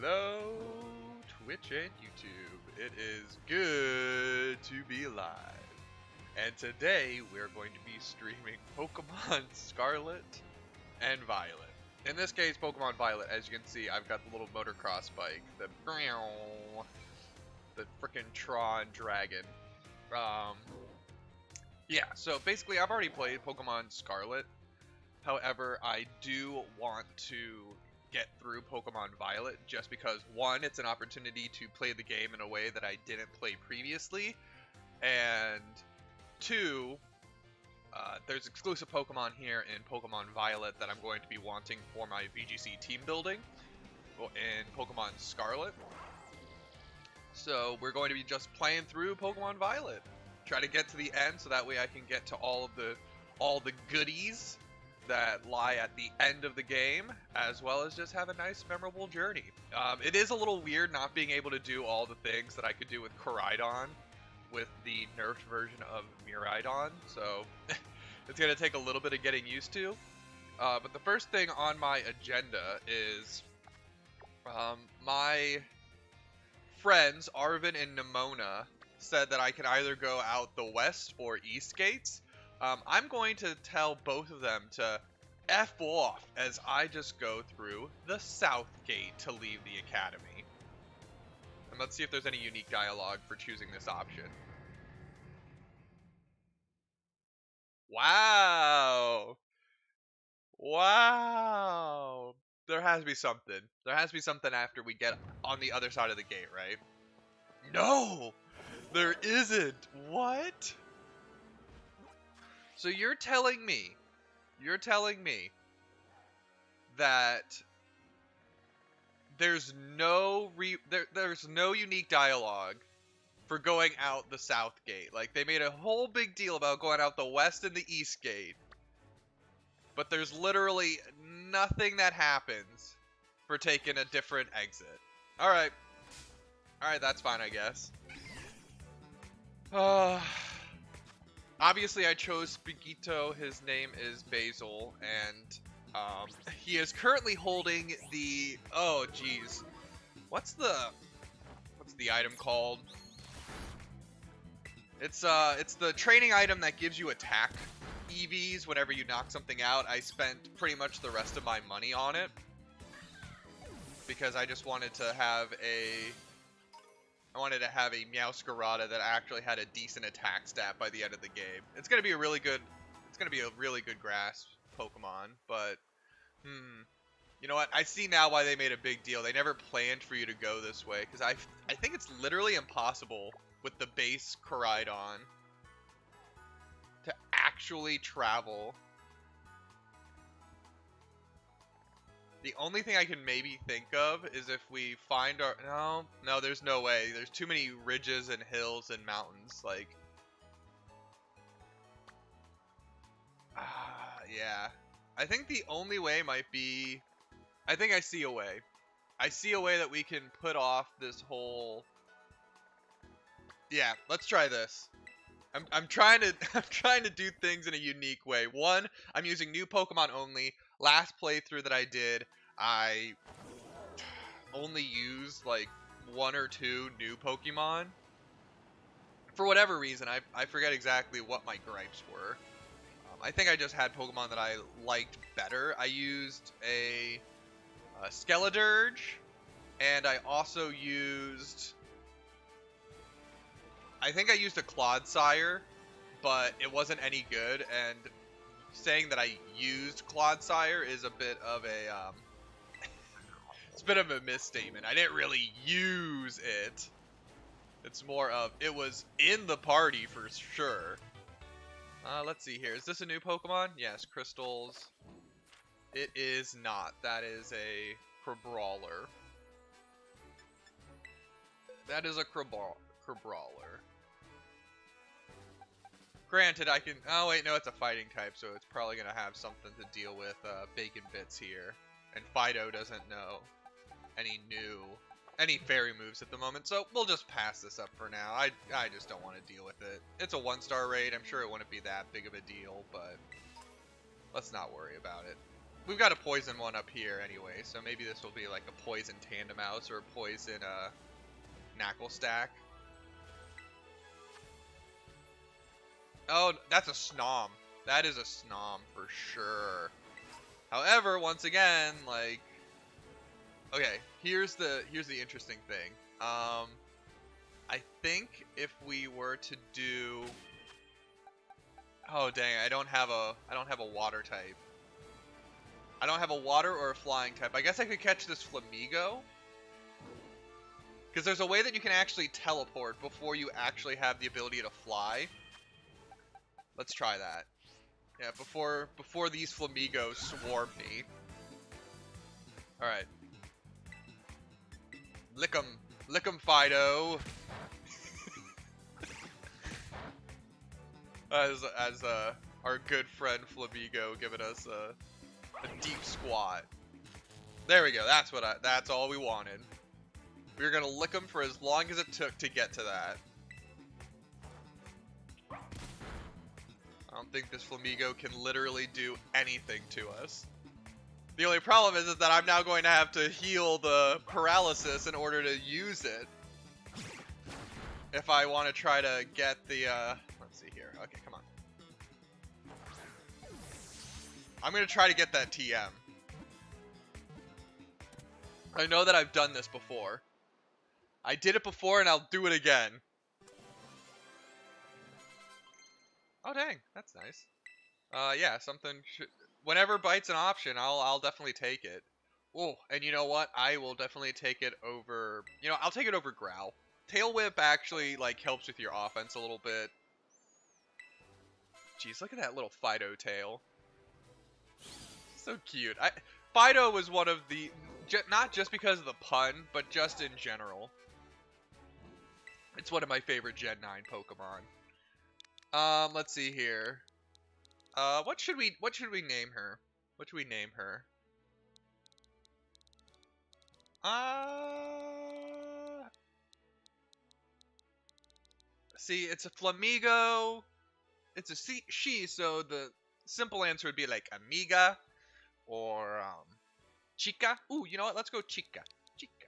Hello, Twitch and YouTube. It is good to be live. And today we're going to be streaming Pokemon Scarlet and Violet. In this case, Pokemon Violet. As you can see, I've got the little motocross bike, the frickin' Tron Dragon. Yeah, so basically I've already played Pokemon Scarlet. However, I do want to get through Pokemon Violet just because, one, it's an opportunity to play the game in a way that I didn't play previously, and two, there's exclusive Pokemon here in Pokemon Violet that I'm going to be wanting for my VGC team building in Pokemon Scarlet. So we're going to be just playing through Pokemon Violet. Try to get to the end so that way I can get to all the goodies that lie at the end of the game, as well as just have a nice, memorable journey. It is a little weird not being able to do all the things that I could do with Koraidon with the nerfed version of Miraidon, so it's going to take a little bit of getting used to. But the first thing on my agenda is my friends, Arvin and Nimona, said that I can either go out the west or east gates. I'm going to tell both of them to F off as I just go through the south gate to leave the academy. And let's see if there's any unique dialogue for choosing this option. Wow! Wow! There has to be something. There has to be something after we get on the other side of the gate, right? No! There isn't! What? So you're telling me that there's no unique dialogue for going out the south gate. Like, they made a whole big deal about going out the west and the east gate, but there's literally nothing that happens for taking a different exit. Alright, that's fine, I guess. Obviously, I chose Spigito. His name is Basil, and he is currently holding the... Oh, jeez. What's the item called? It's the training item that gives you attack EVs whenever you knock something out. I spent pretty much the rest of my money on it because I just wanted to have a... Meowscarada that actually had a decent attack stat by the end of the game. It's gonna be a really good grass Pokemon, but you know what? I see now why they made a big deal. They never planned for you to go this way, because I think it's literally impossible with the base Koraidon to actually travel. The only thing I can maybe think of is if we find our... No, there's no way. There's too many ridges and hills and mountains, like... yeah. I think the only way might be... I think I see a way. I see a way that we can put off this whole... Yeah, let's try this. I'm trying to do things in a unique way. One, I'm using new Pokemon only. Last playthrough that I did, I only used like 1 or 2 new Pokemon. For whatever reason, I forget exactly what my gripes were. I think I just had Pokemon that I liked better. I used a Skeledirge, and I also used... I think I used a Clodsire, but it wasn't any good, and saying that I used Clodsire is a bit of a, it's a bit of a misstatement. I didn't really use it. It's more of, it was in the party for sure. Let's see here. Is this a new Pokemon? Yes, Crystals. It is not. That is a Crabrawler. That is a Crabrawler. Granted, I can... Oh, wait, no, it's a fighting type, so it's probably going to have something to deal with Bacon Bits here. And Fido doesn't know any fairy moves at the moment, so we'll just pass this up for now. I just don't want to deal with it. It's a 1-star raid. I'm sure it wouldn't be that big of a deal, but let's not worry about it. we've got a poison one up here anyway, so maybe this will be like a poison Tandemaus or a poison Knuckle Stack. Oh, that's a Snom. That is a Snom for sure. However, once again, like, okay, here's the interesting thing. I think if we were to do, oh dang, I don't have a water type. I don't have a water or a flying type. I guess I could catch this Flamigo. Because there's a way that you can actually teleport before you actually have the ability to fly. Let's try that. Yeah, before these Flamigos swarm me. Alright. Lick 'em, Fido. as our good friend Flamigo giving us a deep squat. There we go. That's all we wanted. We were gonna lick him for as long as it took to get to that. I don't think this Flamigo can literally do anything to us. The only problem is that I'm now going to have to heal the paralysis in order to use it. If I want to try to get the, let's see here. Okay, come on. I'm going to try to get that TM. I know that I've done this before. I did it before and I'll do it again. Oh dang, that's nice. Yeah, something whenever bite's an option, I'll definitely take it. Oh, and you know what? I will definitely take it over, I'll take it over Growl. Tail Whip actually like helps with your offense a little bit. Jeez, look at that little Fido tail. So cute. Fido was one of the, not just because of the pun, but just in general. It's one of my favorite Gen 9 Pokemon. Let's see here. What should we name her? What should we name her? See, it's a Flamigo. It's a she, so the simple answer would be like Amiga or Chica. Ooh, you know what? Let's go Chica. Chica.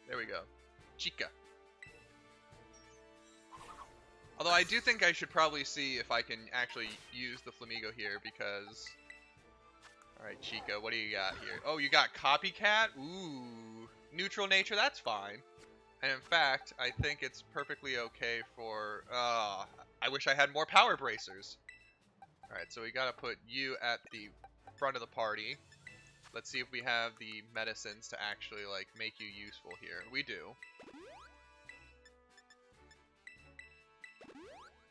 There we go. Chica. Although I do think I should probably see if I can actually use the Flamigo here because... Alright, Chica, what do you got here? Oh, you got Copycat? Ooh. Neutral nature, that's fine. And in fact, I think it's perfectly okay for... I wish I had more power bracers. Alright, so we gotta put you at the front of the party. Let's see if we have the medicines to actually, like, make you useful here. We do.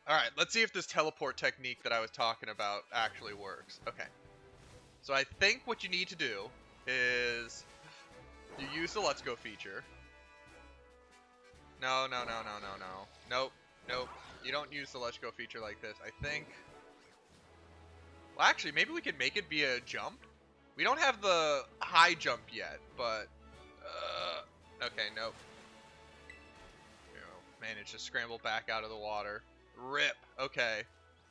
Alright, let's see if this teleport technique that I was talking about actually works. Okay. So I think what you need to do is you use the Let's Go feature. No. Nope. You don't use the Let's Go feature like this. I think... Well, actually, maybe we could make it be a jump. We don't have the high jump yet, but... okay, nope. Managed to scramble back out of the water. Rip. Okay.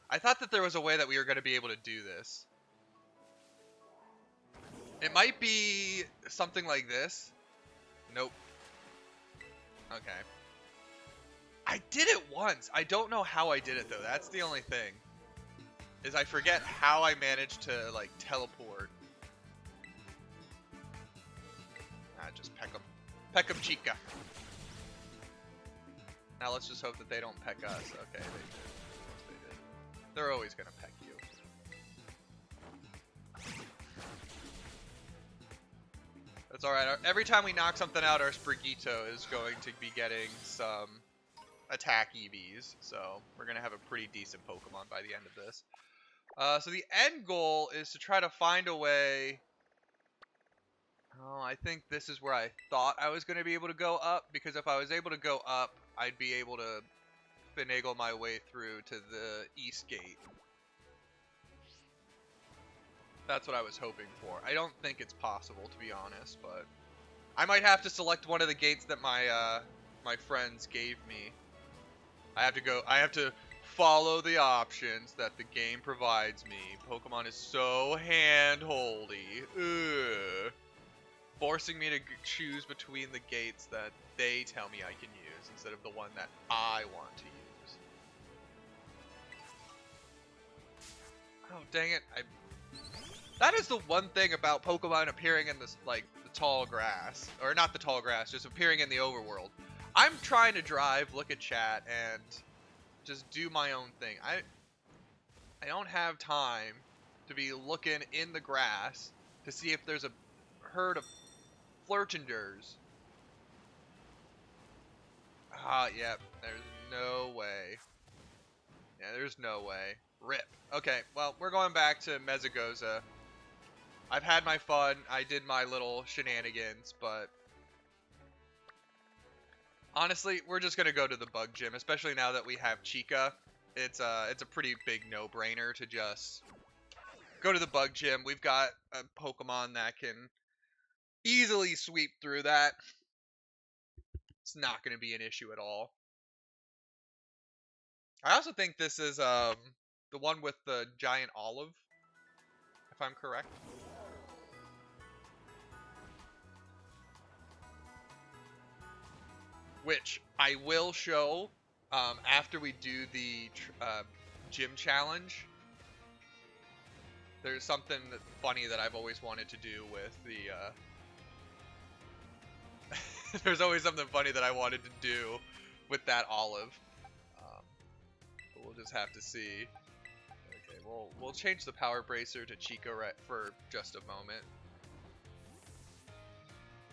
I thought that there was a way that we were going to be able to do this. It might be something like this. Nope. Okay. I did it once. I don't know how I did it, though. That's the only thing. Is I forget how I managed to, like, teleport. Just peck them. Peck them, Chica. Now let's just hope that they don't peck us. Okay, they did. Of course they did. They're always gonna peck you. That's alright. Every time we knock something out, our Sprigito is going to be getting some attack EVs. So we're gonna have a pretty decent Pokemon by the end of this. So the end goal is to try to find a way... Oh, I think this is where I thought I was going to be able to go up, because if I was able to go up, I'd be able to finagle my way through to the east gate. That's what I was hoping for. I don't think it's possible, to be honest, but I might have to select one of the gates that my my friends gave me. I have to follow the options that the game provides me. Pokemon is so hand-holdy. Ugh. Forcing me to choose between the gates that they tell me I can use instead of the one that I want to use. Oh, dang it. That is the one thing about Pokemon appearing in this, like, the tall grass. Or not the tall grass, just appearing in the overworld. I'm trying to drive, look at chat, and just do my own thing. I don't have time to be looking in the grass to see if there's a herd of Flirtenders. Yeah, there's no way. Yeah, there's no way. Rip. Okay, well, we're going back to Mesagoza. I've had my fun. I did my little shenanigans, but honestly, we're just gonna go to the bug gym, especially now that we have Chica. It's a pretty big no-brainer to just go to the bug gym. We've got a Pokemon that can easily sweep through that. It's not going to be an issue at all. I also think this is the one with the giant olive, if I'm correct. Which I will show after we do the gym challenge. There's something funny that I've always wanted to do with the there's always something funny that I wanted to do with that olive. But we'll just have to see. Okay, we'll change the power bracer to Chica for just a moment.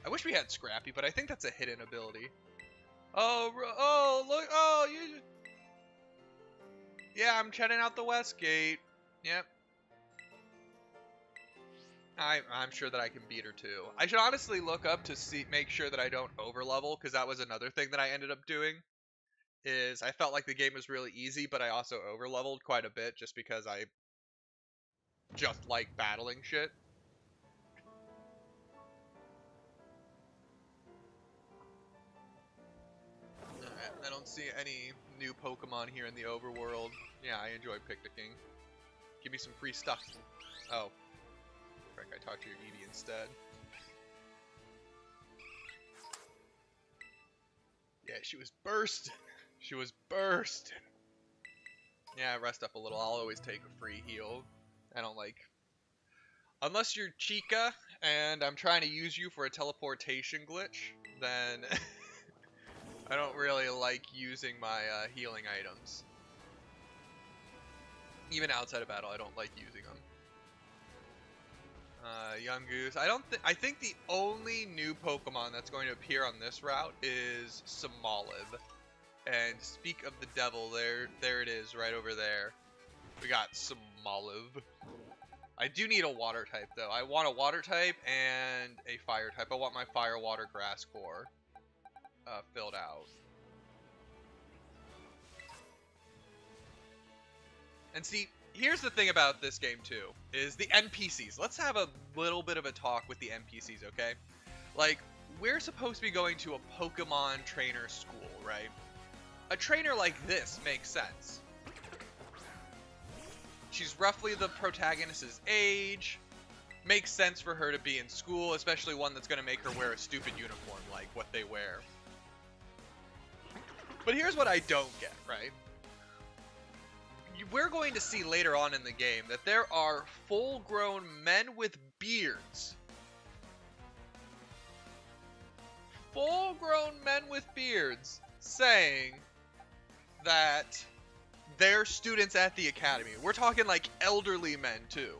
I wish we had Scrappy, but I think that's a hidden ability. Oh, look, oh, you. Yeah, I'm checking out the West Gate. Yep. I'm sure that I can beat her too. I should honestly look up to make sure that I don't overlevel, because that was another thing that I ended up doing. Is I felt like the game was really easy, but I also overleveled quite a bit just because I just like battling shit. Alright, I don't see any new Pokemon here in the overworld. Yeah, I enjoy picnicking. Give me some free stuff. Oh. Frick, I talked to your Eevee instead. Yeah, she was bursting. She was bursting. Yeah, rest up a little. I'll always take a free heal. I don't like... Unless you're Chica, and I'm trying to use you for a teleportation glitch, then... I don't really like using my healing items. Even outside of battle, I don't like using them. Yungoos. I think the only new Pokemon that's going to appear on this route is Smoliv. And speak of the devil, there it is, right over there. We got Smoliv. I do need a water type though. I want a water type and a fire type. I want my fire, water, grass core filled out. And see, here's the thing about this game too, is the NPCs. Let's have a little bit of a talk with the NPCs, okay? Like, we're supposed to be going to a Pokemon trainer school, right? A trainer like this makes sense. She's roughly the protagonist's age. Makes sense for her to be in school, especially one that's going to make her wear a stupid uniform like what they wear. But here's what I don't get, right? We're going to see later on in the game that there are full-grown men with beards. Full-grown men with beards saying that they're students at the academy. We're talking like elderly men too.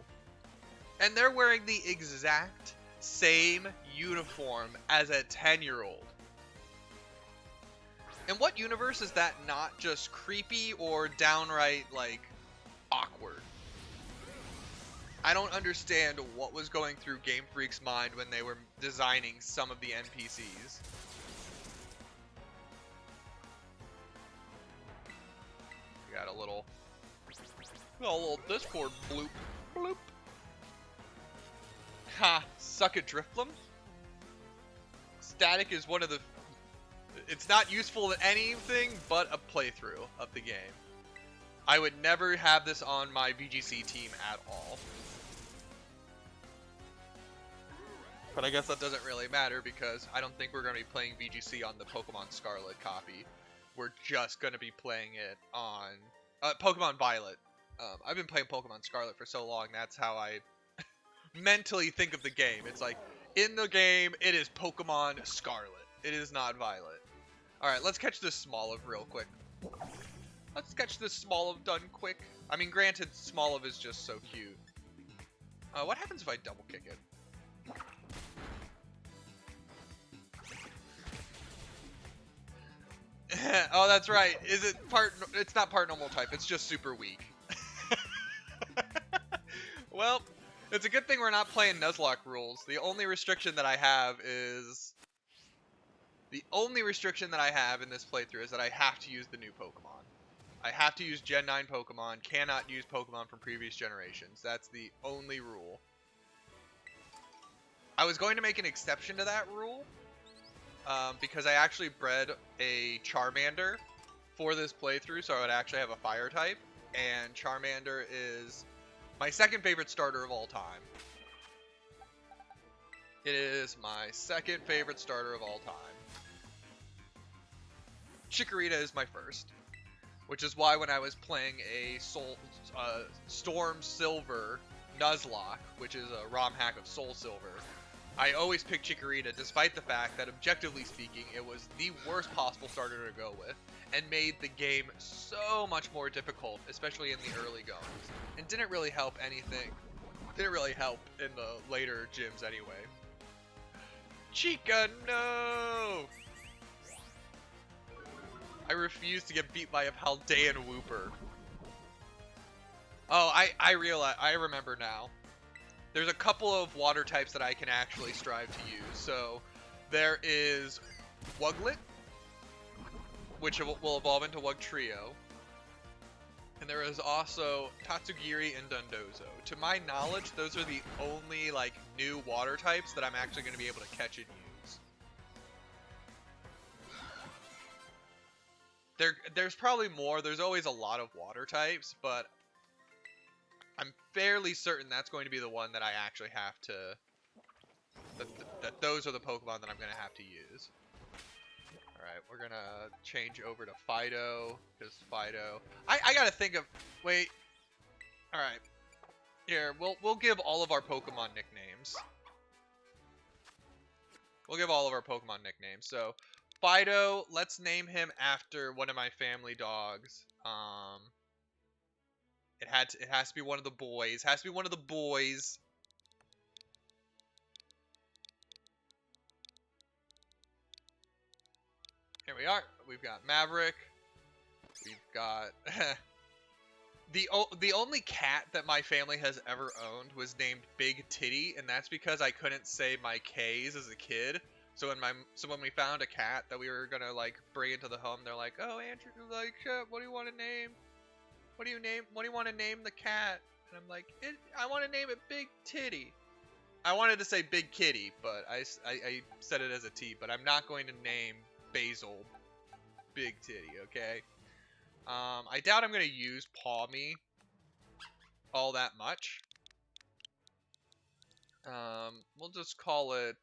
And they're wearing the exact same uniform as a 10-year-old. In what universe is that not just creepy or downright, like, awkward? I don't understand what was going through Game Freak's mind when they were designing some of the NPCs. We got a little Discord bloop. Bloop. Ha! Suck it, Drifloon. Static is one of the... It's not useful in anything but a playthrough of the game. I would never have this on my VGC team at all. But I guess that doesn't really matter because I don't think we're going to be playing VGC on the Pokemon Scarlet copy. We're just going to be playing it on Pokemon Violet. I've been playing Pokemon Scarlet for so long, that's how I mentally think of the game. It's like, in the game, it is Pokemon Scarlet. It is not Violet. Alright, let's catch this Smoliv real quick. Let's catch this Smoliv done quick. I mean, granted, Smoliv is just so cute. What happens if I double kick it? Oh, that's right. Is it part? It's not part normal type. It's just super weak. Well, it's a good thing we're not playing Nuzlocke rules. The only restriction that I have in this playthrough is that I have to use the new Pokemon. I have to use Gen 9 Pokemon. Cannot use Pokemon from previous generations. That's the only rule. I was going to make an exception to that rule. Because I actually bred a Charmander for this playthrough, so I would actually have a fire type, and Charmander is my second favorite starter of all time. It is my second favorite starter of all time. Chikorita is my first, which is why when I was playing a Storm Silver Nuzlocke, which is a ROM hack of Soul Silver, I always pick Chikorita, despite the fact that, objectively speaking, it was the worst possible starter to go with, and made the game so much more difficult, especially in the early goings. And didn't really help anything. Didn't really help in the later gyms anyway. Chica, no! I refuse to get beat by a Paldean Wooper. Oh, I remember now. There's a couple of water types that I can actually strive to use. So there is Wuglet, which will evolve into Wugtrio. And there is also Tatsugiri and Dondozo. To my knowledge, those are the only new water types that I'm actually going to be able to catch and use. There's probably more. There's always a lot of water types, but I'm fairly certain that's going to be the one that I actually have to... That those are the Pokemon that I'm going to have to use. Alright, we're going to change over to Fido, because Fido... I got to think of... Wait. Alright. Here, we'll give all of our Pokemon nicknames. We'll give all of our Pokemon nicknames. So, Fido, let's name him after one of my family dogs. It has to be one of the boys. Has to be one of the boys. Here we are. We've got Maverick. We've got the only cat that my family has ever owned was named Big Titty, and that's because I couldn't say my K's as a kid. So when we found a cat that we were gonna bring into the home, they're like, "Oh, Andrew, what do you want to name? What do you want to name the cat?" And I'm like, I want to name it Big Titty. I wanted to say Big Kitty, but I said it as a T, but I'm not going to name Basil Big Titty, okay? I doubt I'm going to use Pawmi all that much. We'll just call it,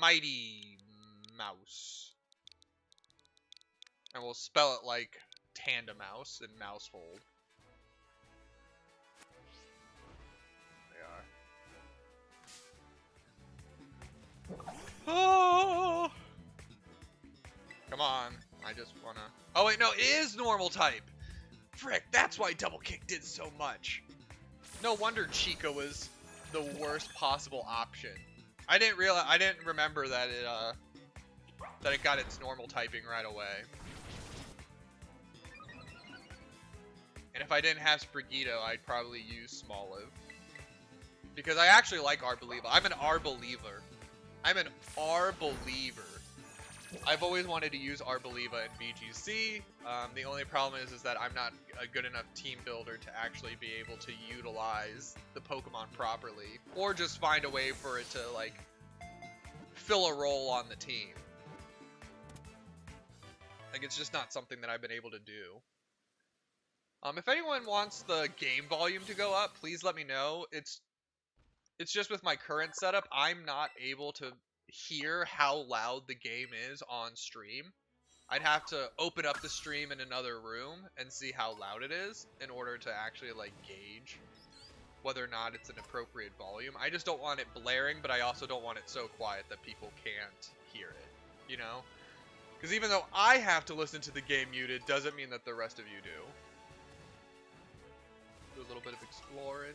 Mighty Mouse. And we'll spell it like Tandemouse in Mousehold. They are. Oh! Come on. I just wanna... Oh, wait, no, it is normal type! Frick, that's why Double Kick did so much. No wonder Chica was the worst possible option. I didn't remember that it got its normal typing right away. And if I didn't have Sprigido, I'd probably use Smoliv. Because I actually like Arboliva. I'm an Arboliver. I'm an Arboliver. I've always wanted to use Arboliva in VGC. The only problem is that I'm not a good enough team builder to actually be able to utilize the Pokemon properly. Or just find a way for it to, fill a role on the team. Like, it's just not something that I've been able to do. If anyone wants the game volume to go up, please let me know. It's just with my current setup, I'm not able to hear how loud the game is on stream. I'd have to open up the stream in another room and see how loud it is in order to actually, like, gauge whether or not it's an appropriate volume. I just don't want it blaring, but I also don't want it so quiet that people can't hear it, you know? Because even though I have to listen to the game muted, doesn't mean that the rest of you do. Do a little bit of exploring.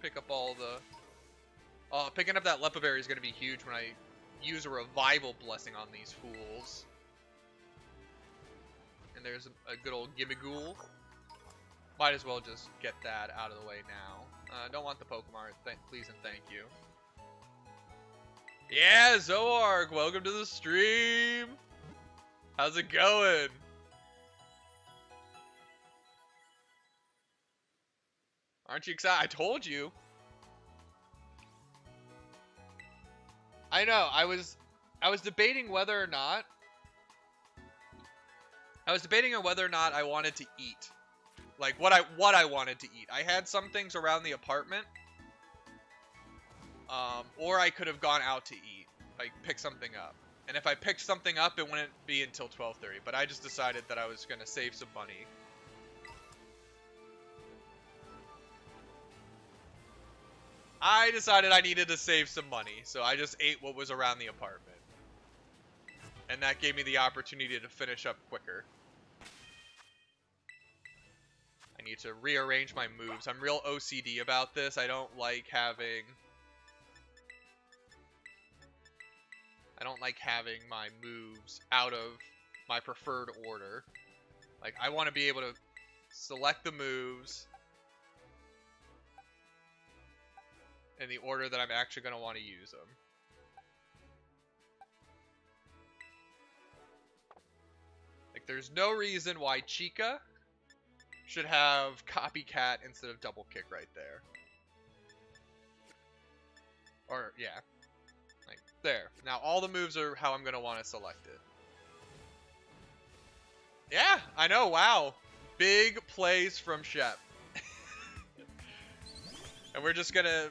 Pick up all the... picking up that Lepa Berry is going to be huge when I use a revival blessing on these fools. And there's a good old Gimmighoul. Might as well just get that out of the way now. Don't want the Pokemon, please and thank you. Yeah, Zoark, welcome to the stream. How's it going? Aren't you excited? I told you. I know. I was debating whether or not. I was debating on whether or not I wanted to eat. Like what I wanted to eat. I had some things around the apartment. Or I could have gone out to eat. Like pick something up. And if I picked something up, it wouldn't be until 12:30. But I just decided that I was gonna save some money. I decided I needed to save some money, so I just ate what was around the apartment. And that gave me the opportunity to finish up quicker. I need to rearrange my moves. I'm real OCD about this. I don't like having my moves out of my preferred order. Like, I want to be able to select the moves in the order that I'm actually going to want to use them. Like, there's no reason why Chica should have Copycat instead of Double Kick right there. Or, yeah. Like, there. Now, all the moves are how I'm going to want to select it. Yeah, I know, wow. Big plays from Shep. And we're just going to...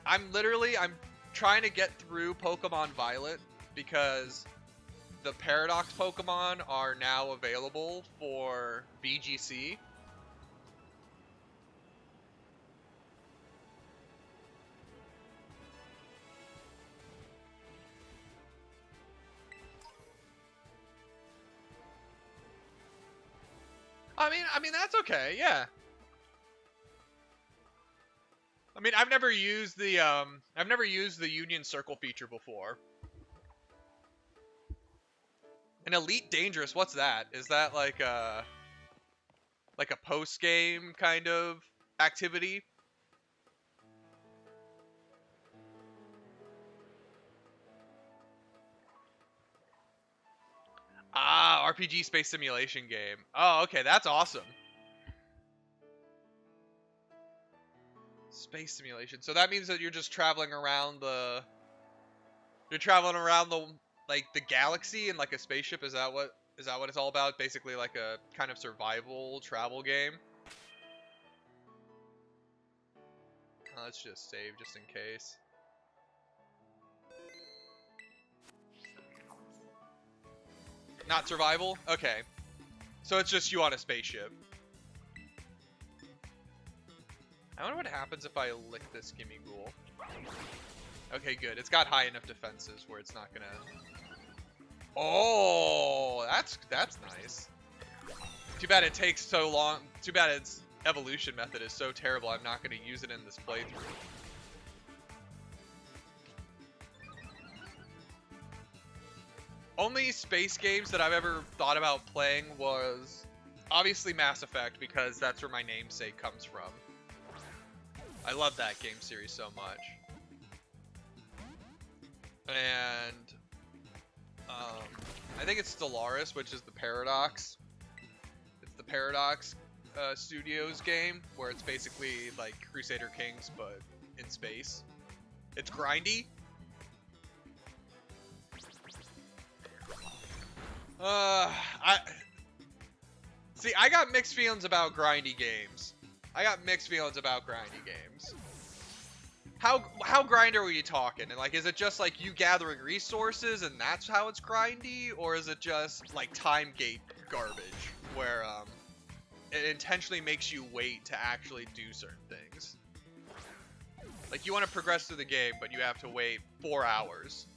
I'm trying to get through Pokemon Violet because the Paradox Pokemon are now available for VGC. I mean that's okay, yeah. I mean, I've never used the Union Circle feature before. An Elite Dangerous, what's that? Is that like a post-game kind of activity? Ah, RPG space simulation game. Oh, okay, that's awesome. Space simulation. So that means that you're just traveling around the... You're traveling around the, like, the galaxy in, like, a spaceship? Is that what it's all about? Basically, like, a kind of survival travel game? Let's just save, just in case. Not survival? Okay. So it's just you on a spaceship. I wonder what happens if I lick this Gimmighoul. Okay, good. It's got high enough defenses where it's not gonna... Oh, that's nice. Too bad it takes so long. Too bad its evolution method is so terrible. I'm not gonna use it in this playthrough. Only space games that I've ever thought about playing was obviously Mass Effect, because that's where my namesake comes from. I love that game series so much. And I think it's Stellaris, which is the Paradox. It's the Paradox Studios game, where it's basically like Crusader Kings, but in space. It's grindy. See, I got mixed feelings about grindy games. How grind are we talking? And like, is it just like you gathering resources and that's how it's grindy, or is it just like time gate garbage where it intentionally makes you wait to actually do certain things? Like you want to progress through the game, but you have to wait 4 hours.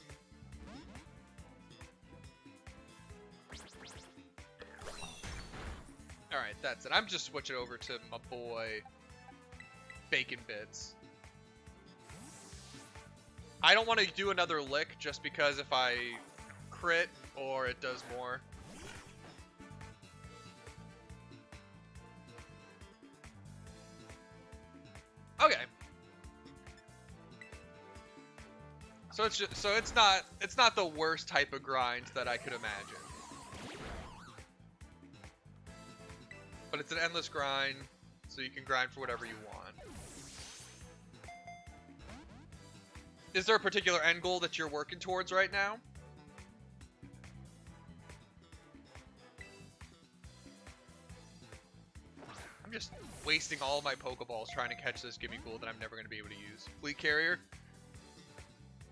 Alright, that's it. I'm just switching over to my boy Bacon Bits. I don't want to do another lick just because if I crit or it does more. Okay. So it's not the worst type of grind that I could imagine. But it's an endless grind, so you can grind for whatever you want. Is there a particular end goal that you're working towards right now? I'm just wasting all my Pokeballs trying to catch this Gimmighoul that I'm never going to be able to use. Fleet Carrier?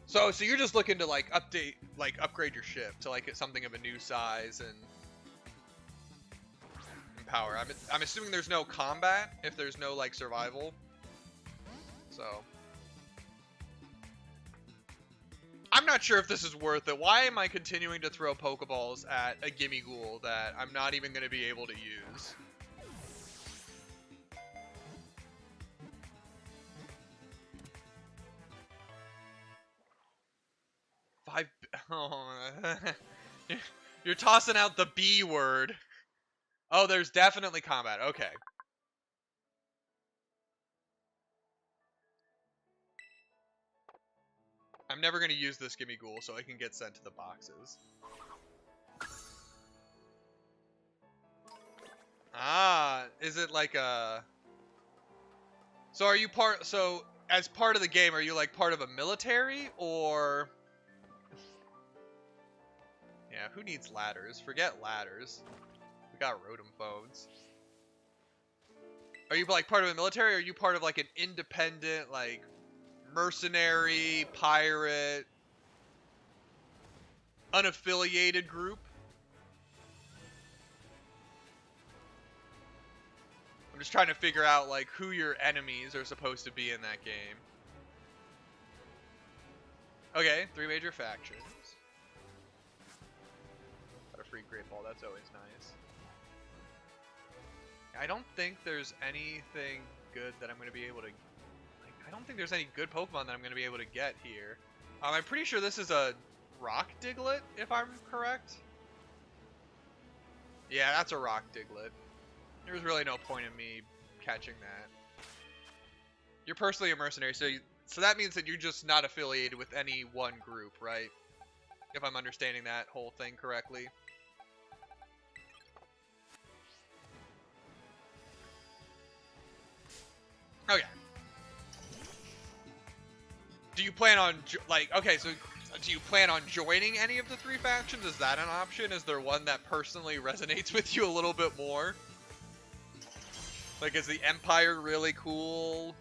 So you're just looking to like upgrade your ship to like something of a new size and power. I'm assuming there's no combat if there's no like survival. So I'm not sure if this is worth it. Why am I continuing to throw Pokeballs at a Gimmighoul that I'm not even going to be able to use? Oh, you're tossing out the B word. Oh, there's definitely combat. Okay. I'm never going to use this Gimmighoul, so I can get sent to the boxes. Ah, is it like a... So are you so as part of the game, are you like part of a military, or... Yeah, who needs ladders? Forget ladders. We got Rotom phones. Are you like part of a military, or are you part of like an independent, like, mercenary, pirate, unaffiliated group? I'm just trying to figure out like who your enemies are supposed to be in that game. Okay, 3 major factions. Got a free Great Ball, that's always nice. I don't think there's anything good that I'm going to be able to... Like, I don't think there's any good Pokemon that I'm going to be able to get here. I'm pretty sure this is a Rock Diglett, if I'm correct. Yeah, that's a Rock Diglett. There's really no point in me catching that. You're personally a mercenary, so that means that you're just not affiliated with any one group, right? If I'm understanding that whole thing correctly. Okay. Do you plan on, like, okay, so do you plan on joining any of the 3 factions? Is that an option? Is there one that personally resonates with you a little bit more? Like, is the Empire really cool?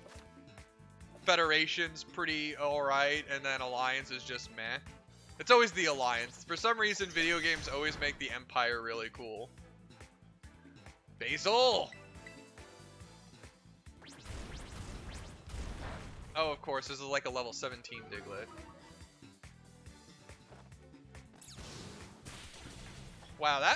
Federation's pretty alright, and then Alliance is just meh. It's always the Alliance. For some reason, video games always make the Empire really cool. Basil! Oh, of course, this is like a level 17 Diglett. Wow,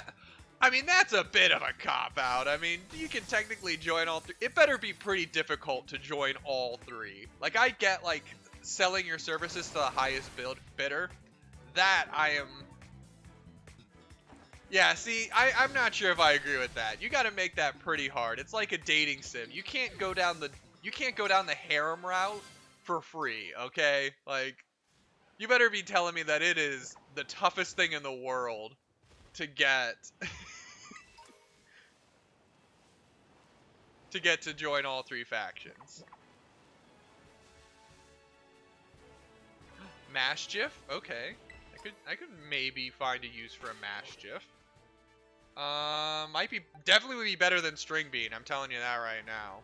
I mean, that's a bit of a cop-out. I mean, you can technically join all 3. It better be pretty difficult to join all 3. Like, I get, like, selling your services to the highest bidder. That, I am... Yeah, see, I'm not sure if I agree with that. You gotta make that pretty hard. It's like a dating sim. You can't go down the harem route for free, okay? Like, you better be telling me that it is the toughest thing in the world to get to join all 3 factions. Maschiff? Okay. I could maybe find a use for a Maschiff. Might be, definitely would be better than String Bean. I'm telling you that right now.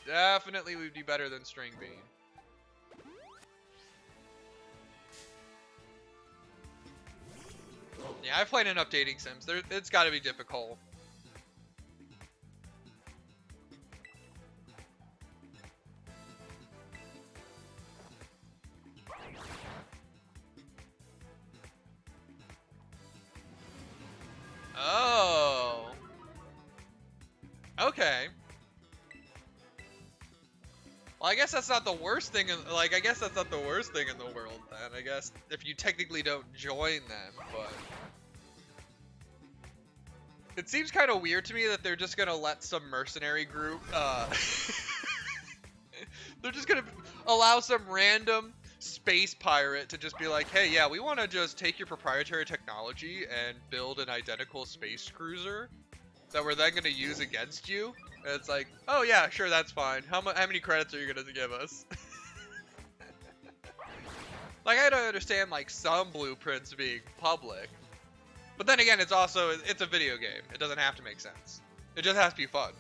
Definitely would be better than String Bean. Yeah, I've played enough dating sims. It's got to be difficult. Oh. Okay. Well, I guess that's not the worst thing. Like, I guess that's not the worst thing in the world. Then I guess if you technically don't join them, but it seems kind of weird to me that they're just gonna let some mercenary group. They're just gonna allow some random space pirate to just be like, hey, yeah, we want to just take your proprietary technology and build an identical space cruiser that we're then gonna use against you. And it's like, oh yeah, sure, that's fine. How many credits are you gonna give us? Like, I don't understand like some blueprints being public, but then again, it's a video game. It doesn't have to make sense. It just has to be fun.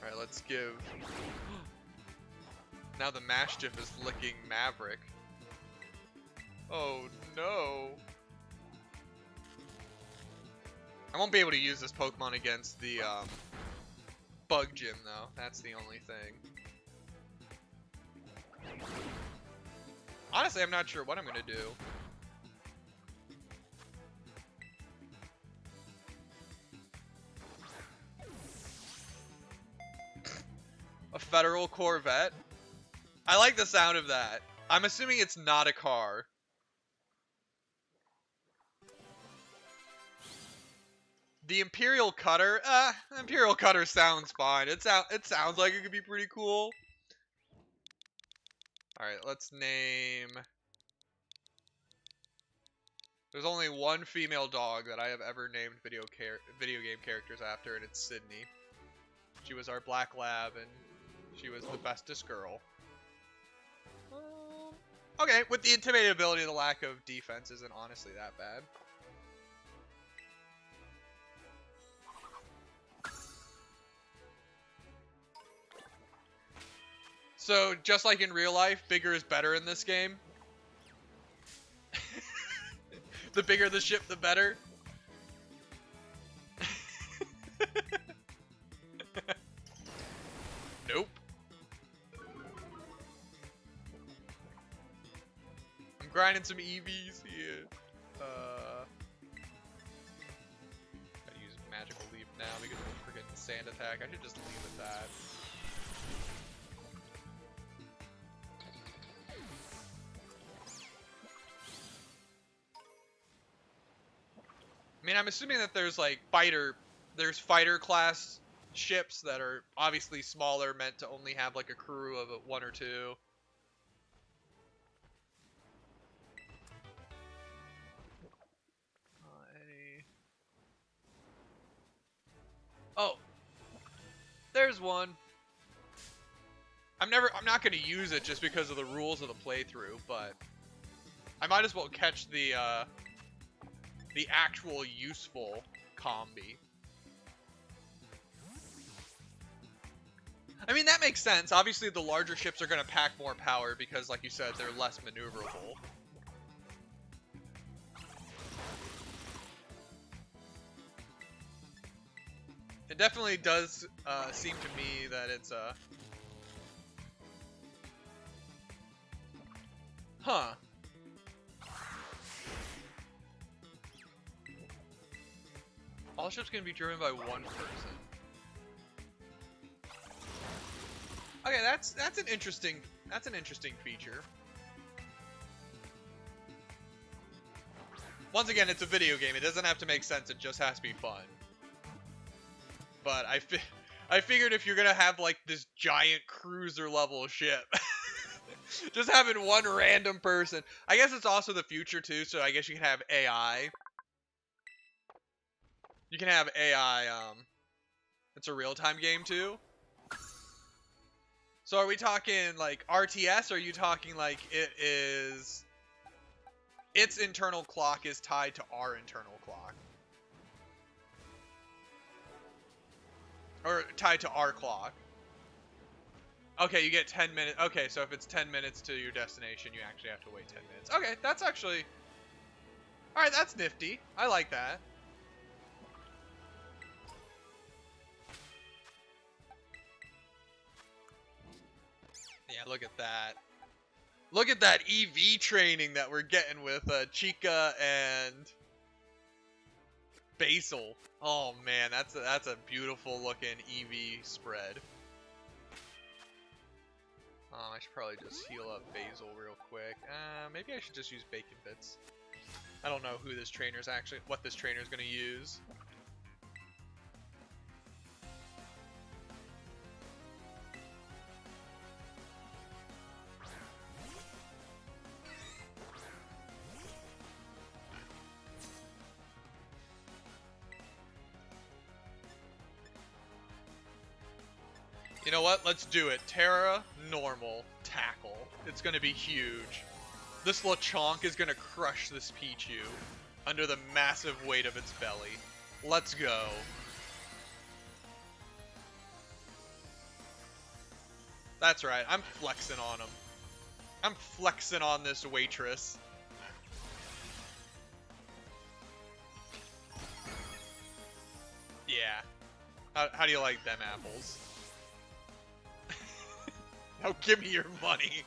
All right, let's give. Now the Mastiff is licking Maverick. Oh no. I won't be able to use this Pokemon against the Bug Gym though. That's the only thing. Honestly, I'm not sure what I'm gonna do. A Federal Corvette? I like the sound of that. I'm assuming it's not a car. The Imperial Cutter? Imperial Cutter sounds fine. It sounds like it could be pretty cool. Alright, let's name... There's only one female dog that I have ever named video game characters after, and it's Sydney. She was our black lab, and she was the bestest girl. Okay, with the intimidating ability, the lack of defense isn't honestly that bad. So, just like in real life, bigger is better in this game. The bigger the ship, the better. Nope. I'm grinding some EVs here. Gotta use Magical Leap now because of the freaking Sand Attack. I should just leave with that. I mean, I'm assuming that there's like fighter class ships that are obviously smaller, meant to only have like a crew of one or two. Oh, there's one. I'm not gonna use it just because of the rules of the playthrough, but I might as well catch the actual useful combi. I mean, that makes sense. Obviously, the larger ships are going to pack more power because, like you said, they're less maneuverable. It definitely does seem to me that it's a... Huh. All ships can be driven by one person. Okay, that's an interesting feature. Once again, it's a video game. It doesn't have to make sense. It just has to be fun. But I figured if you're gonna have like this giant cruiser level ship, just having one random person. I guess it's also the future too, so I guess you can have AI. You can have AI. It's a real-time game too. So are we talking like RTS, or are you talking like it is its internal clock is tied to our internal clock. Or tied to our clock. Okay, you get 10 minutes. Okay, so if it's 10 minutes to your destination, you actually have to wait 10 minutes. Okay, that's actually... Alright, that's nifty. I like that. Yeah, look at that. Look at that EV training that we're getting with Chica and Basil. Oh man, that's a beautiful looking EV spread. I should probably just heal up Basil real quick. Maybe I should just use Bacon Bits. I don't know who this trainer's actually, what this trainer's gonna use. You know what? Let's do it. Terra, normal, tackle. It's gonna be huge. This Lechonk is gonna crush this Pichu under the massive weight of its belly. Let's go. That's right. I'm flexing on him. I'm flexing on this waitress. Yeah. How do you like them apples? Now give me your money.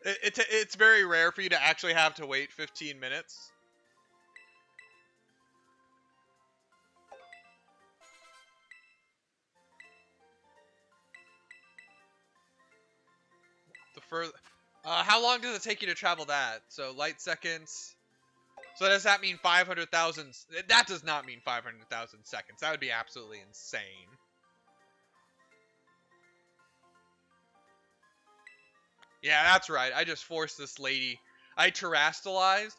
It's very rare for you to actually have to wait 15 minutes. How long does it take you to travel that? So light seconds. So does that mean 500,000? That does not mean 500,000 seconds. That would be absolutely insane. Yeah, that's right. I just forced this lady. I terastallized,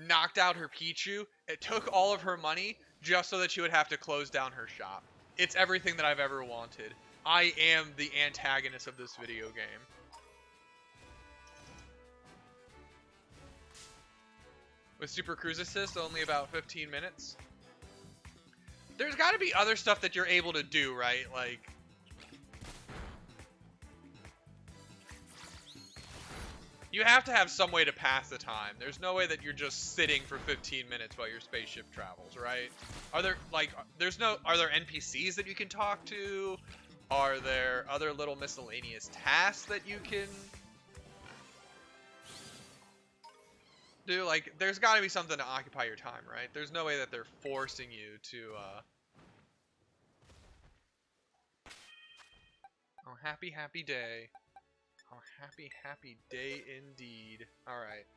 knocked out her Pichu. It took all of her money just so that she would have to close down her shop. It's everything that I've ever wanted. I am the antagonist of this video game. With Super Cruise Assist, only about 15 minutes. There's got to be other stuff that you're able to do, right? Like... You have to have some way to pass the time. There's no way that you're just sitting for 15 minutes while your spaceship travels, right? Are there, like, are there NPCs that you can talk to? Are there other little miscellaneous tasks that you can do? Like, there's got to be something to occupy your time, right? There's no way that they're forcing you to, Oh, happy, happy day. Oh, happy, happy day indeed. Alright.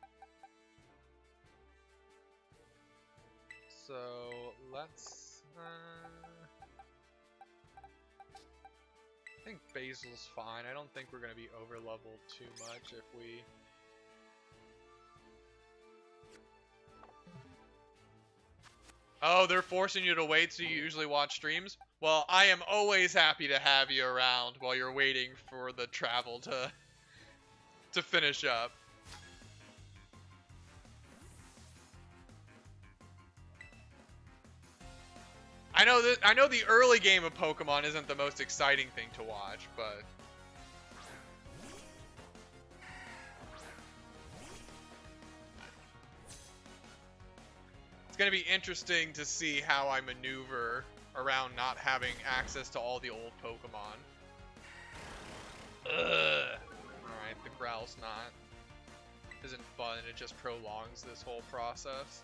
So, let's, I think Basil's fine. I don't think we're going to be over-leveled too much if we... Oh, they're forcing you to wait so you usually watch streams? Well, I am always happy to have you around while you're waiting for the travel to finish up. I know the early game of Pokemon isn't the most exciting thing to watch, but it's going to be interesting to see how I maneuver around not having access to all the old Pokemon. Ugh. Alright, the Growl's isn't fun, it just prolongs this whole process.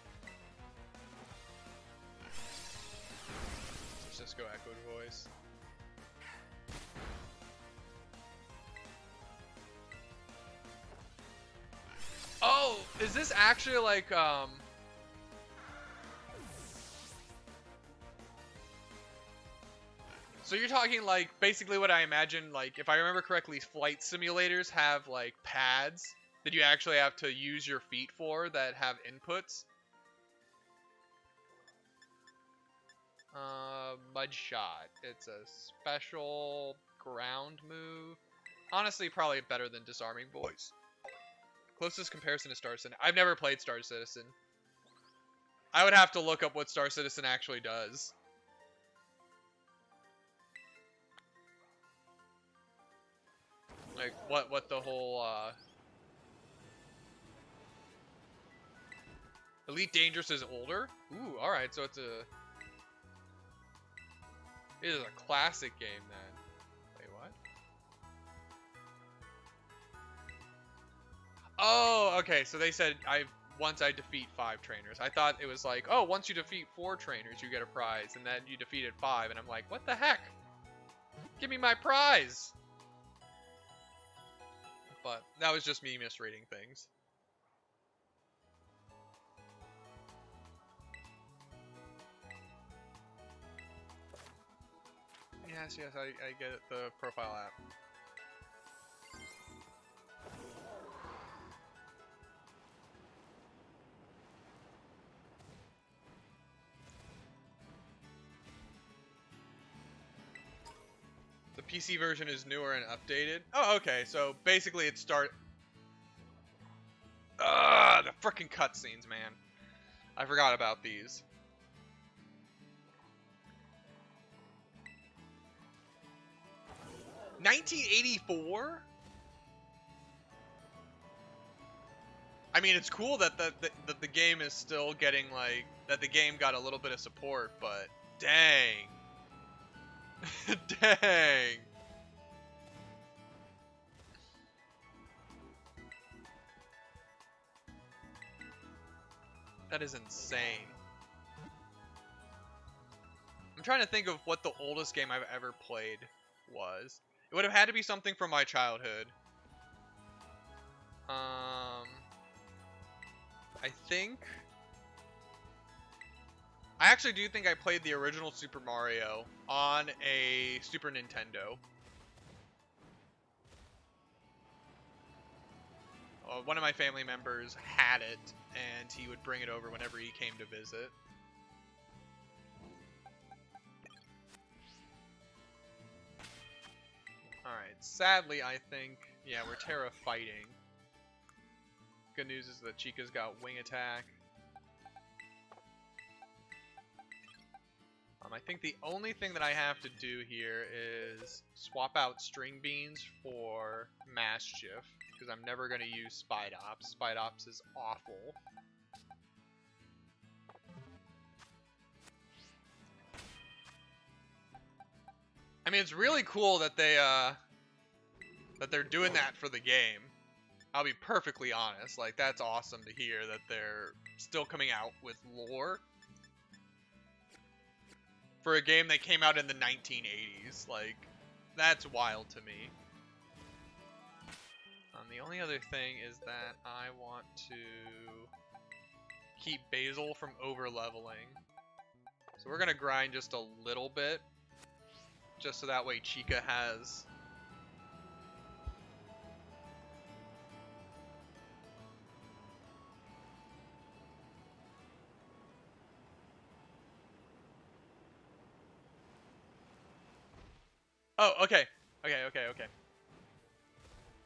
Let's just go Echoed Voice. Oh, is this actually like, So you're talking like basically what I imagine, like if I remember correctly, flight simulators have like pads that you actually have to use your feet for that have inputs. Mud Shot. It's a special ground move. Honestly, probably better than Disarming Voice. Closest comparison to Star Citizen. I've never played Star Citizen. I would have to look up what Star Citizen actually does. Like, what the whole, Elite Dangerous is older? Ooh, alright, so it's a... It is a classic game, then. Wait, what? Oh, okay, so they said once I defeat 5 trainers. I thought it was like, oh, once you defeat 4 trainers, you get a prize, and then you defeated 5, and I'm like, what the heck? Give me my prize! But that was just me misreading things. Yes, I get it, the profile app. The PC version is newer and updated. Oh, okay, so basically it the frickin' cutscenes, man. I forgot about these. $1984? I mean, it's cool that the game is still getting, like, that the game got a little bit of support, but dang. Dang. That is insane. I'm trying to think of what the oldest game I've ever played was. It would have had to be something from my childhood. I actually do think I played the original Super Mario on a Super Nintendo. One of my family members had it, and he would bring it over whenever he came to visit. Alright, sadly, I think, yeah, we're Terra fighting. Good news is that Chica's got wing attack. I think the only thing that I have to do here is swap out String Beans for Mischief, because I'm never going to use Spidops. Spidops is awful. I mean, it's really cool that they're doing that for the game. I'll be perfectly honest. Like, that's awesome to hear that they're still coming out with lore for a game that came out in the 1980s. Like, that's wild to me. The only other thing is that I want to keep Basil from over-leveling. So we're going to grind just a little bit, just so that way Chica has... Oh, okay. Okay.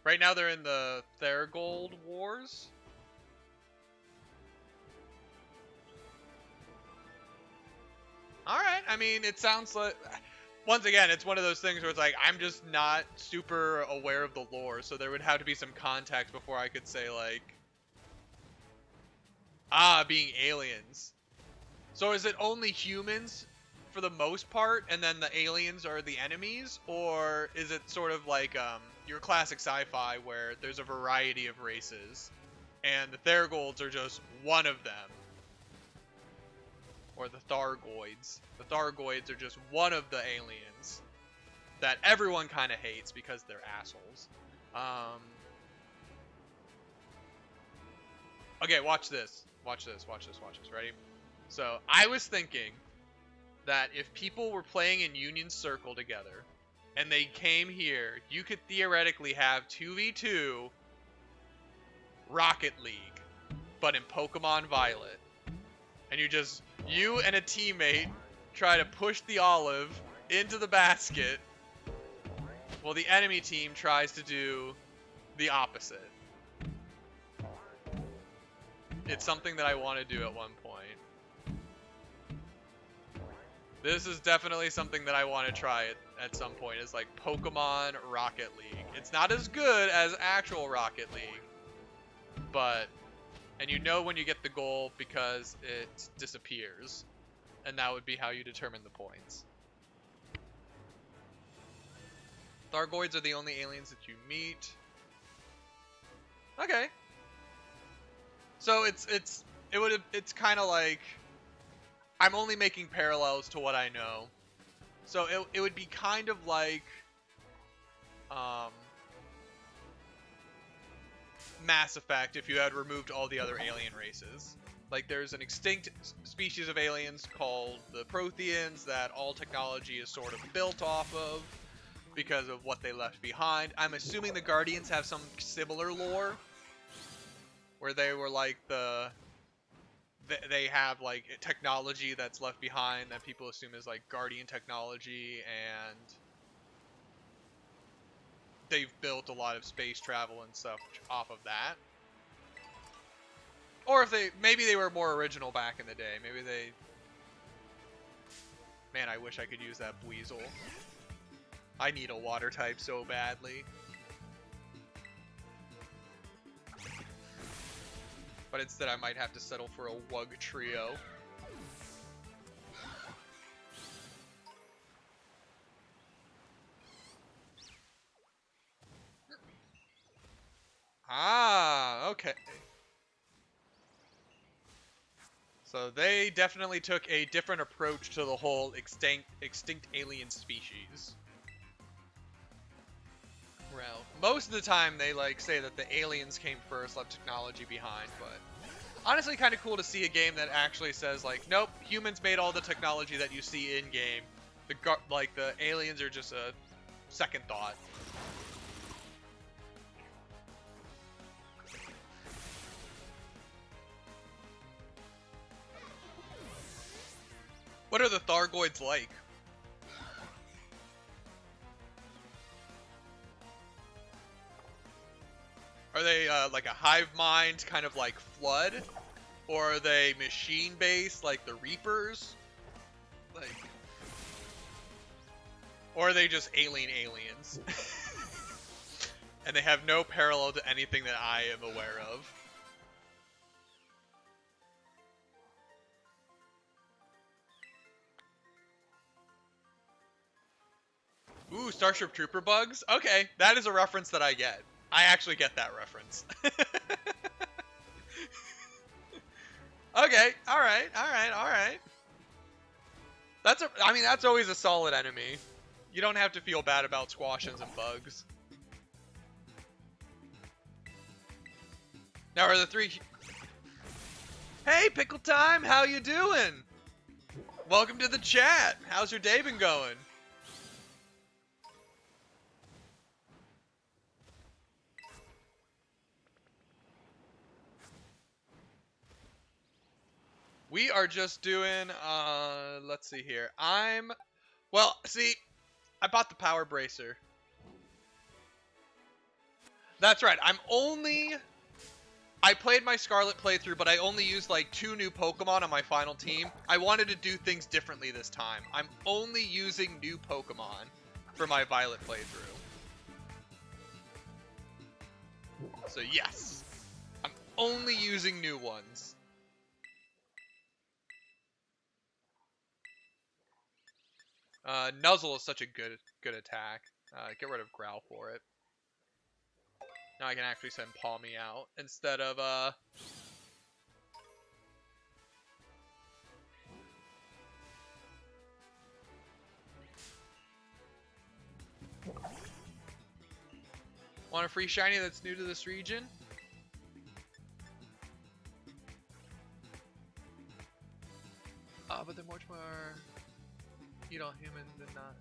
Right now they're in the Therigold Wars. Alright, I mean, it sounds like... Once again, it's one of those things where it's like, I'm just not super aware of the lore, so there would have to be some context before I could say, like... being aliens. So is it only humans for the most part, and then the aliens are the enemies? Or is it sort of like your classic sci-fi where there's a variety of races and the Thergolds are just one of them? Or the Thargoids. The Thargoids are just one of the aliens that everyone kind of hates because they're assholes. Okay, watch this. Watch this. Ready? So, I was thinking that if people were playing in Union Circle together, and they came here, you could theoretically have 2v2 Rocket League, but in Pokemon Violet. And you and a teammate try to push the olive into the basket, Well, the enemy team tries to do the opposite. It's something that I want to do at one point. This is definitely something that I want to try at some point, is like Pokemon Rocket League. It's not as good as actual Rocket League, but, and you know when you get the goal because it disappears, and that would be how you determine the points. Thargoids are the only aliens that you meet. Okay. So it's kind of like, I'm only making parallels to what I know. So it would be kind of like Mass Effect if you had removed all the other alien races. Like, there's an extinct species of aliens called the Protheans that all technology is sort of built off of because of what they left behind. I'm assuming the Guardians have some similar lore, where they were like they have like technology that's left behind that people assume is like Guardian technology, and they've built a lot of space travel and stuff off of that. Or if maybe they were more original back in the day. Maybe they... Man, I wish I could use that Weasel. I need a water type so badly. But instead I might have to settle for a Wugtrio. Ah, okay. So they definitely took a different approach to the whole extinct alien species. Well, most of the time they like say that the aliens came first, left technology behind, but honestly kind of cool to see a game that actually says like, nope, humans made all the technology that you see in game. The aliens are just a second thought. What are the Thargoids like? Are they like a hive mind, kind of like Flood? Or are they machine-based, like the Reapers? Like, or are they just alien aliens? And they have no parallel to anything that I am aware of. Ooh, Starship Trooper bugs? Okay, that is a reference that I get. I actually get that reference. Okay, alright. I mean, that's always a solid enemy. You don't have to feel bad about squashins and bugs. Now are the three... Hey, Pickle Time, how you doing? Welcome to the chat. How's your day been going? We are just doing, let's see here. Well, see, I bought the Power Bracer. That's right, I played my Scarlet playthrough, but I only used like 2 new Pokemon on my final team. I wanted to do things differently this time. I'm only using new Pokemon for my Violet playthrough. So yes, I'm only using new ones. Nuzzle is such a good attack. Get rid of Growl for it. Now I can actually send Palmy out instead of Want a free shiny that's new to this region? But they're much more human than not.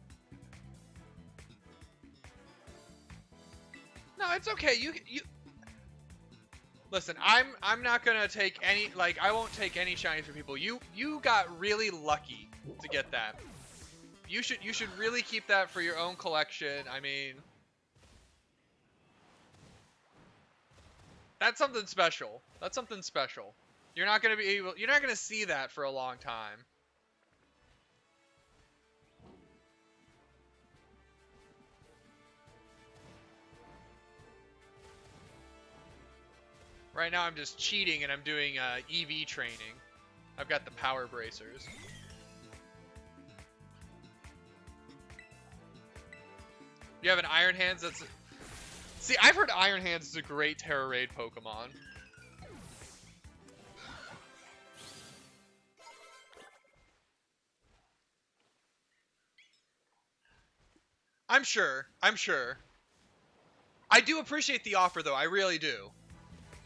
No, it's okay. You listen. I'm not gonna take any. Like, I won't take any shinies for people. You got really lucky to get that. You should really keep that for your own collection. I mean, That's something special. That's something special. You're not gonna be able. You're not gonna see that for a long time. Right now I'm just cheating and I'm doing EV training. I've got the power bracers. You have an Iron Hands that's... See, I've heard Iron Hands is a great Terra Raid Pokemon. I'm sure. I'm sure. I do appreciate the offer, though. I really do.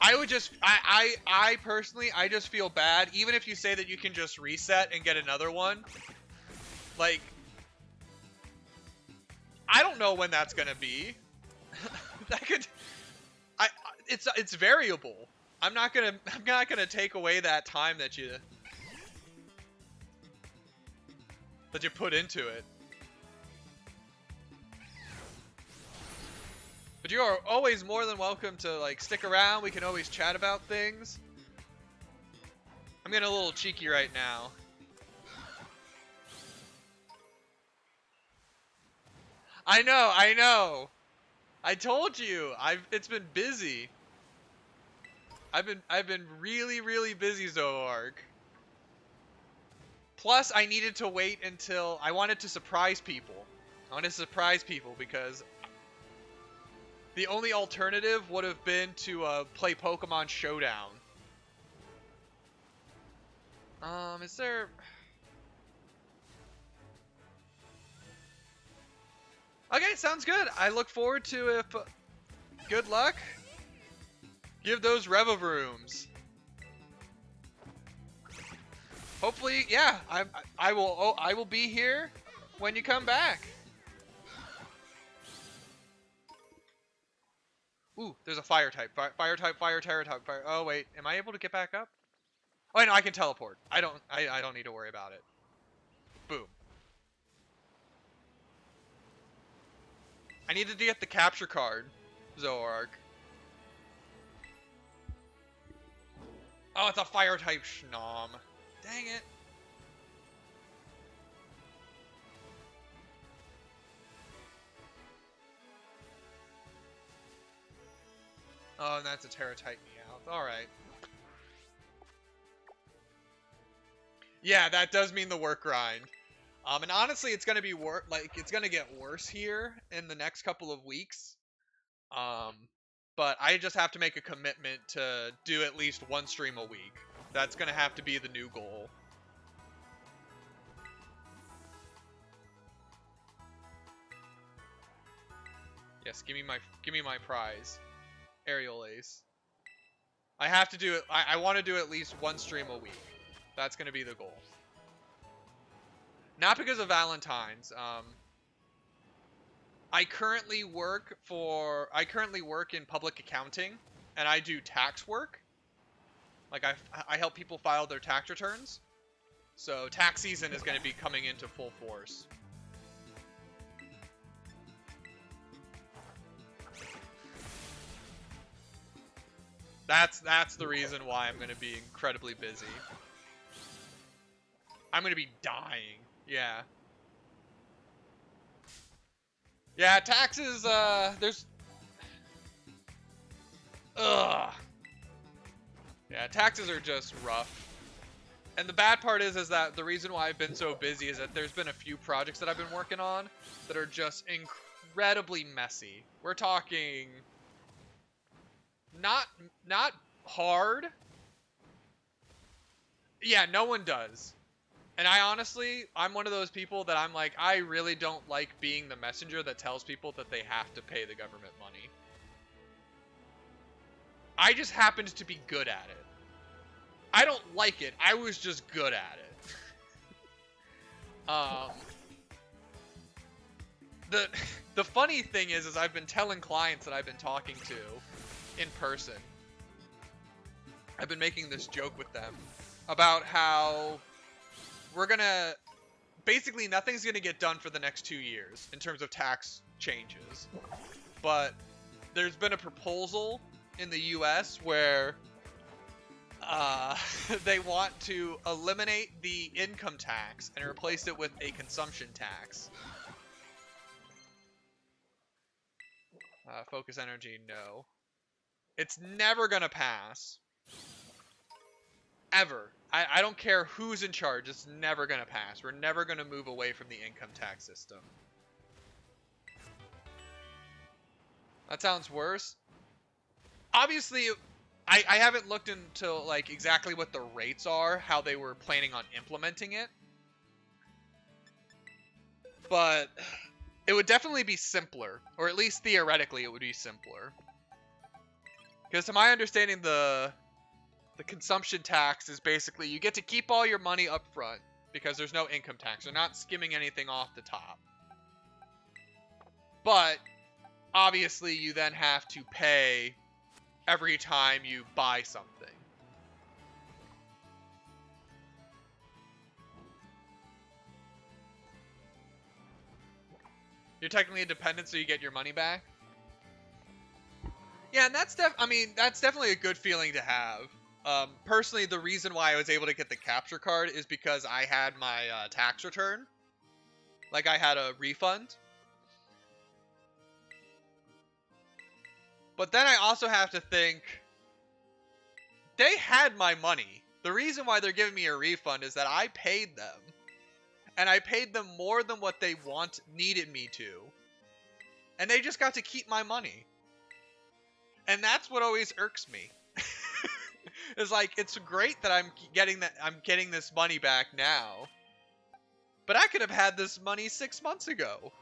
I would just... I personally, I just feel bad. Even if you say that you can just reset and get another one. Like... I don't know when that's gonna be. That could... It's variable. I'm not gonna take away that time that you put into it. But you are always more than welcome to like stick around. We can always chat about things. I'm getting a little cheeky right now. I know. I told you. It's been busy. I've been really busy, Zoroark. Plus, I needed to wait until I wanted to surprise people. I wanted to surprise people because the only alternative would have been to play Pokemon Showdown. Is there... Okay, sounds good. I look forward to it. Good luck. Give those Revovrooms. Hopefully, yeah. I will be here when you come back. Ooh, there's a fire type. Fire type, fire, terror type, fire. Oh wait, am I able to get back up? Oh no, I can teleport. I don't need to worry about it. Boom. I needed to get the capture card, Zoroark. Oh, it's a fire type Schnom. Dang it. Oh, and that's a Terra type Meowth. Alright. Yeah, that does mean the work grind. And honestly, it's gonna be it's gonna get worse here in the next couple of weeks. But I just have to make a commitment to do at least one stream a week. That's gonna have to be the new goal. Yes, give me my prize. Aerial Ace. I have to do it. I want to do at least one stream a week. That's gonna be the goal. Not because of Valentine's. I currently work in public accounting, and I do tax work. Like I help people file their tax returns. So tax season is going to be coming into full force. That's the reason why I'm going to be incredibly busy. I'm going to be dying. Yeah. Yeah, taxes, there's... Ugh. Yeah, taxes are just rough. And the bad part is that the reason why I've been so busy is that there's been a few projects that I've been working on that are just incredibly messy. We're talking... Not hard. Yeah, no one does. And I'm one of those people that I'm like, I really don't like being the messenger that tells people that they have to pay the government money. I just happened to be good at it. I don't like it. I was just good at it. The funny thing is I've been telling clients that I've been talking to in person. I've been making this joke with them about how we're gonna... Basically, nothing's gonna get done for the next 2 years in terms of tax changes. But there's been a proposal in the US where they want to eliminate the income tax and replace it with a consumption tax. Focus energy, no. It's never gonna pass. Ever. I don't care who's in charge, it's never gonna pass. We're never gonna move away from the income tax system. That sounds worse. Obviously, I haven't looked into like exactly what the rates are, how they were planning on implementing it. But it would definitely be simpler, or at least theoretically it would be simpler. Because to my understanding, the consumption tax is basically you get to keep all your money up front because there's no income tax. They're not skimming anything off the top. But obviously you then have to pay every time you buy something. You're technically independent, so you get your money back. Yeah, and that's that's definitely a good feeling to have. Personally, the reason why I was able to get the capture card is because I had my tax return. Like, I had a refund. But then I also have to think, they had my money. The reason why they're giving me a refund is that I paid them. And I paid them more than what they needed me to. And they just got to keep my money. And that's what always irks me. It's like, it's great that I'm getting this money back now. But I could have had this money 6 months ago.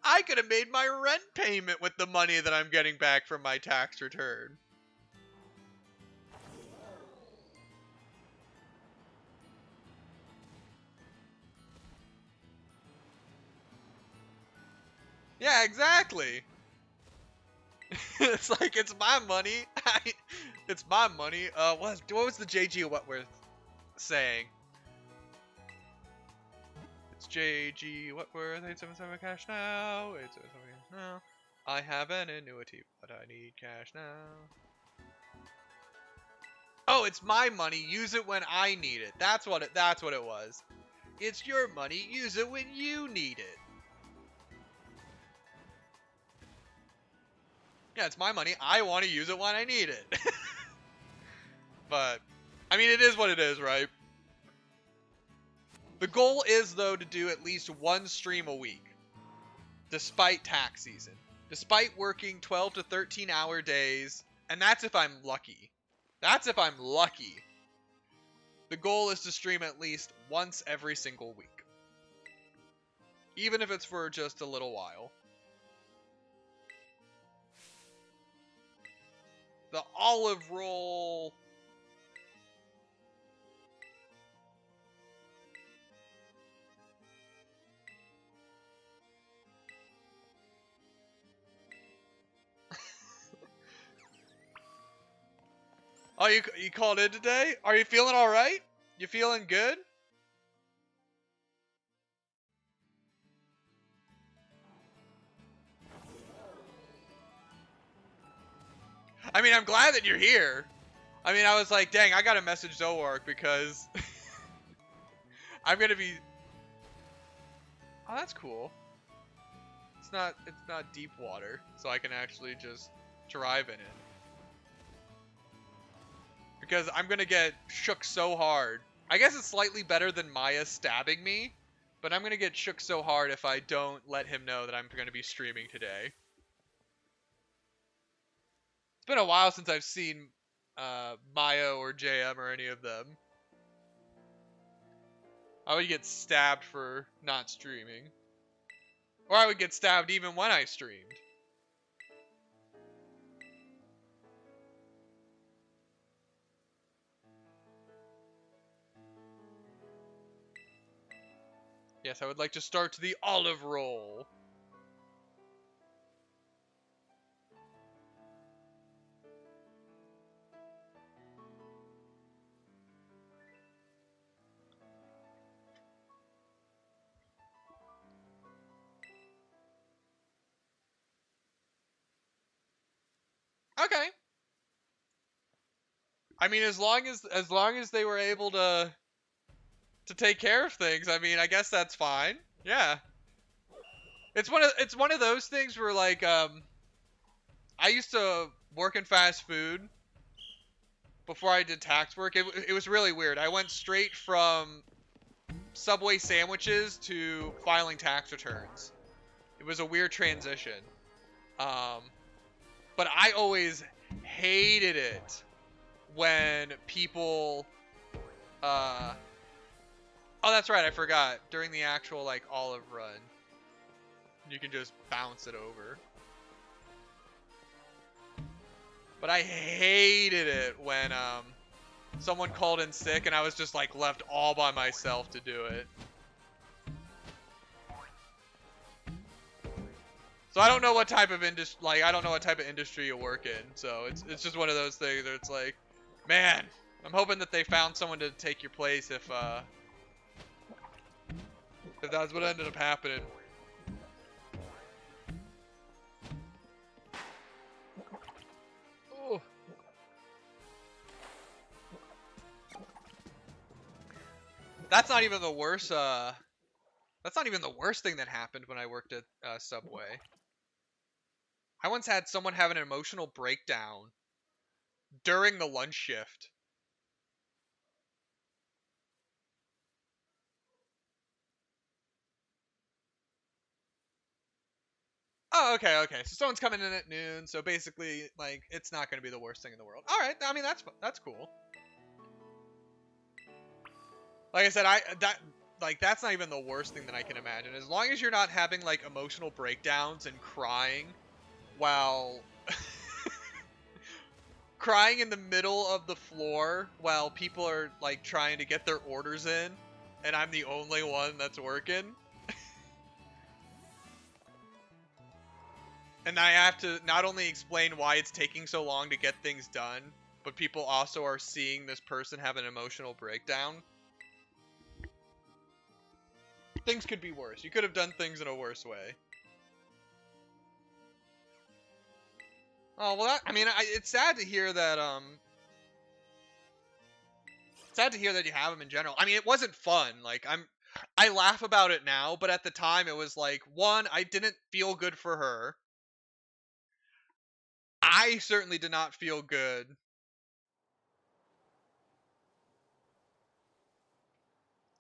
I could have made my rent payment with the money that I'm getting back from my tax return. Yeah, exactly. It's like, it's my money. It's my money. What was the JG Wentworth saying? It's JG Wentworth, 877 cash now. 877 cash now. I have an annuity, but I need cash now. Oh, it's my money. Use it when I need it. That's what it was. It's your money. Use it when you need it. Yeah, it's my money. I want to use it when I need it. But, I mean, it is what it is, right? The goal is, though, to do at least one stream a week. Despite tax season. Despite working 12 to 13 hour days. And that's if I'm lucky. That's if I'm lucky. The goal is to stream at least once every single week. Even if it's for just a little while. The olive roll. Oh, you called in today? Are you feeling alright? You feeling good? I mean, I'm glad that you're here. I mean, I was like, dang, I gotta message Zoark because I'm gonna be. Oh, that's cool. It's not deep water, so I can actually just drive in it. Because I'm gonna get shook so hard. I guess it's slightly better than Maya stabbing me, but I'm gonna get shook so hard if I don't let him know that I'm gonna be streaming today. It's been a while since I've seen Maya or JM or any of them. I would get stabbed for not streaming. Or I would get stabbed even when I streamed. Yes, I would like to start the olive roll. Okay. I mean, as long as they were able to take care of things, I mean, I guess that's fine. Yeah. It's one of those things where like I used to work in fast food before I did tax work. It was really weird. I went straight from Subway sandwiches to filing tax returns. It was a weird transition. Um, but I always hated it when people oh, that's right, I forgot. During the actual like olive run, you can just bounce it over. But I hated it when someone called in sick and I was just like left all by myself to do it. So I don't know what type of industry you work in. So it's just one of those things where it's like, man, I'm hoping that they found someone to take your place if that's what ended up happening. Ooh. That's not even the worst. That's not even the worst thing that happened when I worked at Subway. I once had someone have an emotional breakdown during the lunch shift. Oh, okay, okay. So someone's coming in at noon. So basically, like, it's not going to be the worst thing in the world. All right. I mean, that's cool. Like I said, that's not even the worst thing that I can imagine. As long as you're not having like emotional breakdowns and crying while crying in the middle of the floor while people are like trying to get their orders in and I'm the only one that's working. And I have to not only explain why it's taking so long to get things done, but people also are seeing this person have an emotional breakdown. Things could be worse. You could have done things in a worse way. Oh, well, it's sad to hear that, sad to hear that you have them in general. I mean, it wasn't fun. Like, I laugh about it now, but at the time it was like, one, I didn't feel good for her. I certainly did not feel good.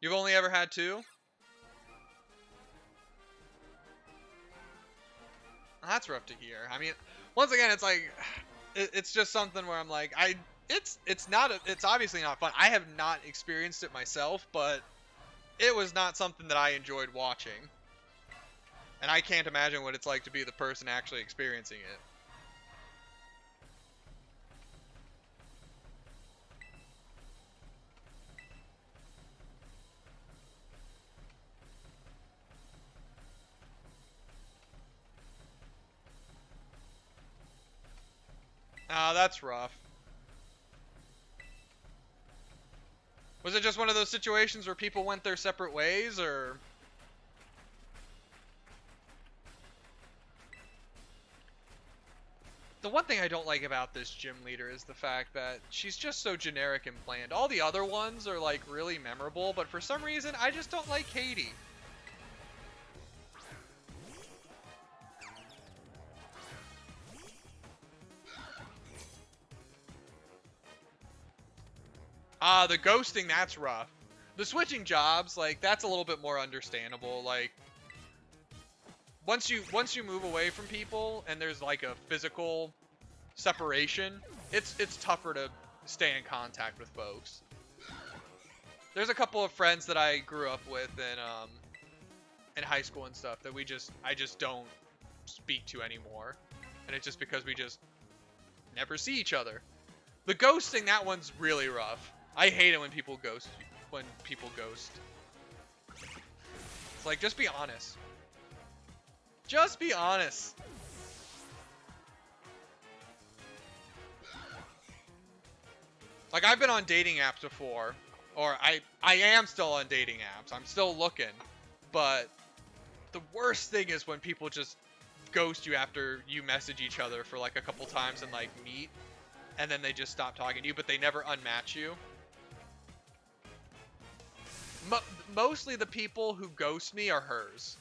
You've only ever had two? That's rough to hear. I mean, once again, it's like, it's just something where I'm like, it's obviously not fun. I have not experienced it myself, but it was not something that I enjoyed watching. And I can't imagine what it's like to be the person actually experiencing it. Ah, that's rough. Was it just one of those situations where people went their separate ways, or? The one thing I don't like about this gym leader is the fact that she's just so generic and bland. All the other ones are like really memorable, but for some reason I just don't like Katie. Ah, the ghosting, that's rough. The switching jobs, like, that's a little bit more understandable. Like, once you move away from people and there's like a physical separation, it's tougher to stay in contact with folks. There's a couple of friends that I grew up with in high school and stuff that I just don't speak to anymore. And it's just because we just never see each other. The ghosting, that one's really rough. I hate it when people ghost. It's like, just be honest. Just be honest. Like, I've been on dating apps before, or I am still on dating apps. I'm still looking, but the worst thing is when people just ghost you after you message each other for like a couple times and like meet, and then they just stop talking to you, but they never unmatch you. Mostly the people who ghost me are hers.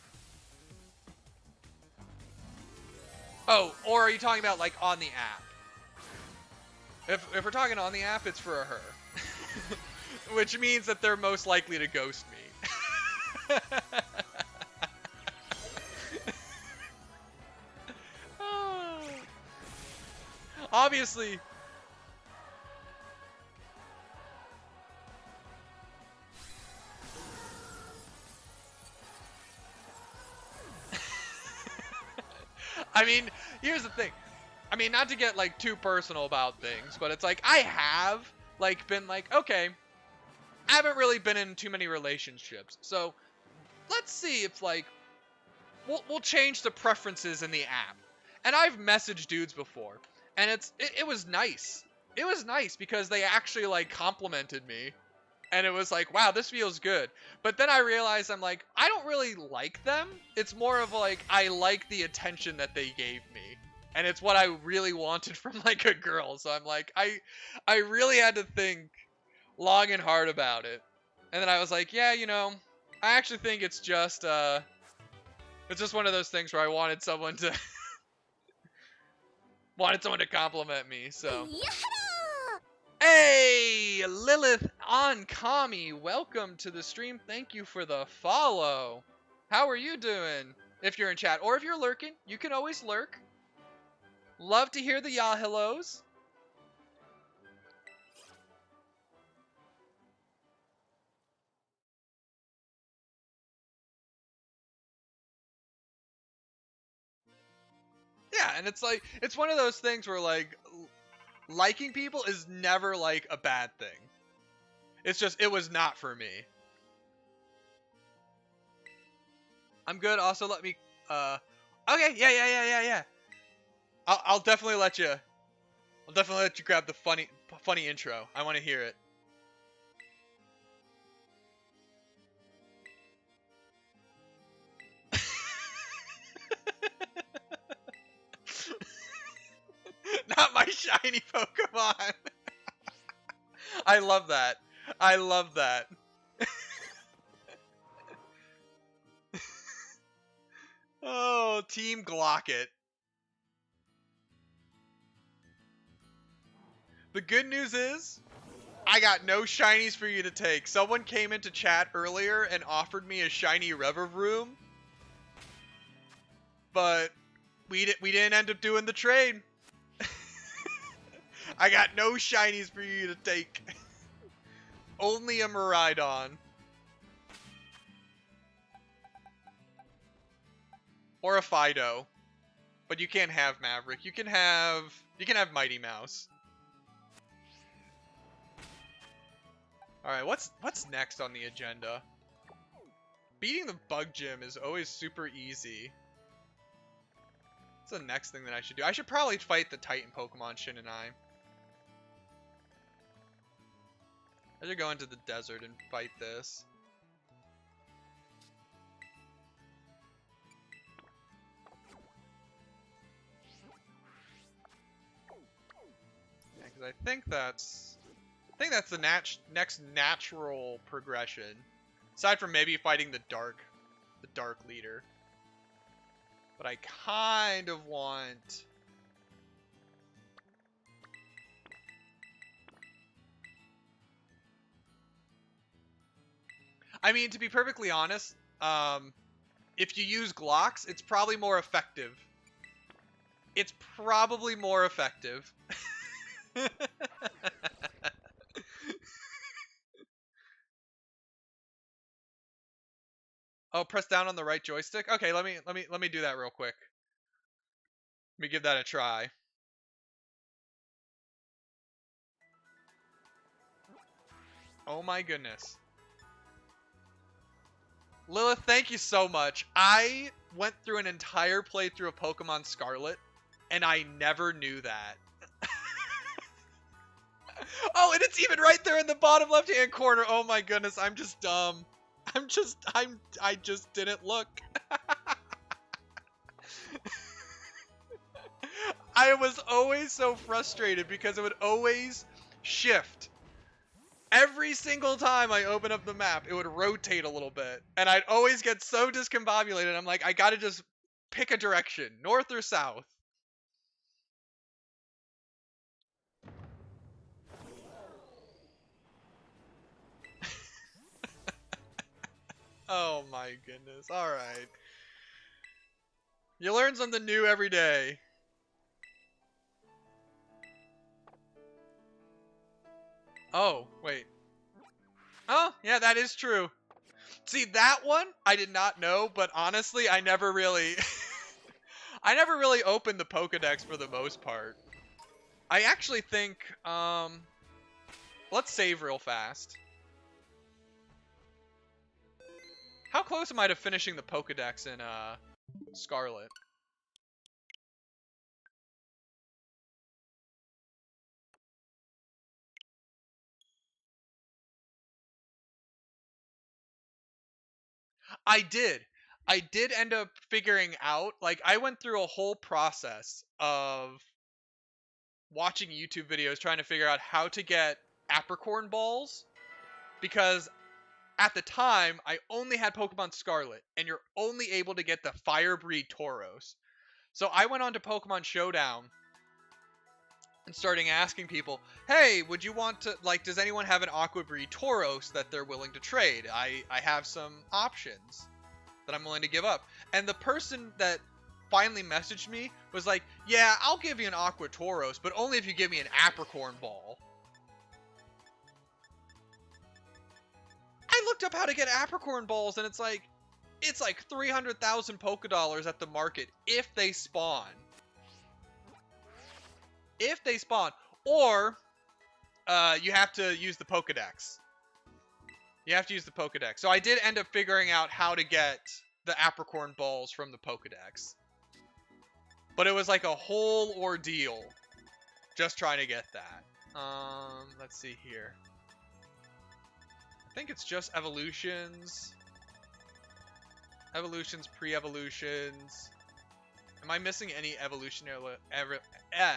Oh, or are you talking about like on the app? If we're talking on the app, it's for a her. Which means that they're most likely to ghost me. Obviously. I mean, here's the thing. I mean, not to get like too personal about things, but it's like I have like been like, okay, I haven't really been in too many relationships. So, let's see if like we'll change the preferences in the app. And I've messaged dudes before, and it was nice. It was nice because they actually like complimented me. And it was like, wow, this feels good. But then I realized I'm like, I don't really like them. It's more of like, I like the attention that they gave me. And it's what I really wanted from like a girl. So I'm like, I really had to think long and hard about it. And then I was like, yeah, you know, I actually think it's just one of those things where I wanted someone to compliment me. So. Hey, Lilith on Kami, welcome to the stream. Thank you for the follow. How are you doing? If you're in chat, or if you're lurking, you can always lurk. Love to hear the ya hellos. Yeah, and it's like, it's one of those things where like, liking people is never like a bad thing. It's just, it was not for me. I'm good. Also, let me, okay, yeah. I'll definitely let you, grab the funny intro. I want to hear it. Not my shiny Pokemon. I love that. I love that. Oh, Team Glocket. The good news is, I got no shinies for you to take. Someone came into chat earlier and offered me a shiny Revavroom, but we didn't end up doing the trade. I got no shinies for you to take. Only a Miraidon. Or a Fido. But you can't have Maverick. You can have Mighty Mouse. Alright, what's next on the agenda? Beating the Bug Gym is always super easy. What's the next thing that I should do? I should probably fight the Titan Pokemon, shouldn't I? I should go into the desert and fight this. Yeah, because I think that's the next natural progression. Aside from maybe fighting the dark leader. But I kind of want... I mean, to be perfectly honest, if you use Glocks, it's probably more effective. It's probably more effective. Oh, press down on the right joystick? Okay, let me do that real quick. Let me give that a try. Oh my goodness. Lilith, thank you so much. I went through an entire playthrough of Pokemon Scarlet, and I never knew that. Oh, and it's even right there in the bottom left-hand corner. Oh my goodness, I'm just dumb. I just didn't look. I was always so frustrated because it would always shift. Every single time I open up the map, it would rotate a little bit. And I'd always get so discombobulated. I'm like, I gotta just pick a direction, north or south. Oh my goodness. Alright. You learn something new every day. Oh, wait. Oh, yeah, that is true. See, that one I did not know, but honestly, I never really I never really opened the Pokédex for the most part. I actually think let's save real fast. How close am I to finishing the Pokédex in Scarlet? I did. I did end up figuring out, like, I went through a whole process of watching YouTube videos trying to figure out how to get apricorn balls, because at the time I only had Pokemon Scarlet and you're only able to get the Fire Breed Tauros. So I went on to Pokemon Showdown and starting asking people, hey, would you want to, like, does anyone have an Aqua Breed Tauros that they're willing to trade? I have some options that I'm willing to give up. And the person that finally messaged me was like, yeah, I'll give you an Aqua Tauros, but only if you give me an Apricorn Ball. I looked up how to get Apricorn Balls, and it's like 300,000 Pokédollars at the market if they spawn. If they spawn. Or you have to use the Pokédex. You have to use the Pokédex. So I did end up figuring out how to get the Apricorn Balls from the Pokédex. But it was like a whole ordeal just trying to get that. Let's see here. I think it's just evolutions. Evolutions, pre-evolutions. Am I missing any evolutionary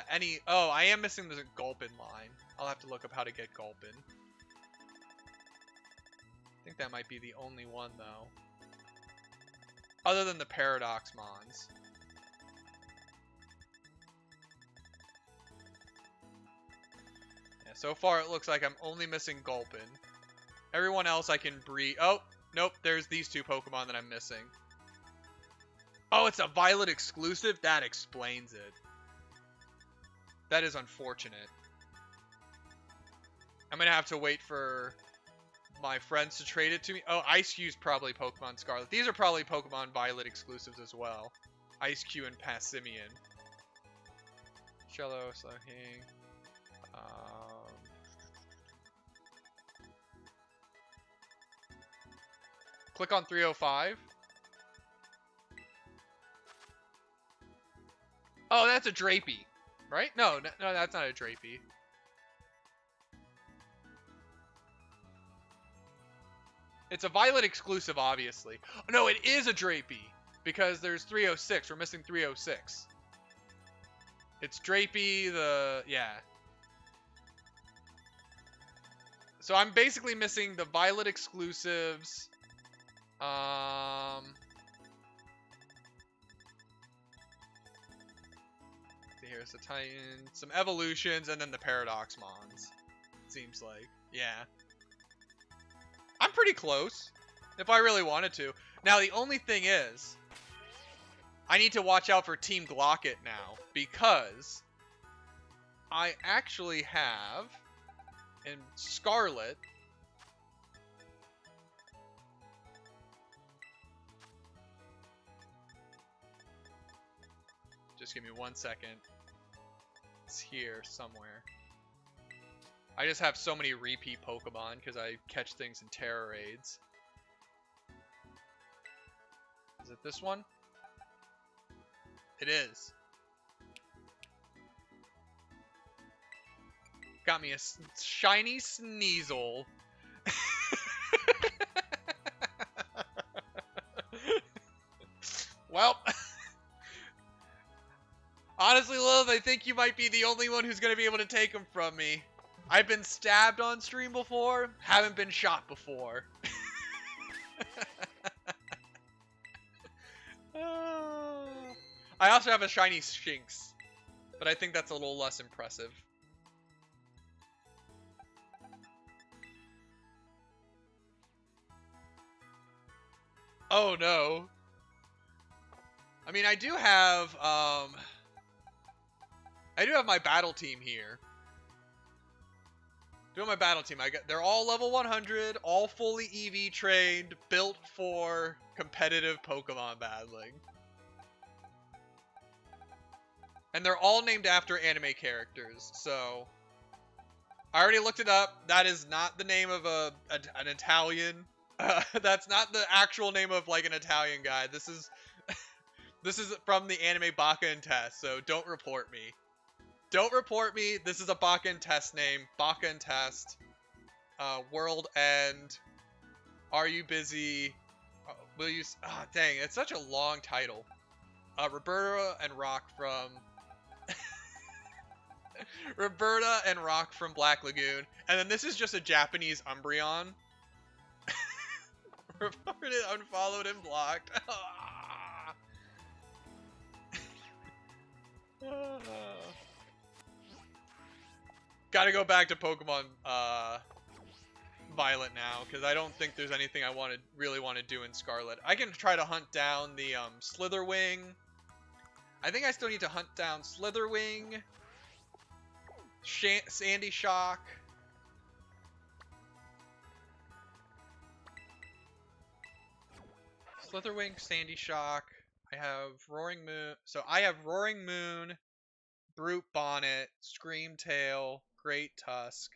any? Oh, I am missing the Gulpin line. I'll have to look up how to get Gulpin. I think that might be the only one though. Other than the Paradox Mons. Yeah, so far it looks like I'm only missing Gulpin. Everyone else I can breed. Oh, nope, there's these two Pokemon that I'm missing. Oh, it's a Violet exclusive? That explains it. That is unfortunate. I'm gonna have to wait for my friends to trade it to me. Oh, Ice-Q's probably Pokemon Scarlet. These are probably Pokemon Violet exclusives as well. Ice-Q and Passimian. Shello, Slowking. Click on 305. Oh, that's a Drapey, right? No, that's not a Drapey. It's a Violet exclusive, obviously. No, it is a Drapey, because there's 306. We're missing 306. It's Drapey, yeah. So I'm basically missing the Violet exclusives. Here's the Titan, some evolutions, and then the Paradox Mons. Seems like, yeah. I'm pretty close, if I really wanted to. Now, the only thing is, I need to watch out for Team Glocket now, because I actually have, in Scarlet, just give me 1 second. It's here somewhere. I just have so many repeat Pokemon because I catch things in Terra Raids. Is it this one? It is. Got me a shiny Sneasel. Well, Honestly, Lilith, I think you might be the only one who's gonna be able to take him from me. I've been stabbed on stream before, haven't been shot before. I also have a shiny Shinx, but I think that's a little less impressive. Oh no. I mean, I do have my battle team here. Doing my battle team. They're all level 100, all fully EV trained, built for competitive Pokemon battling. And they're all named after anime characters, so I already looked it up. That is not the name of an Italian. That's not the actual name of like an Italian guy. This is this is from the anime Baka and Test, so don't report me. Don't report me. This is a Baka and Test name. Baka and Test. World End. Are you busy? Will you? Ah, dang! It's such a long title. Roberta and Rock from Roberta and Rock from Black Lagoon, and then this is just a Japanese Umbreon. Reported, unfollowed, and blocked. Gotta go back to Pokemon Violet now, because I don't think there's anything I really want to do in Scarlet. I can try to hunt down the Slitherwing. I think I still need to hunt down Slitherwing, Sandy Shock. Slitherwing, Sandy Shock. I have Roaring Moon. So I have Roaring Moon, Brute Bonnet, Scream Tail, Great Tusk.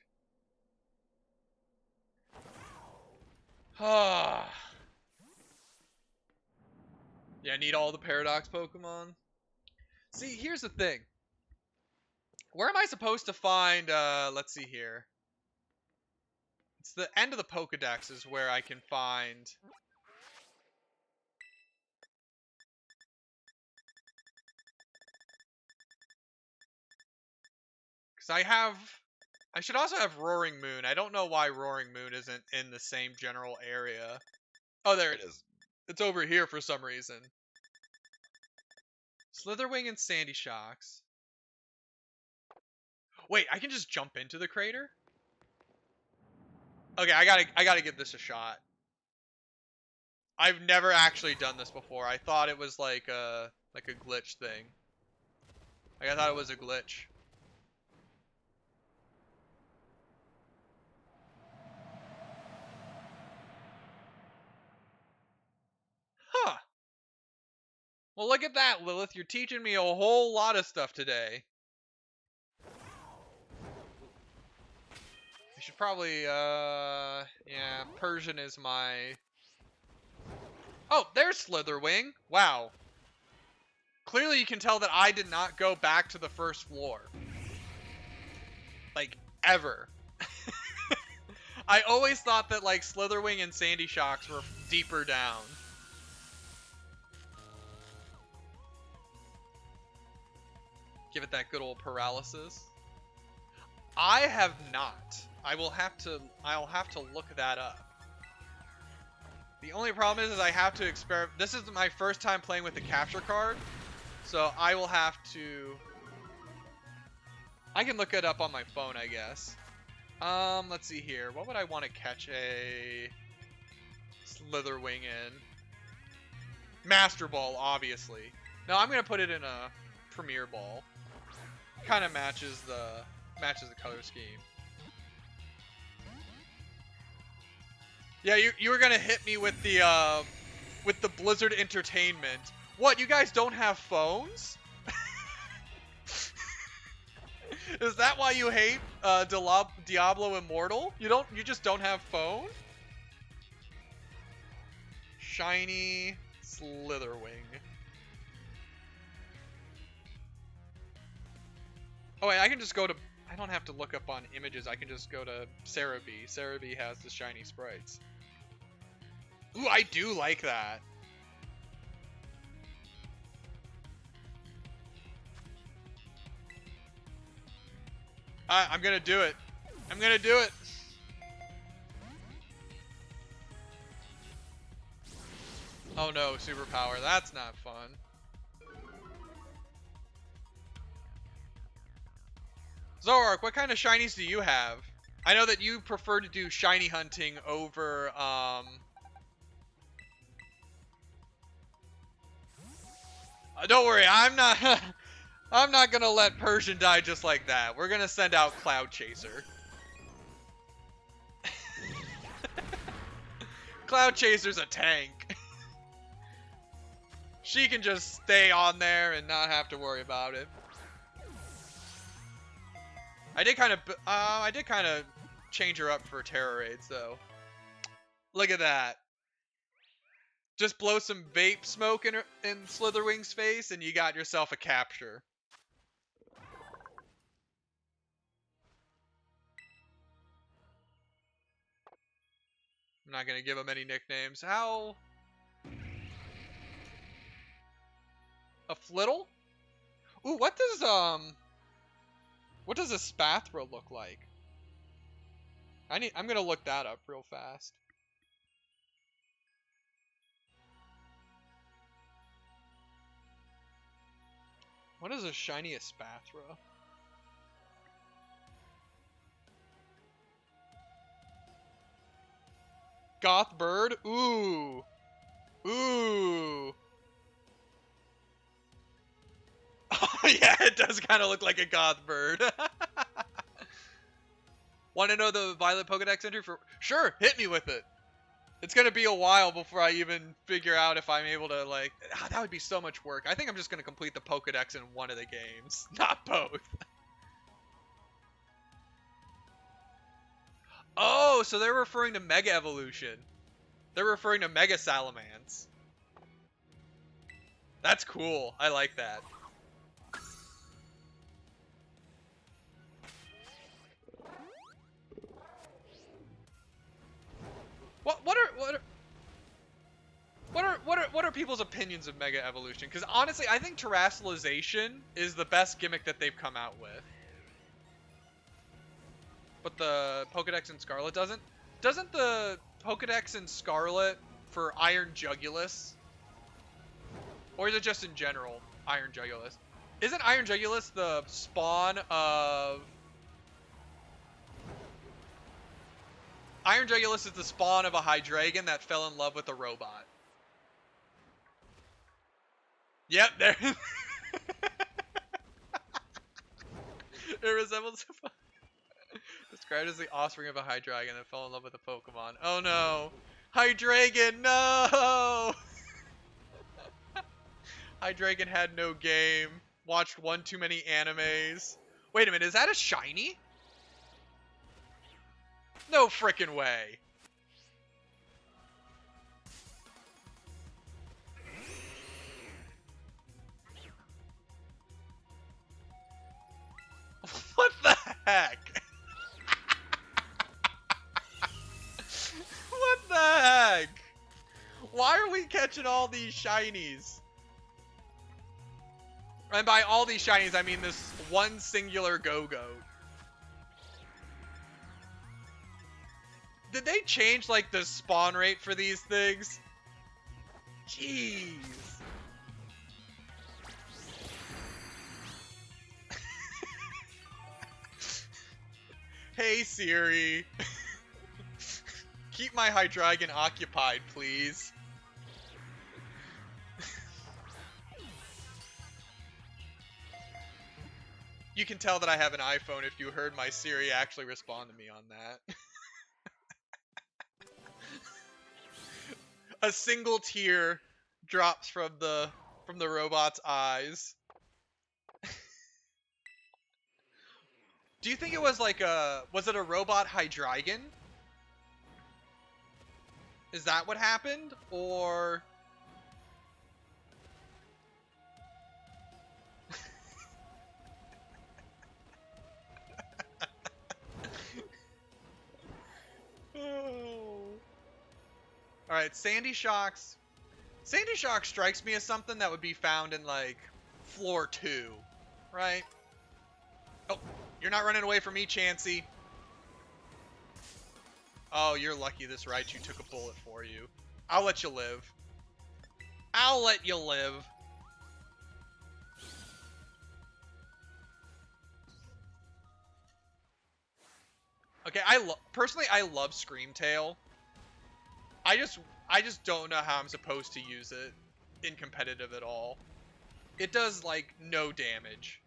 Yeah, I need all the Paradox Pokemon. See, here's the thing. Where am I supposed to find, let's see here. It's the end of the Pokedex is where I can find... Because I should also have Roaring Moon. I don't know why Roaring Moon isn't in the same general area. Oh, there it is. It's over here for some reason. Slitherwing and Sandy Shocks. Wait, I can just jump into the crater? Okay, I gotta give this a shot. I've never actually done this before. I thought it was like a glitch thing. Like I thought it was a glitch. Huh. Well, look at that, Lilith. You're teaching me a whole lot of stuff today. I should probably, yeah, Persian is my... Oh, there's Slitherwing. Wow. Clearly you can tell that I did not go back to the first floor. Like, ever. I always thought that, like, Slitherwing and Sandy Shocks were deeper down. Give it that good old paralysis. I have not. I'll have to look that up. The only problem is I have to experiment. This is my first time playing with the capture card, so I will have to. I can look it up on my phone, I guess. Let's see here. What would I want to catch a Slitherwing in? Master Ball, obviously. No, I'm gonna put it in a Premier Ball. Kind of matches the color scheme. Yeah, you were gonna hit me with the Blizzard Entertainment. What? You guys don't have phones? Is that why you hate Diablo Immortal? You just don't have phone? Shiny Slitherwing. Oh wait, I can just go to... I don't have to look up on images. I can just go to Cerebi. Cerebi has the shiny sprites. Ooh, I do like that. I'm gonna do it. I'm gonna do it. Oh no, superpower. That's not fun. Zoroark, what kind of shinies do you have? I know that you prefer to do shiny hunting over, don't worry, I'm not... I'm not gonna let Persian die just like that. We're gonna send out Cloud Chaser. Cloud Chaser's a tank. She can just stay on there and not have to worry about it. I did kind of change her up for Terror Raids though. Look at that. Just blow some vape smoke in Slitherwing's face and you got yourself a capture. I'm not gonna give him any nicknames. How? A Flittle? Ooh, what does a Spathra look like? I'm gonna look that up real fast. What is a shiny Espathra? Goth bird? Ooh. Ooh. Oh, yeah, it does kind of look like a goth bird. Want to know the Violet Pokedex entry for... Sure, hit me with it. It's going to be a while before I even figure out if I'm able to, like... that would be so much work. I think I'm just going to complete the Pokedex in one of the games. Not both. Oh, so they're referring to Mega Evolution. They're referring to Mega Salamence. That's cool. I like that. What are people's opinions of Mega Evolution? Because honestly, I think Terastallization is the best gimmick that they've come out with. But the Pokedex in Scarlet doesn't. Doesn't the Pokedex in Scarlet for Iron Jugulus, or is it just in general Iron Jugulus? Isn't Iron Jugulus the spawn of... Iron Jugulus is the spawn of a Hydreigon that fell in love with a robot. Yep, there. It resembles a... Described as the offspring of a Hydreigon that fell in love with a Pokemon. Oh no! Hydreigon, no! Hydreigon had no game. Watched one too many animes. Wait a minute, is that a shiny? No frickin' way. What the heck? What the heck? Why are we catching all these shinies? And by all these shinies, I mean this one singular Go-Goat. Did they change, like, the spawn rate for these things? Jeez. Hey, Siri. Keep my Hydreigon occupied, please. You can tell that I have an iPhone if you heard my Siri actually respond to me on that. A single tear drops from the robot's eyes. Do you think it was like was it a robot Hydreigon? Is that what happened? Or... Alright, Sandy Shocks. Sandy Shock strikes me as something that would be found in, like, floor 2. Right? Oh, You're not running away from me, Chansey. Oh, you're lucky this Raichu took a bullet for you. I'll let you live. I'll let you live. Okay, personally I love Screamtail. I just don't know how I'm supposed to use it in competitive at all. It does like no damage.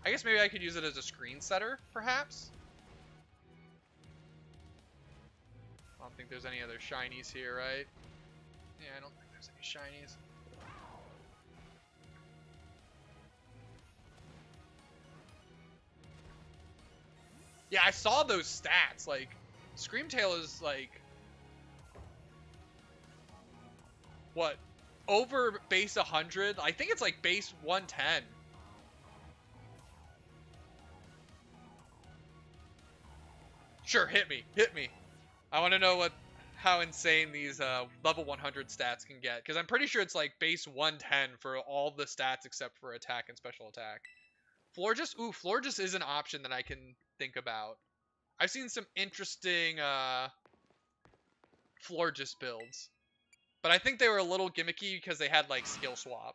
I guess maybe I could use it as a screen setter, perhaps? I don't think there's any other shinies here, right? Yeah, I don't think there's any shinies. Yeah, I saw those stats. Like, Screamtail is like... What? Over base 100? I think it's like base 110. Sure, hit me. Hit me. I want to know how insane these level 100 stats can get. Because I'm pretty sure it's like base 110 for all the stats except for attack and special attack. Florges? Ooh, Florges is an option that I can think about. I've seen some interesting Florges builds. But I think they were a little gimmicky because they had like skill swap.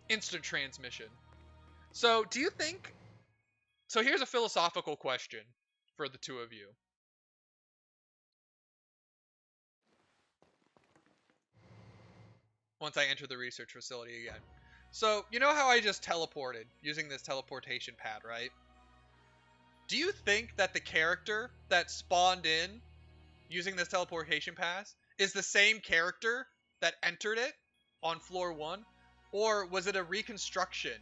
Instant transmission. So, do you think... So here's a philosophical question for the two of you. Once I enter the research facility again. So, you know how I just teleported using this teleportation pad, right? Do you think that the character that spawned in using this teleportation pass is the same character that entered it on floor 1? Or was it a reconstruction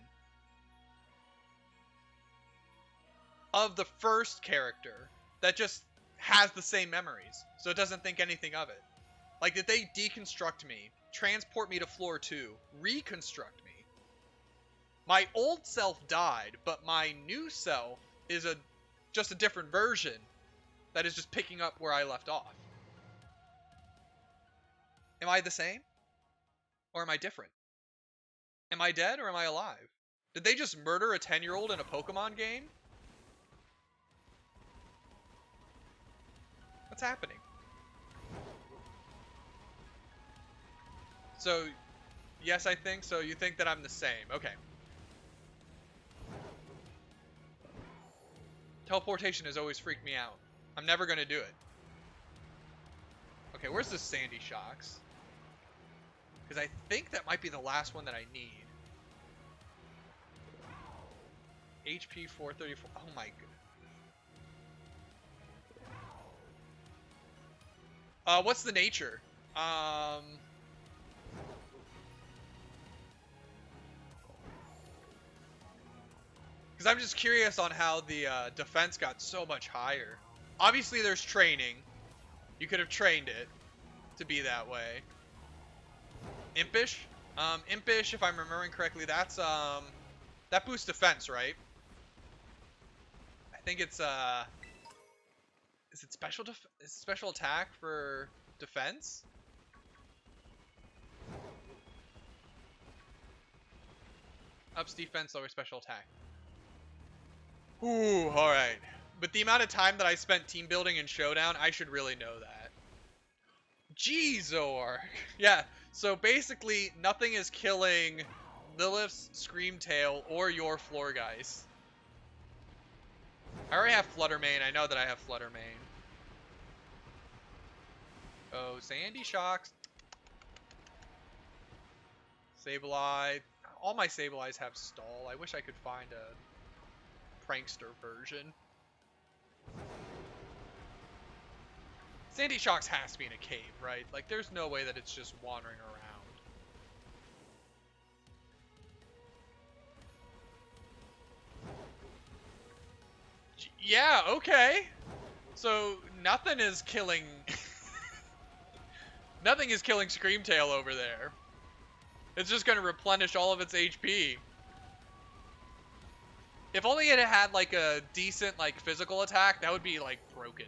of the first character that just has the same memories, so it doesn't think anything of it? Like, did they deconstruct me, transport me to floor 2, reconstruct me? My old self died, but my new self is just a different version that is just picking up where I left off. Am I the same? Or am I different? Am I dead or am I alive? Did they just murder a 10-year-old in a Pokemon game? What's happening? So, yes, I think so. You think that I'm the same. Okay. Teleportation has always freaked me out. I'm never going to do it. Okay, where's the Sandy Shocks? Because I think that might be the last one that I need. HP 434. Oh my god. What's the nature? Because I'm just curious on how the defense got so much higher. Obviously, there's training. You could have trained it to be that way. Impish? Impish, if I'm remembering correctly, that's that boosts defense, right? I think it's is it special attack for defense? Ups defense, lower special attack. Ooh, alright. With the amount of time that I spent team building in Showdown, I should really know that. Jeez, Zork. Yeah, so basically, nothing is killing Lilith's Screamtail or your Florgeist. I already have Fluttermane. I know that I have Fluttermane. Oh, Sandy Shocks. Sableye. All my Sableyes have Stall. I wish I could find a prankster version. Sandy Shocks has to be in a cave, right? Like, there's no way that it's just wandering around. Yeah, okay. So, nothing is killing... nothing is killing Screamtail over there. It's just going to replenish all of its HP. If only it had, like, a decent, like, physical attack, that would be, like, broken.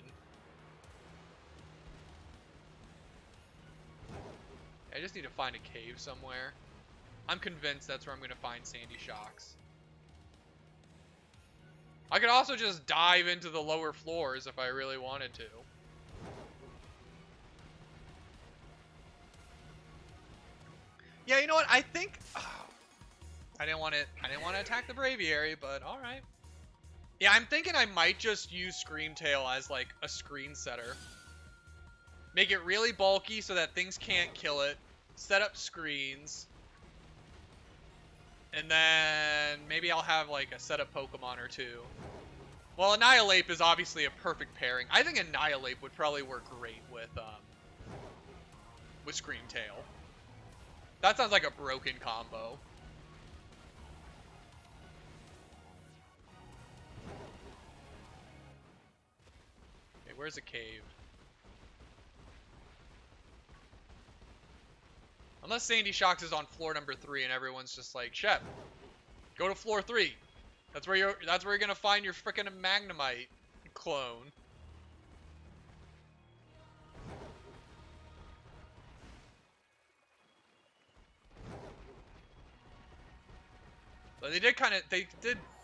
I just need to find a cave somewhere. I'm convinced that's where I'm going to find Sandy Shocks. I could also just dive into the lower floors if I really wanted to. Yeah, you know what? I think I didn't want to attack the Braviary, but all right. Yeah, I'm thinking I might just use Screamtail as like a screen setter. Make it really bulky so that things can't kill it. Set up screens. And then maybe I'll have like a setup Pokemon or two. Well, Annihilape is obviously a perfect pairing. I think Annihilape would probably work great with Screamtail. That sounds like a broken combo. Okay, where's the cave? Unless Sandy Shocks is on floor number 3 and everyone's just like, Shep, go to floor 3. That's where you're gonna find your frickin' Magnemite clone. But they did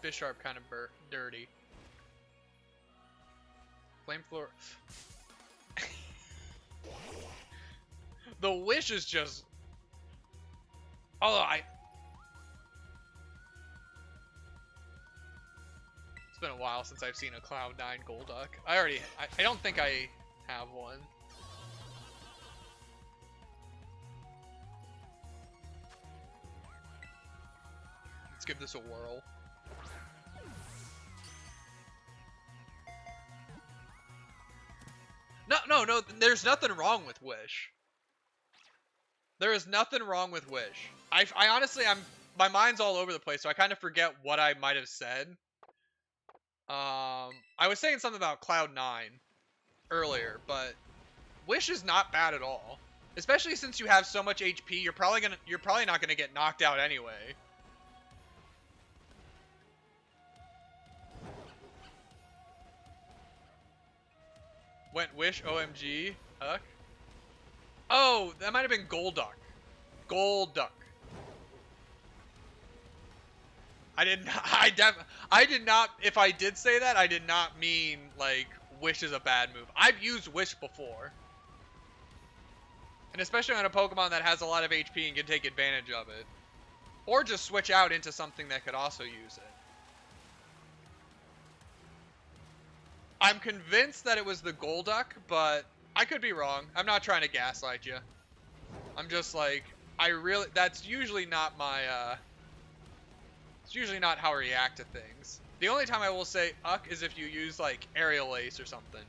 Bisharp kind of dirty. Flamethrower. The Wish is just. Although it's been a while since I've seen a Cloud9 Golduck. I don't think I have one. Let's give this a whirl. No, there's nothing wrong with Wish. There is nothing wrong with Wish. I honestly, my mind's all over the place, so I kind of forget what I might have said. I was saying something about Cloud9 earlier, but Wish is not bad at all. Especially since you have so much HP, you're probably not gonna get knocked out anyway. Went Wish, OMG, Huck. Oh, that might have been Golduck. Golduck. I did not, if I did say that, I did not mean, like, Wish is a bad move. I've used Wish before. And especially on a Pokemon that has a lot of HP and can take advantage of it. Or just switch out into something that could also use it. I'm convinced that it was the Golduck, but I could be wrong. I'm not trying to gaslight you. I'm just like, that's usually not my, it's usually not how I react to things. The only time I will say Uck is if you use, like, Aerial Ace or something.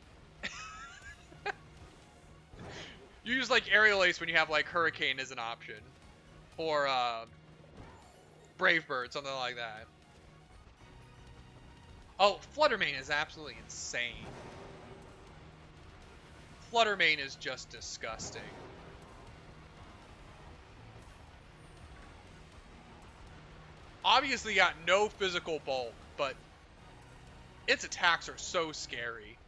You use, like, Aerial Ace when you have, like, Hurricane as an option. Or, Brave Bird, something like that. Oh, Fluttermane is absolutely insane. Fluttermane is just disgusting. Obviously got no physical bulk, but its attacks are so scary.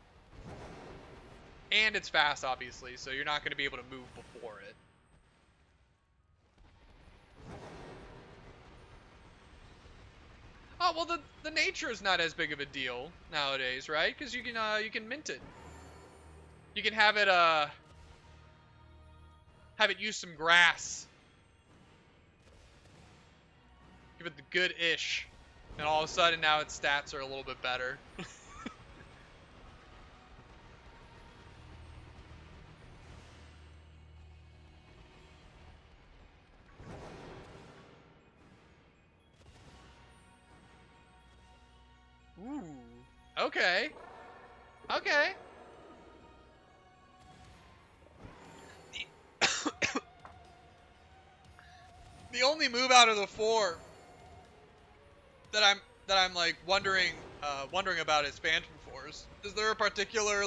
And it's fast, obviously, so you're not going to be able to move before it. Oh, well, the nature is not as big of a deal nowadays, right? Because you can mint it. You can have it use some grass. Give it the good-ish. And all of a sudden now its stats are a little bit better. Ooh. Okay. Okay. The only move out of the 4 that I'm like wondering about is Phantom Force. Is there a particular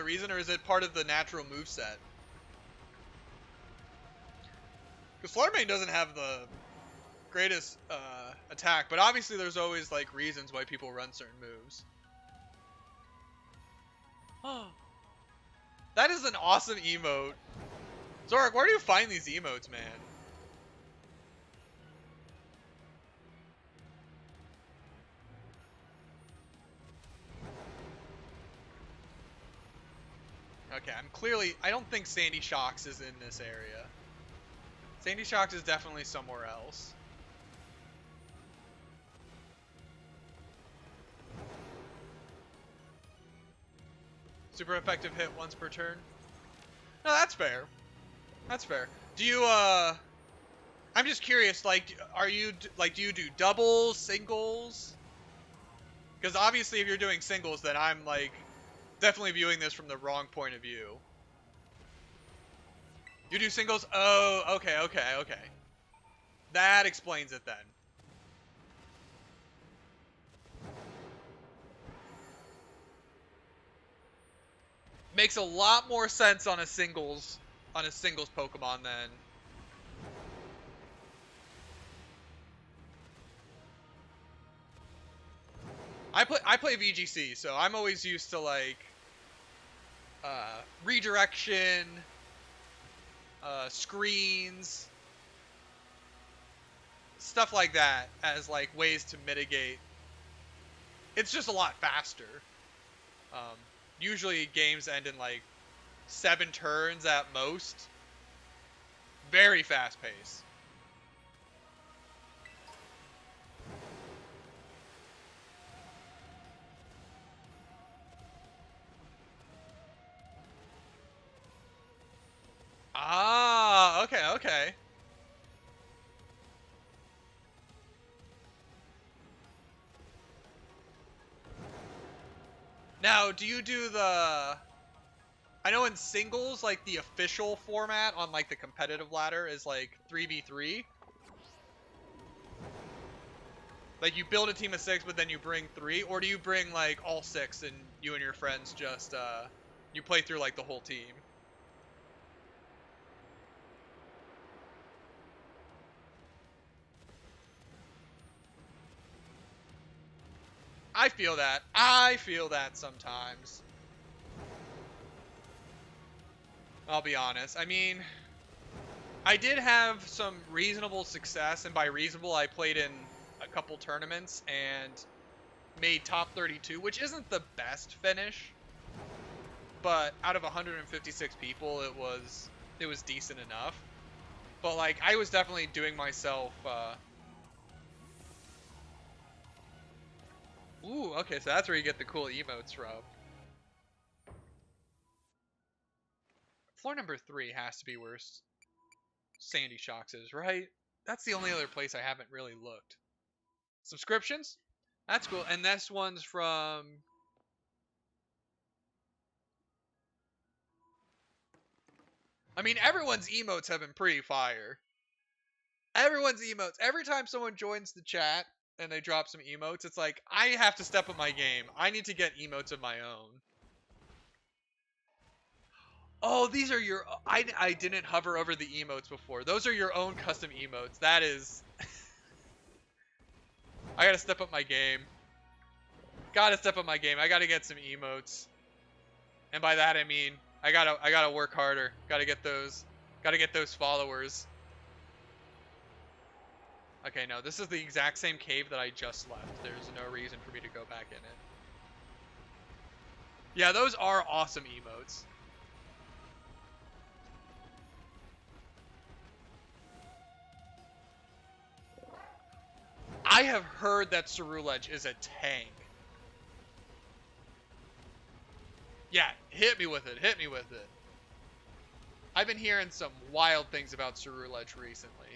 reason, or is it part of the natural moveset? Because Fluttermane doesn't have the greatest attack, but obviously there's always like reasons why people run certain moves. Oh, that is an awesome emote. Zorak, where do you find these emotes, man? Okay, I don't think Sandy Shocks is in this area. Sandy Shocks is definitely somewhere else. Super effective hit once per turn. No, that's fair. That's fair. Do you, I'm just curious, like, do you do doubles, singles? Because obviously if you're doing singles, then I'm, like, definitely viewing this from the wrong point of view. You do singles? Oh, okay. That explains it then. Makes a lot more sense on a singles Pokemon then. I play VGC, so I'm always used to like redirection, screens, stuff like that as like ways to mitigate. It's just a lot faster. Usually games end in like 7 turns at most. Very fast pace. Ah, okay. Now, do you do the... I know in singles, like, the official format on, like, the competitive ladder is, like, 3v3. Like, you build a team of 6, but then you bring 3? Or do you bring, like, all 6 and you and your friends just, you play through, like, the whole team? I feel that sometimes. I'll be honest. I mean, I did have some reasonable success, and by reasonable, I played in a couple tournaments and made top 32, which isn't the best finish, but out of 156 people, it was decent enough. But like, I was definitely doing myself. Ooh, okay, so that's where you get the cool emotes from. Floor number 3 has to be where Sandy Shocks is, right? That's the only other place I haven't really looked. Subscriptions? That's cool. And this one's from... I mean, everyone's emotes have been pretty fire. Everyone's emotes. Every time someone joins the chat and they drop some emotes, it's like, I have to step up my game. I need to get emotes of my own. Oh, these are your... I didn't hover over the emotes before. Those are your own custom emotes. That is... I gotta step up my game. Gotta step up my game. I gotta get some emotes. And by that I mean, I gotta work harder. Gotta get those followers. Okay, no, this is the exact same cave that I just left. There's no reason for me to go back in it. Yeah, those are awesome emotes. I have heard that Ceruledge is a tank. Yeah, hit me with it. Hit me with it. I've been hearing some wild things about Ceruledge recently.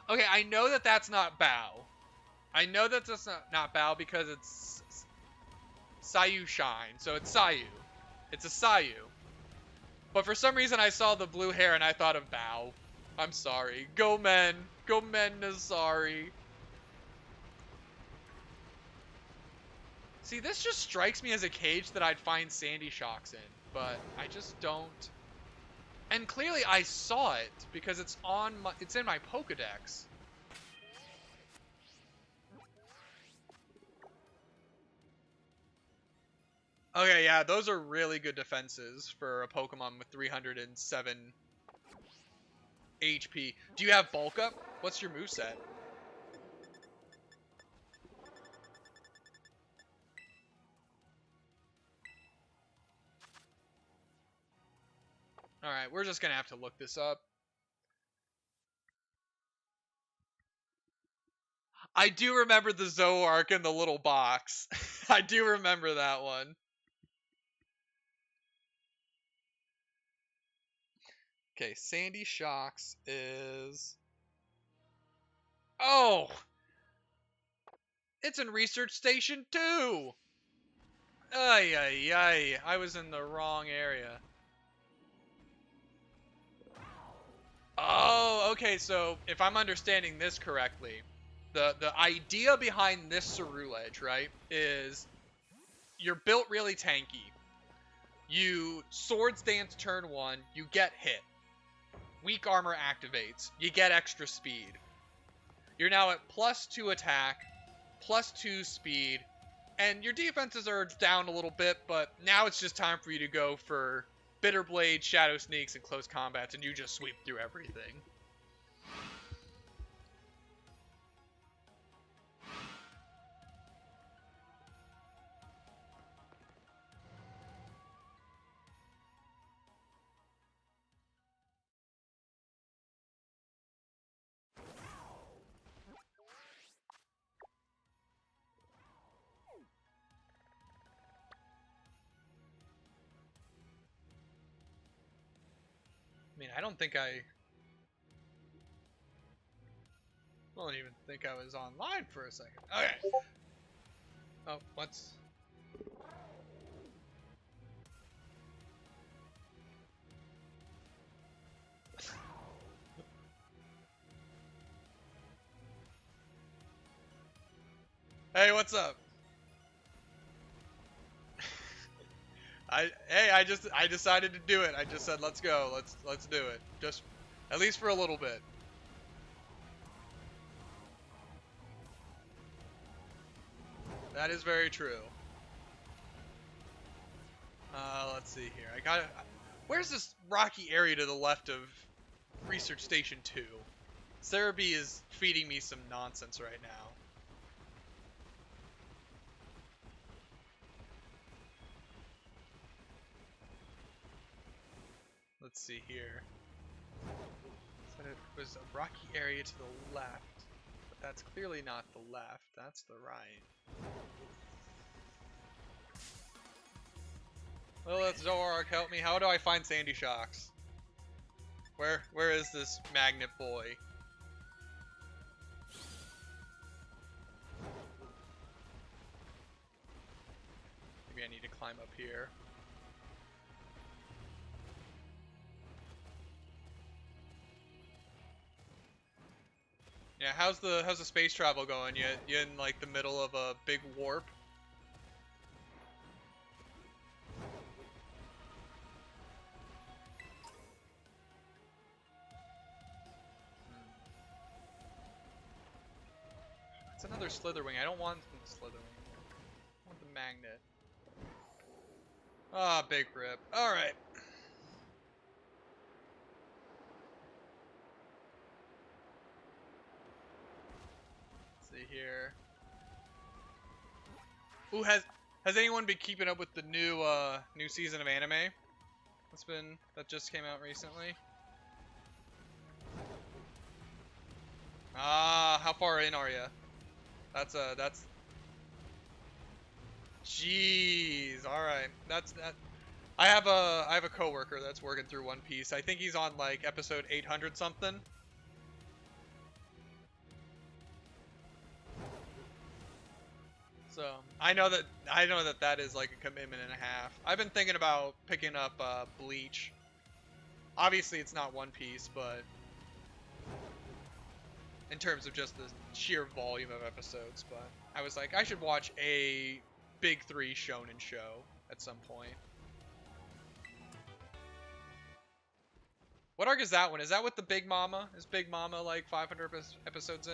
Okay, I know that that's not Bow. I know that that's not Bow because it's Sayu Shine, so it's Sayu. It's a Sayu. But for some reason I saw the blue hair and I thought of Bow. I'm sorry. Go men. Go men Nazari. See, this just strikes me as a cage that I'd find Sandy Shocks in, but I just don't. And clearly I saw it because it's in my Pokedex. Okay, yeah, those are really good defenses for a Pokemon with 307 HP. Do you have bulk up? What's your moveset? Alright, we're just gonna have to look this up. I do remember the Zoroark in the little box. I do remember that one. Okay, Sandy Shocks is... Oh! It's in Research Station 2! Ay, ay, ay. I was in the wrong area. Oh, okay, so if I'm understanding this correctly, the idea behind this Ceruledge, right, is you're built really tanky. You Swords Dance turn 1, you get hit. Weak armor activates. You get extra speed. You're now at +2 attack, +2 speed, and your defenses are down a little bit, but now it's just time for you to go for Bitter Blade, Shadow Sneaks, and Close Combats, and you just sweep through everything. I mean, I don't even think I was online for a second. Okay. Oh, what's... Hey, what's up? I decided to do it. I just said, let's go. Let's do it. Just at least for a little bit. That is very true. Let's see here. Where's this rocky area to the left of Research Station 2? Cerebi is feeding me some nonsense right now. Let's see here. Said it was a rocky area to the left, but that's clearly not the left. That's the right. Well, let's Zoroark help me. How do I find Sandy Shocks? Where is this magnet boy? Maybe I need to climb up here. Yeah, how's the space travel going? You in like the middle of a big warp? It's another Slitherwing. I don't want the Slitherwing. I want the magnet. Ah, big rip. Alright. Let's see here. Ooh, has anyone been keeping up with the new season of anime? That just came out recently? Ah, how far in are you? That's jeez, alright. I have a coworker that's working through One Piece. I think he's on like episode 800 something. So I know that is like a commitment and a half. I've been thinking about picking up Bleach. Obviously it's not One Piece, but in terms of just the sheer volume of episodes, but I was like, I should watch a big 3 shonen show at some point. What arc is that one? Is that with the Big Mama? Is Big Mama like 500 episodes in?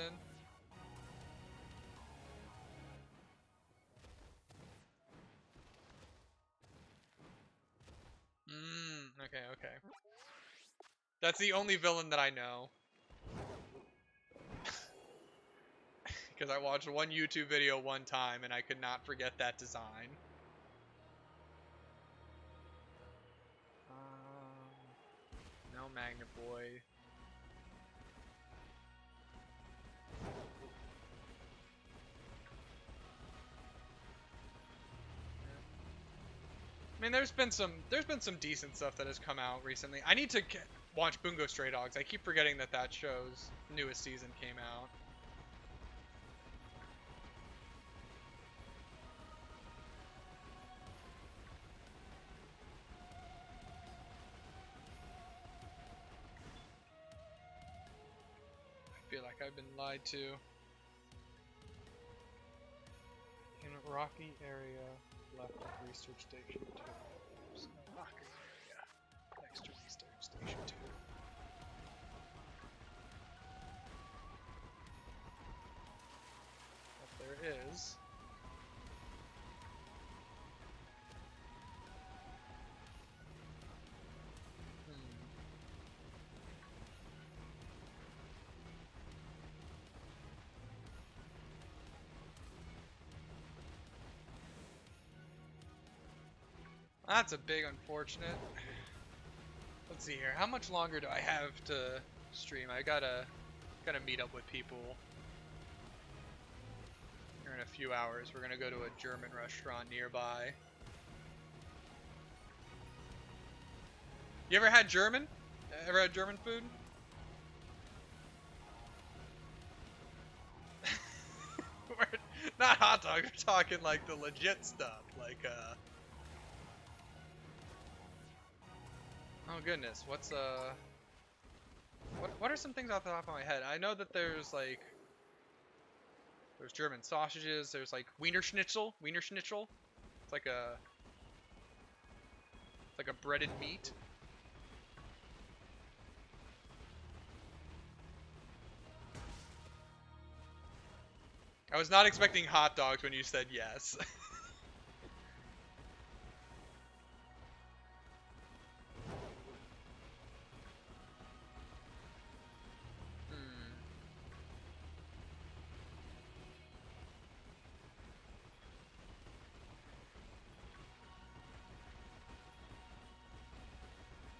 Okay, okay. That's the only villain that I know. Because I watched one YouTube video one time and I could not forget that design. No Magna Boy. I mean, there's been some decent stuff that has come out recently. I need to watch Bungo Stray Dogs. I keep forgetting that show's newest season came out. I feel like I've been lied to. In a rocky area left of Research Station 2. There's a rocky area next to Research Station 2. But there is. That's a big unfortunate. Let's see here. How much longer do I have to stream? I gotta meet up with people. Here in a few hours, we're gonna go to a German restaurant nearby. You ever had German? Ever had German food? Not hot dog. We're talking like the legit stuff, like oh goodness, what are some things off the top of my head? I know that there's German sausages, there's like Wiener Schnitzel. It's like a breaded meat. I was not expecting hot dogs when you said yes.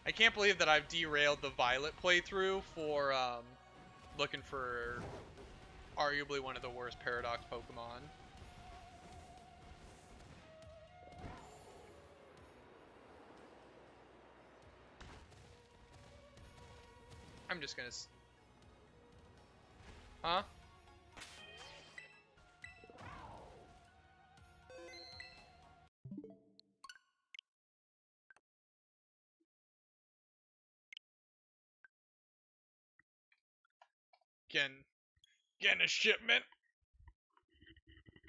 I can't believe that I've derailed the Violet playthrough for looking for arguably one of the worst Paradox Pokemon. I'm just gonna... Huh? Getting a shipment.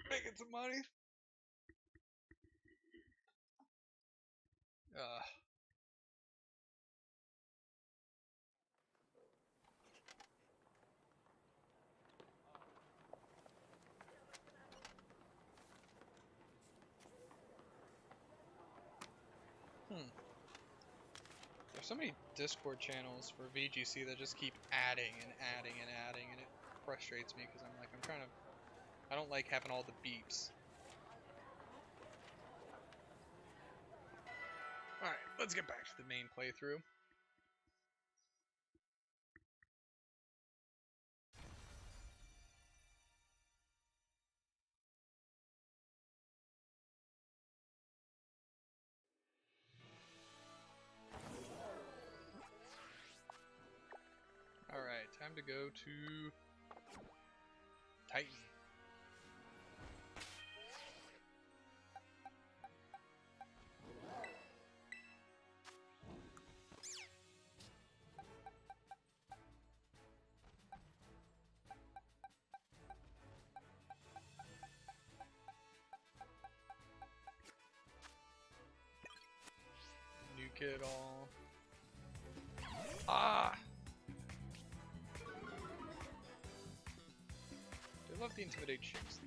Making some money. There's so many Discord channels for VGC that just keep adding and adding and adding, and it frustrates me because I don't like having all the beeps. Alright, let's get back to the main playthrough. Alright, time to go to Titan. Nuke it all. Ah! I love the Intimidate chicks.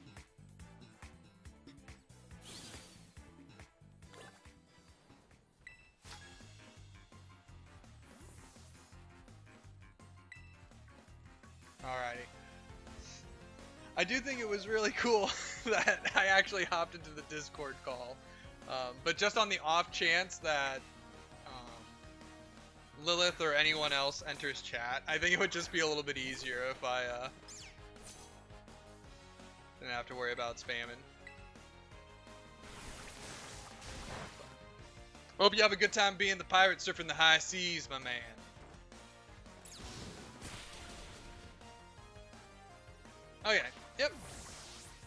I do think it was really cool that I actually hopped into the Discord call. But just on the off chance that Lilith or anyone else enters chat, I think it would just be a little bit easier if I didn't have to worry about spamming. Hope you have a good time being the pirate surfing the high seas, my man. Okay, yep.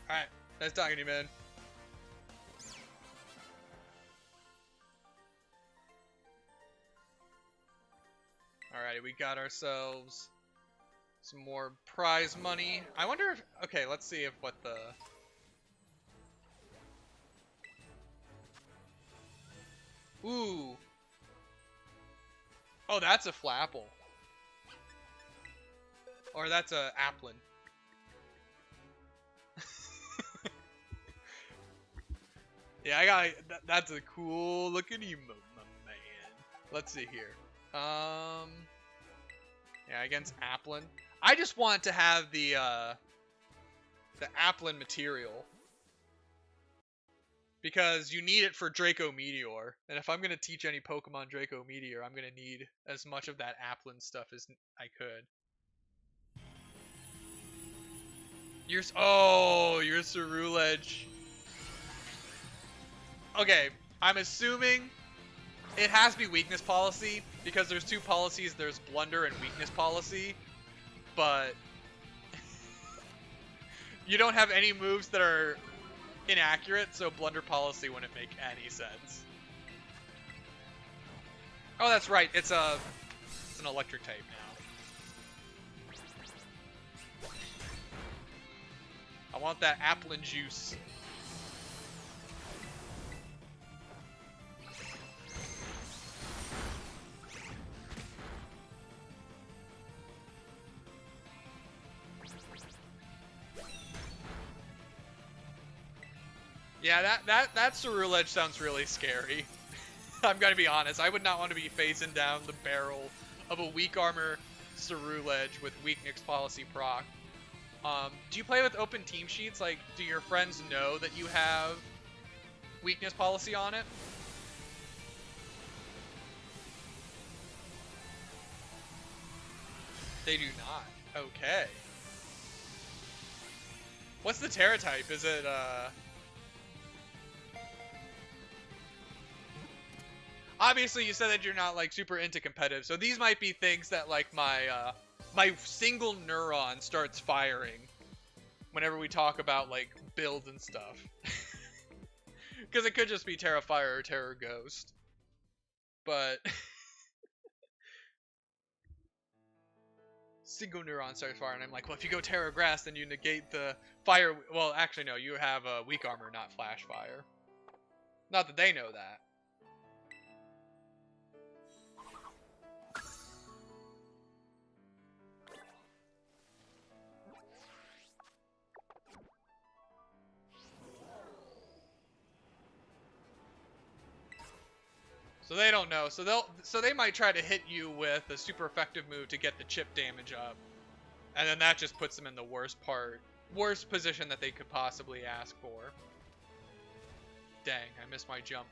Alright, nice talking to you, man. Alrighty, we got ourselves some more prize money. I wonder if... Okay, let's see if what the... Ooh. Oh, that's a Flapple. Or that's a Applin. Yeah, I got... That's a cool looking emote, my man. Let's see here. Yeah, against Applin. I just want to have the Applin material. Because you need it for Draco Meteor. And if I'm going to teach any Pokemon Draco Meteor, I'm going to need as much of that Applin stuff as I could. You're Ceruledge. Okay, I'm assuming it has to be weakness policy, because there's two policies, there's blunder and weakness policy, but you don't have any moves that are inaccurate, so blunder policy wouldn't make any sense. Oh, that's right, it's an electric type now. I want that Applin juice. Yeah, that Ceruledge sounds really scary. I'm gonna be honest, I would not want to be facing down the barrel of a weak armor Ceruledge with weakness policy proc. Do you play with open team sheets? Like, do your friends know that you have weakness policy on it? They do not. Okay. What's the Terra type? Is it, Obviously, you said that you're not, like, super into competitive, so these might be things that, like, my single neuron starts firing whenever we talk about, like, builds and stuff. Because it could just be Terra Fire or Terra Ghost. But... single neuron starts firing, and I'm like, well, if you go Terra Grass, then you negate the fire... Well, actually, no, you have weak armor, not Flash Fire. Not that they know that. So they don't know. So they might try to hit you with a super effective move to get the chip damage up. And then that just puts them in the worst position that they could possibly ask for. Dang, I missed my jump.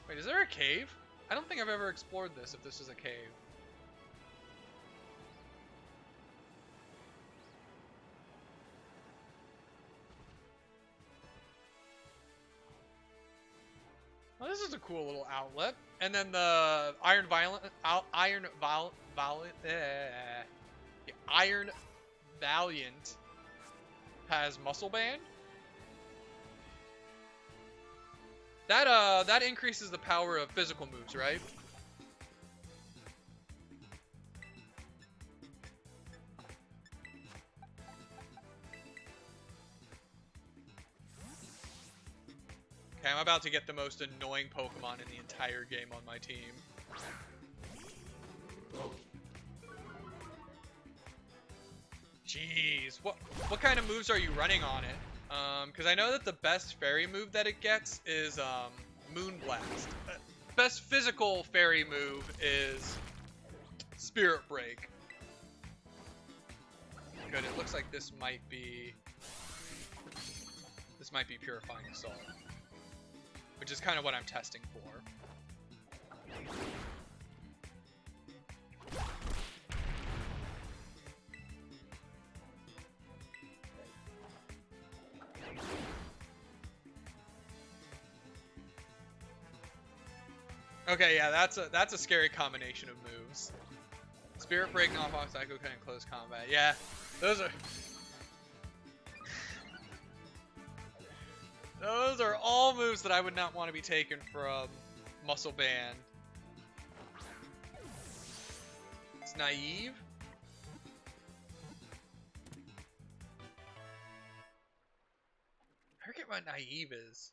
Wait, is there a cave? I don't think I've ever explored this, if this is a cave. Well, this is a cool little outlet. And then the Iron Valiant has Muscle Band. That increases the power of physical moves, right? Okay, I'm about to get the most annoying Pokemon in the entire game on my team. Jeez, what kind of moves are you running on it? Because I know that the best fairy move that it gets is Moonblast. Best physical fairy move is Spirit Break. good. It looks like this might be Purifying Assault, which is kind of what I'm testing for. Okay, yeah, that's a scary combination of moves. Spirit Break, Knockback, Psycho Cut, and Close Combat. Yeah, those are all moves that I would not want to be taken from Muscle Band. It's Naive. I forget what Naive is.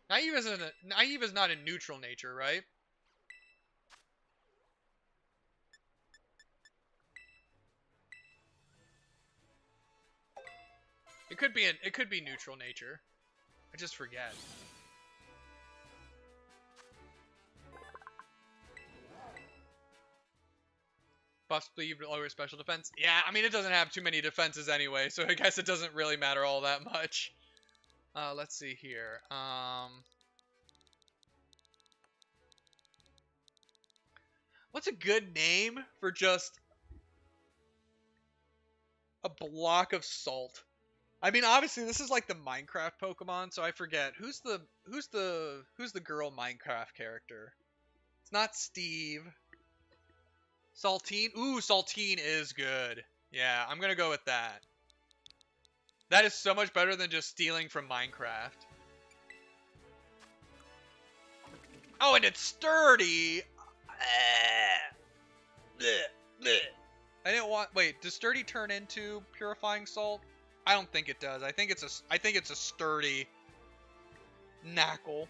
Naive is not a neutral nature, right? It could be neutral nature. I just forget. Buff speed, lower special defense. Yeah, I mean it doesn't have too many defenses anyway, so I guess it doesn't really matter all that much. Let's see here. What's a good name for just a block of salt? I mean, obviously this is like the Minecraft Pokemon, so I forget who's the girl Minecraft character. It's not Steve. Saltine. Ooh, Saltine is good. Yeah, I'm gonna go with that. That is so much better than just stealing from Minecraft. Oh, and it's sturdy. I didn't want. Wait, does sturdy turn into Purifying Salt? I don't think it does. I think it's a sturdy Knackle.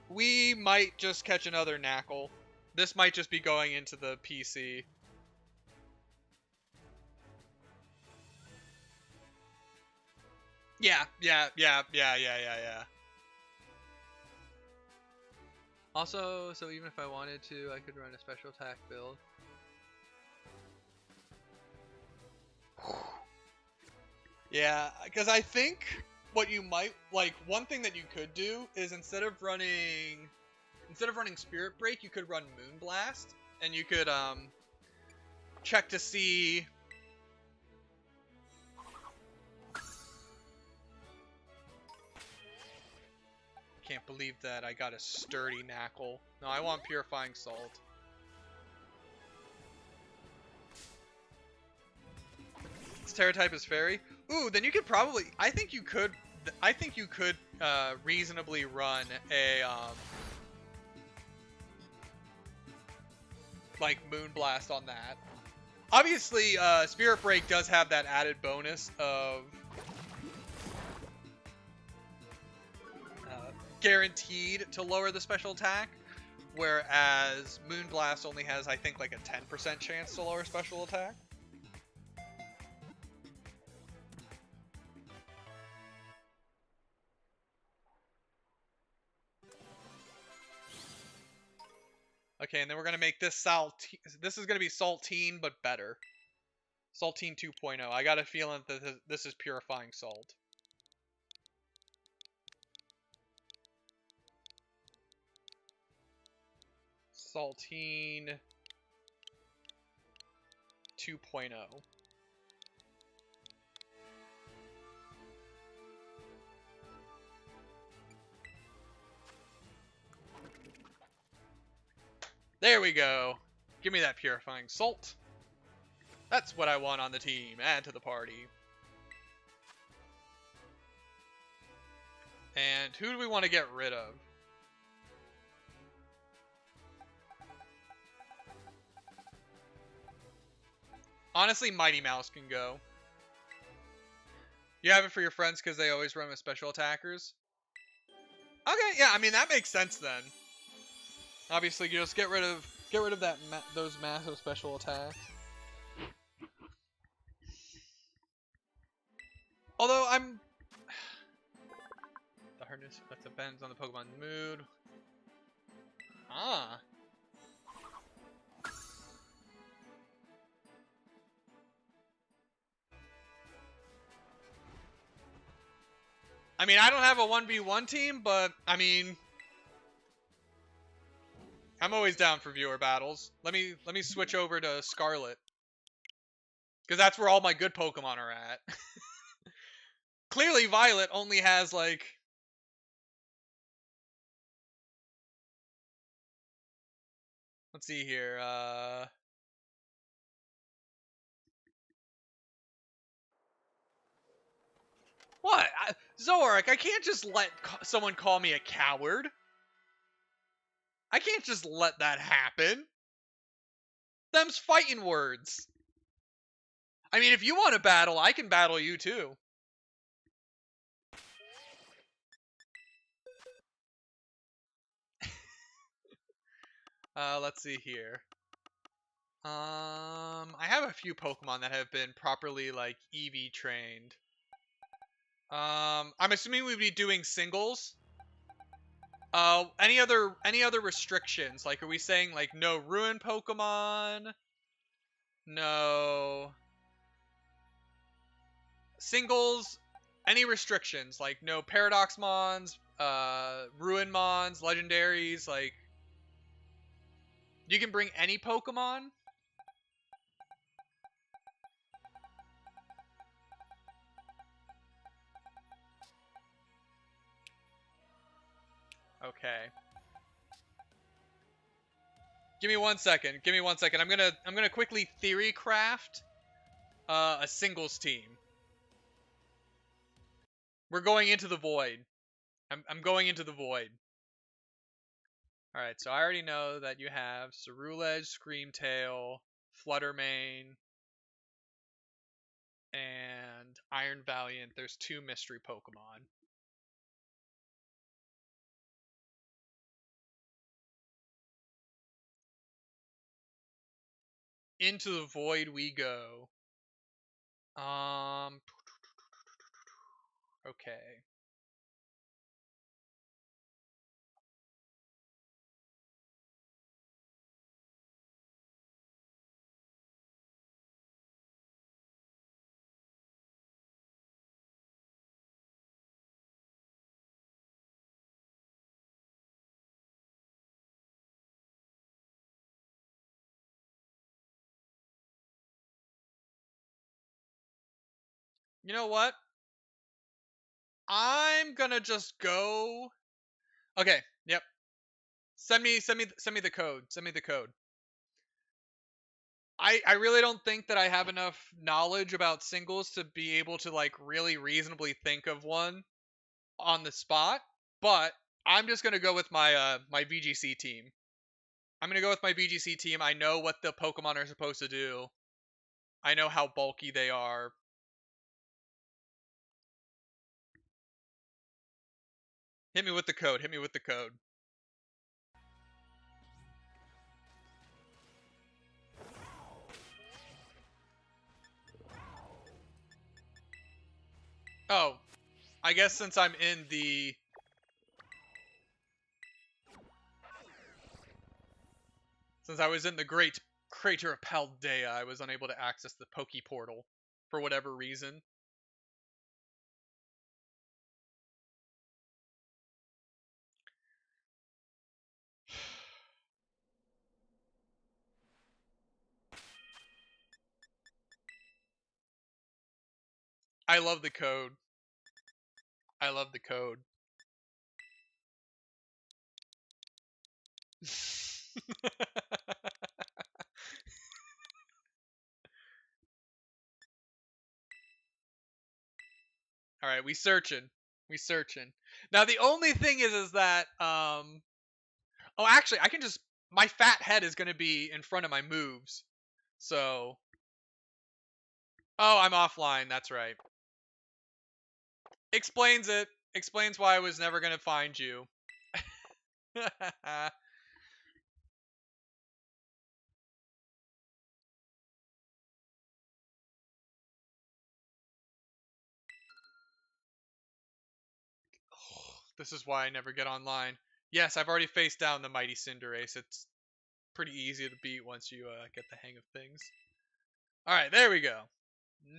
We might just catch another Knackle. This might just be going into the PC. Yeah. Also, so even if I wanted to, I could run a special attack build. Yeah, because I think what you might like, one thing that you could do is instead of running Spirit Break, you could run Moonblast, and you could check to see. Can't believe that I got a sturdy Knackle. No, I want Purifying Salt. Its Terra type is Fairy. Ooh, then you could probably. I think you could reasonably run a like Moonblast on that. Obviously, Spirit Break does have that added bonus of guaranteed to lower the special attack, whereas Moonblast only has, I think, like a 10% chance to lower special attack. Okay, and then we're gonna make this This is gonna be Saltine, but better. Saltine 2.0. I got a feeling that this is Purifying Salt. Saltine 2.0. There we go. Give me that Purifying Salt. That's what I want on the team. Add to the party. And who do we want to get rid of? Honestly, Mighty Mouse can go. You have it for your friends because they always run with special attackers? Okay, yeah, I mean, that makes sense then. Obviously, you just get rid of those massive special attacks. Although the hardness that depends on the Pokemon's mood. I mean, I don't have a 1v1 team, but I mean, I'm always down for viewer battles. Let me switch over to Scarlet, because that's where all my good Pokemon are at. Clearly, Violet only has like. Let's see here. What? Zoroark, I can't just let someone call me a coward. I can't just let that happen. Them's fighting words. I mean, if you want to battle, I can battle you too. Let's see here. I have a few Pokemon that have been properly like EV trained. I'm assuming we'd be doing singles. Any other restrictions? Like, are we saying like no Ruin Pokemon? No singles. Any restrictions? Like no Paradox Mons, Ruin Mons, Legendaries. Like, you can bring any Pokemon. Okay. Give me 1 second. Give me 1 second. I'm gonna quickly theory craft a singles team. We're going into the void. I'm going into the void. All right. So I already know that you have Cerulege, Screamtail, Fluttermane, and Iron Valiant. There's 2 mystery Pokemon. Into the void we go. Okay. You know what? I'm gonna just go. Okay. Yep. Send me the code. Send me the code. I really don't think that I have enough knowledge about singles to be able to like really reasonably think of one on the spot, but I'm just gonna go with my my VGC team. I'm gonna go with my VGC team. I know what the Pokemon are supposed to do. I know how bulky they are. Hit me with the code. Hit me with the code. Oh, I guess since I'm in the... Since I was in the Great Crater of Paldea, I was unable to access the Poke Portal for whatever reason. I love the code. I love the code. All right, we searching. We searching. Now the only thing is that oh, actually, I can just my fat head is going to be in front of my moves. So oh, I'm offline. That's right. Explains it. Explains why I was never going to find you. This is why I never get online. Yes, I've already faced down the mighty Cinderace. It's pretty easy to beat once you get the hang of things. All right, there we go.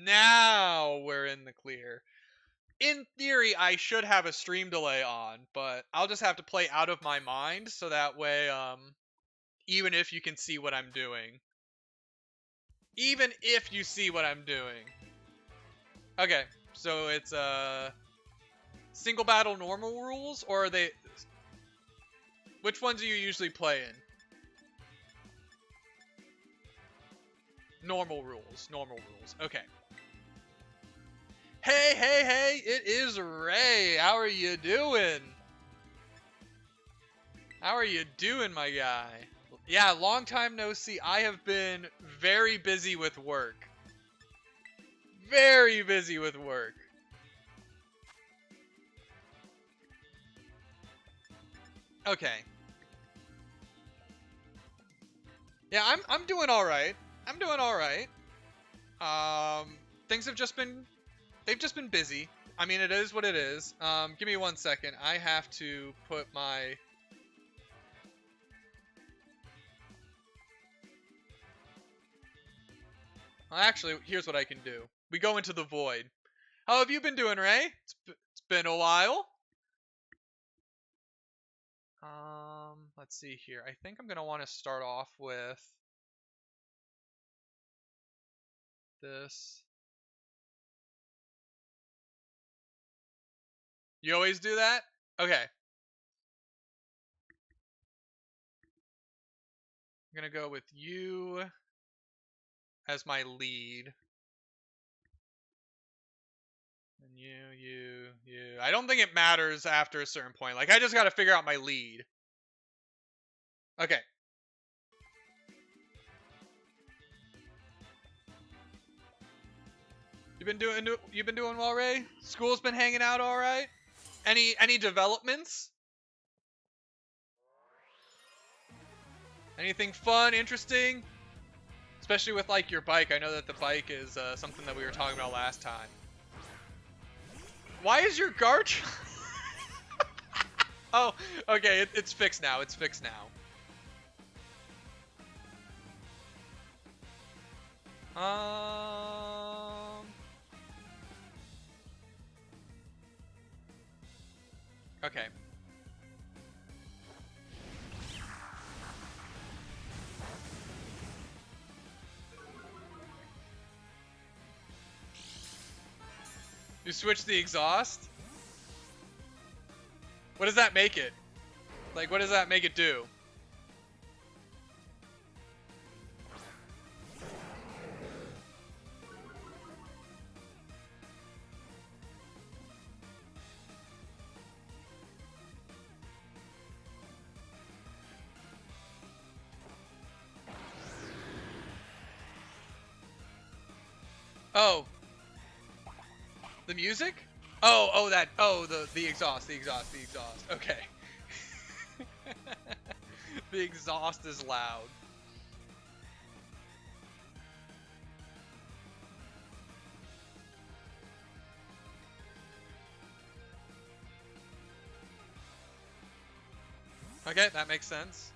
Now we're in the clear. in theory, I should have a stream delay on, but I'll just have to play out of my mind so that way, even if you can see what I'm doing. Even if you see what I'm doing. Okay, so it's, single battle normal rules, or are they... Which ones do you usually play in? Normal rules, okay. Hey, it is Ray. How are you doing? How are you doing, my guy? Yeah, long time no see. I have been very busy with work. Very busy with work. Okay. Yeah, I'm doing all right. I'm doing all right. Things have just been they've just been busy. I mean, it is what it is. Give me 1 second. I have to put my... Well, actually, here's what I can do. We go into the void. How have you been doing, Ray? It's been a while. Let's see here. I think I'm gonna want to start off with this. You always do that? Okay. I'm gonna go with you as my lead. And you. I don't think it matters after a certain point. Like, I just gotta figure out my lead. Okay. You've been doing well, Ray? School's been hanging out all right? Any developments? Anything fun, interesting? Especially with, like, your bike. I know that the bike is something that we were talking about last time. Why is your guard... Oh, okay, it's fixed now. It's fixed now. Okay. You switch the exhaust? What does that make it? Like, what does that make it do? Oh. The music? The exhaust. Okay. The exhaust is loud. Okay, that makes sense.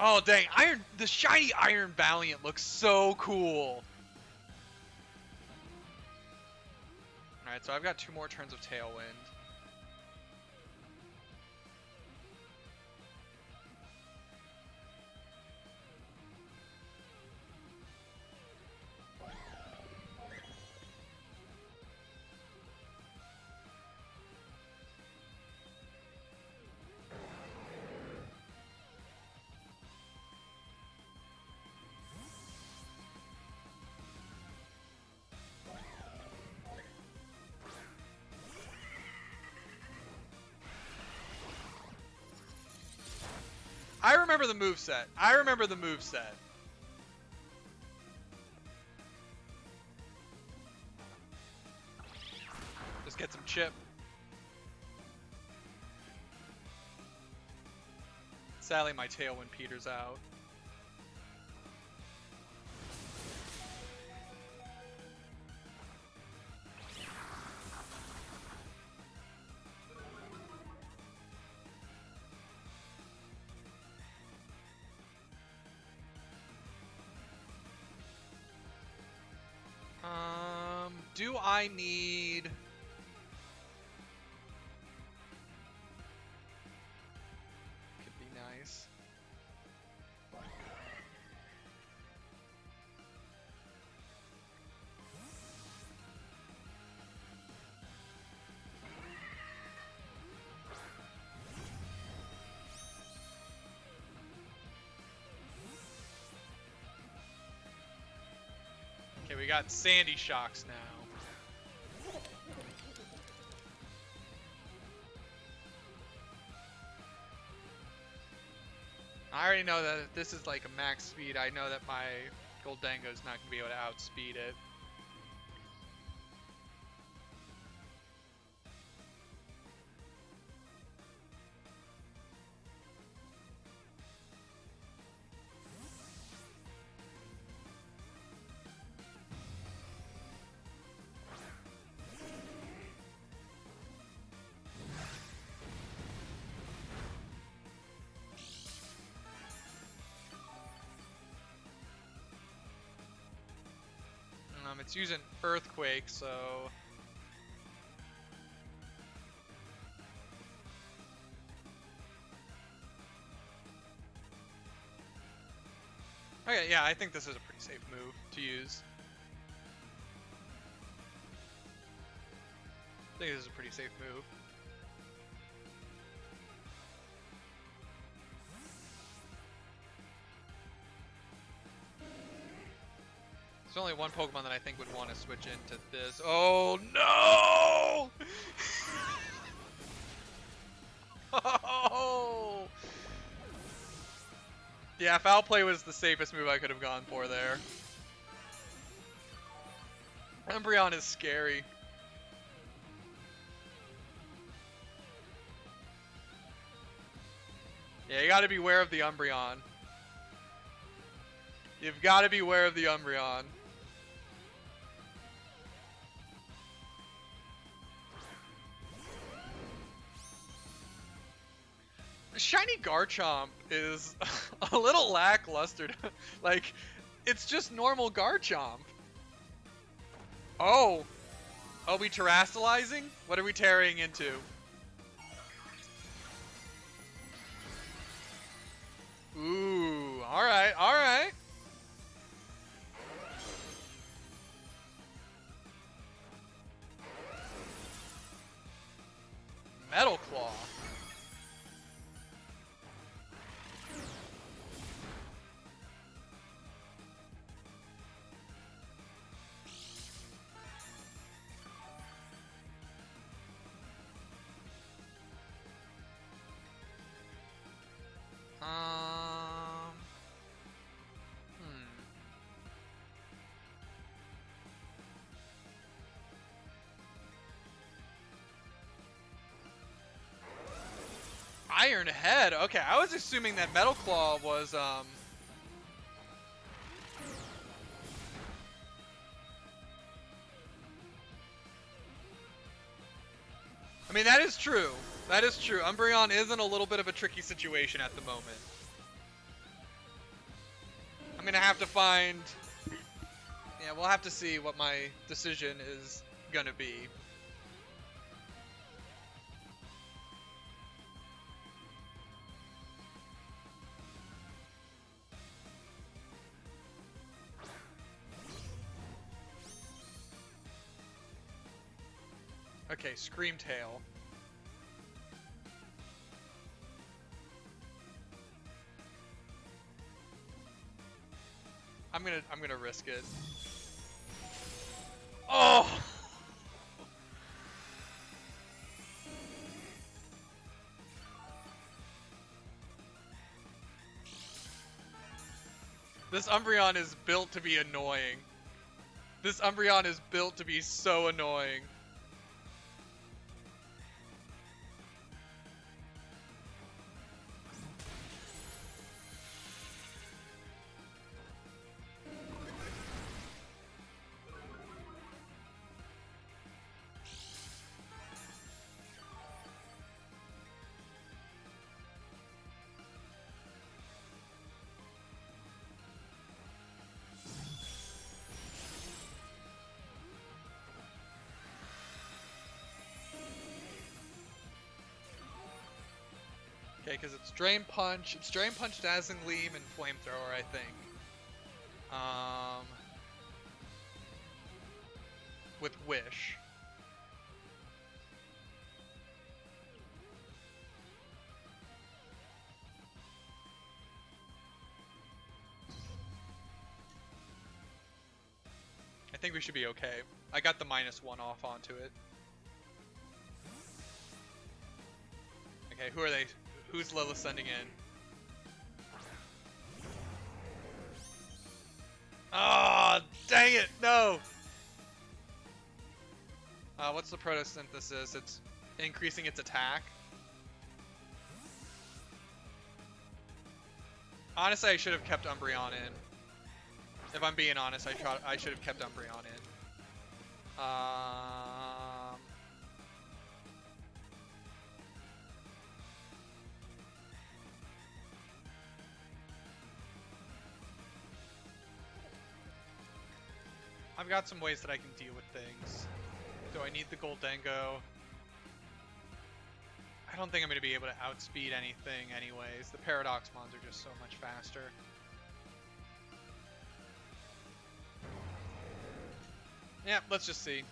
Oh dang, the shiny Iron Valiant looks so cool. Alright, so I've got 2 more turns of Tailwind. I remember the moveset. Just get some chip. Sadly, my Tailwind peters out. Do I need... Could be nice. Okay, we got Sandy Shocks now. I already know that if this is like a max speed, I know that my Goldengo is not going to be able to outspeed it. It's using Earthquake, so... Okay, yeah, I think this is a pretty safe move to use. I think this is a pretty safe move. There's only one Pokemon that I think would want to switch into this. Oh no! Oh! Yeah, Foul Play was the safest move I could have gone for there. Umbreon is scary. Yeah, you gotta beware of the Umbreon. You've gotta beware of the Umbreon. Shiny Garchomp is a little lackluster. Like, it's just normal Garchomp. Oh. Are we terastallizing? What are we tearing into? Ooh, alright, alright. Metal Claw. Iron Head. Okay, I was assuming that Metal Claw was I mean, that is true. That is true. Umbreon is in a little bit of a tricky situation at the moment. I'm gonna have to find... Yeah, we'll have to see what my decision is gonna be. Okay, Scream Tail. I'm gonna risk it. Oh! This Umbreon is built to be annoying. This Umbreon is built to be so annoying. Okay, because it's Drain Punch. It's Drain Punch, Dazzling Gleam, and Flamethrower, I think. With Wish. I think we should be okay. I got the -1 off onto it. Okay, who are they? Who's Lilith sending in? Ah, oh, dang it, no! What's the Photosynthesis? It's increasing its attack. Honestly, I should have kept Umbreon in. If I'm being honest, I should have kept Umbreon in. I've got some ways that I can deal with things. Do I need the Goldengo? I don't think I'm going to be able to outspeed anything anyways. The Paradoxmons are just so much faster. Yeah, let's just see.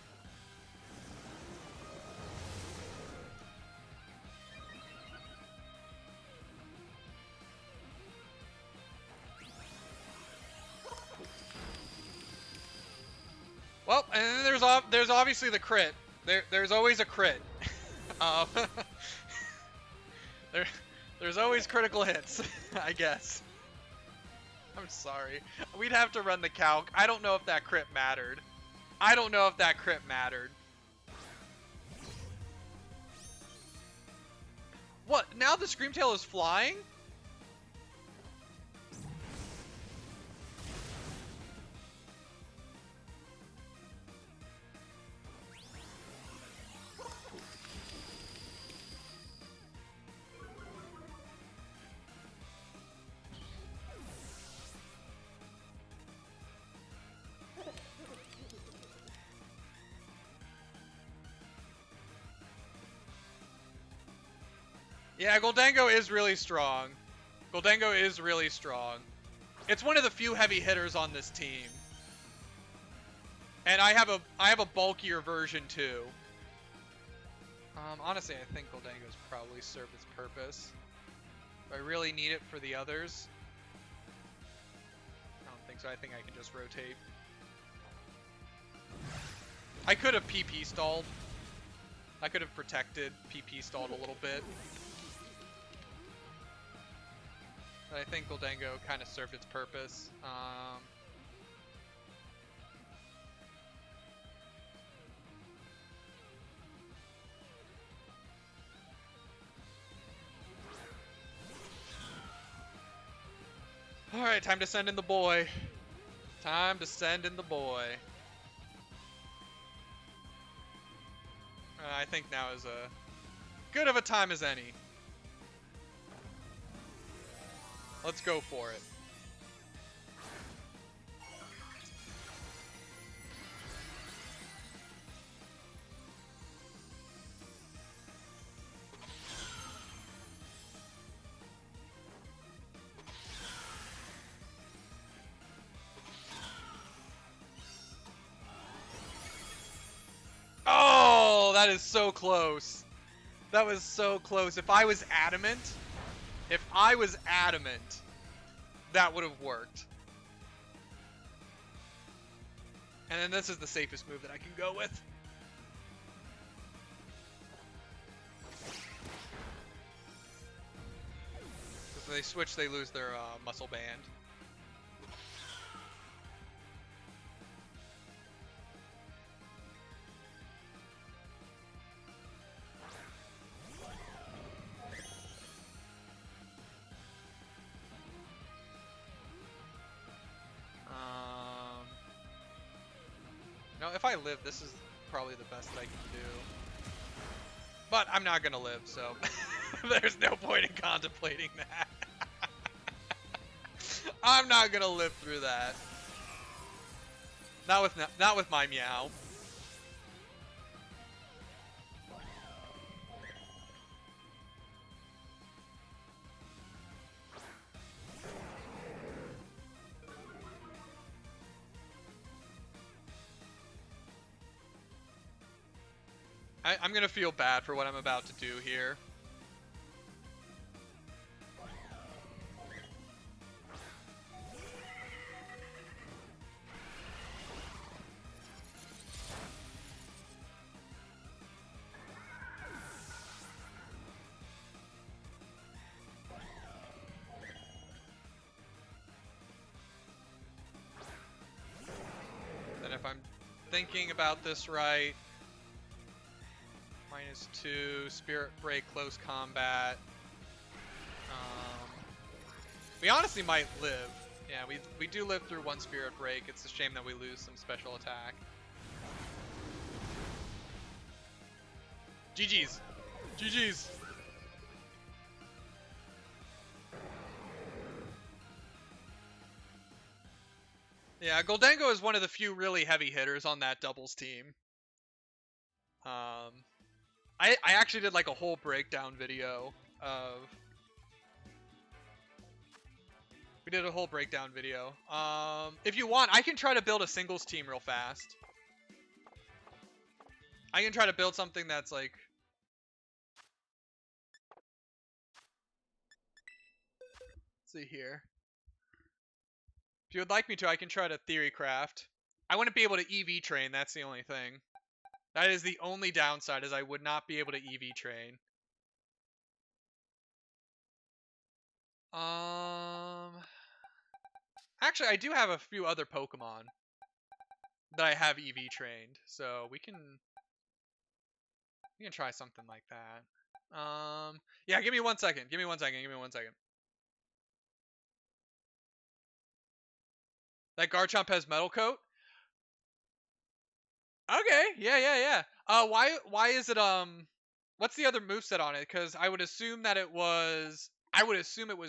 Well, and then there's obviously the crit. There's always a crit. There's always critical hits, I guess. I'm sorry. We'd have to run the calc. I don't know if that crit mattered. I don't know if that crit mattered. What? Now the Screamtail is flying? Yeah, Goldengo is really strong. Goldengo is really strong. It's one of the few heavy hitters on this team. And I have a bulkier version too. Honestly, I think Goldengo's probably served its purpose. Do I really need it for the others? I don't think so. I think I can just rotate. I could have PP stalled. I could have protected, PP stalled a little bit. But I think Goldengo kind of served its purpose. Alright, time to send in the boy. Time to send in the boy. I think now is a good of a time as any. Let's go for it. Oh, that is so close. That was so close. If I was adamant, that would have worked. And then this is the safest move that I can go with. If they switch, they lose their muscle band. No, if I live, this is probably the best that I can do. But I'm not gonna live, so there's no point in contemplating that. I'm not gonna live through that. Not with my Meow. I'm gonna feel bad for what I'm about to do here. And if I'm thinking about this right, -2, Spirit Break, close combat. We honestly might live. Yeah, we do live through one Spirit Break. It's a shame that we lose some special attack. GG's. GG's. Yeah, Goldango is one of the few really heavy hitters on that doubles team. I actually did like a whole breakdown video of... We did a whole breakdown video. If you want, I can try to build a singles team real fast. I can try to build something that's like... Let's see here. If you would like me to, I can try to theory craft. I wouldn't be able to EV train, that's the only thing. That is the only downside, is I would not be able to EV train. Actually, I do have a few other Pokemon that I have EV trained, so we can try something like that. Yeah, give me 1 second. Give me 1 second. Give me 1 second. That Garchomp has Metal Coat? Okay, yeah. Why is it, what's the other moveset on it? Because I would assume that it was,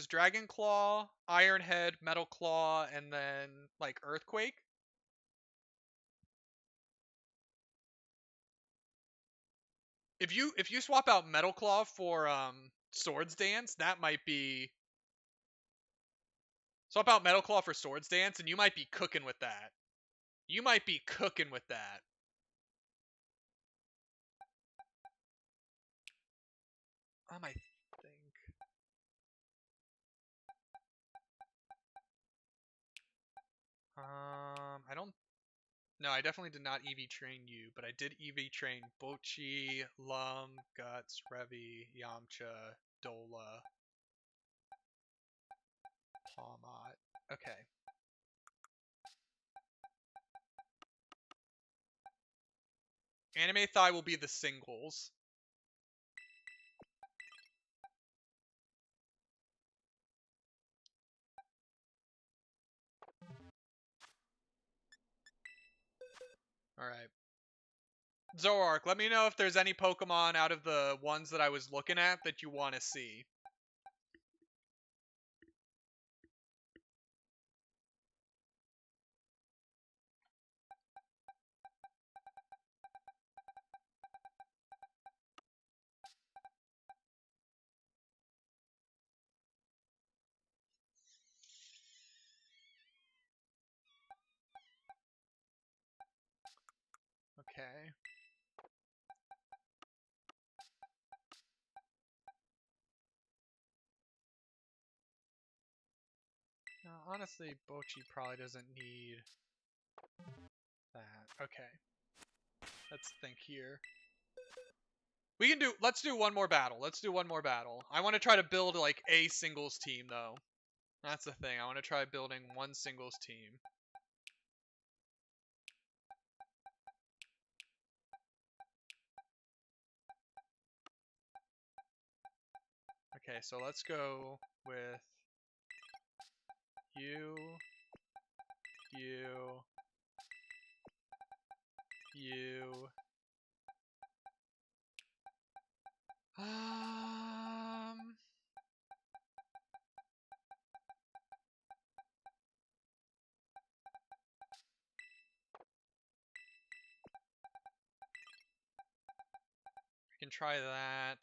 Dragon Claw, Iron Head, Metal Claw, and then, like, Earthquake? If you swap out Metal Claw for, Swords Dance, that might be... Swap out Metal Claw for Swords Dance, and you might be cooking with that. You might be cooking with that. I might think. I don't... No, I definitely did not EV train you, but I did EV train Bochi, Lum, Guts, Revi, Yamcha, Dola, Palmot. Okay. Anime Thigh will be the singles. Alright. Zoroark, let me know if there's any Pokemon out of the ones that I was looking at that you want to see. Okay. Now, honestly, Bochi probably doesn't need that. Okay. Let's think here. Let's do one more battle. Let's do one more battle. I want to try to build, like, a singles team, though. That's the thing. I want to try building one singles team. Okay, so let's go with you, you, you. We can try that.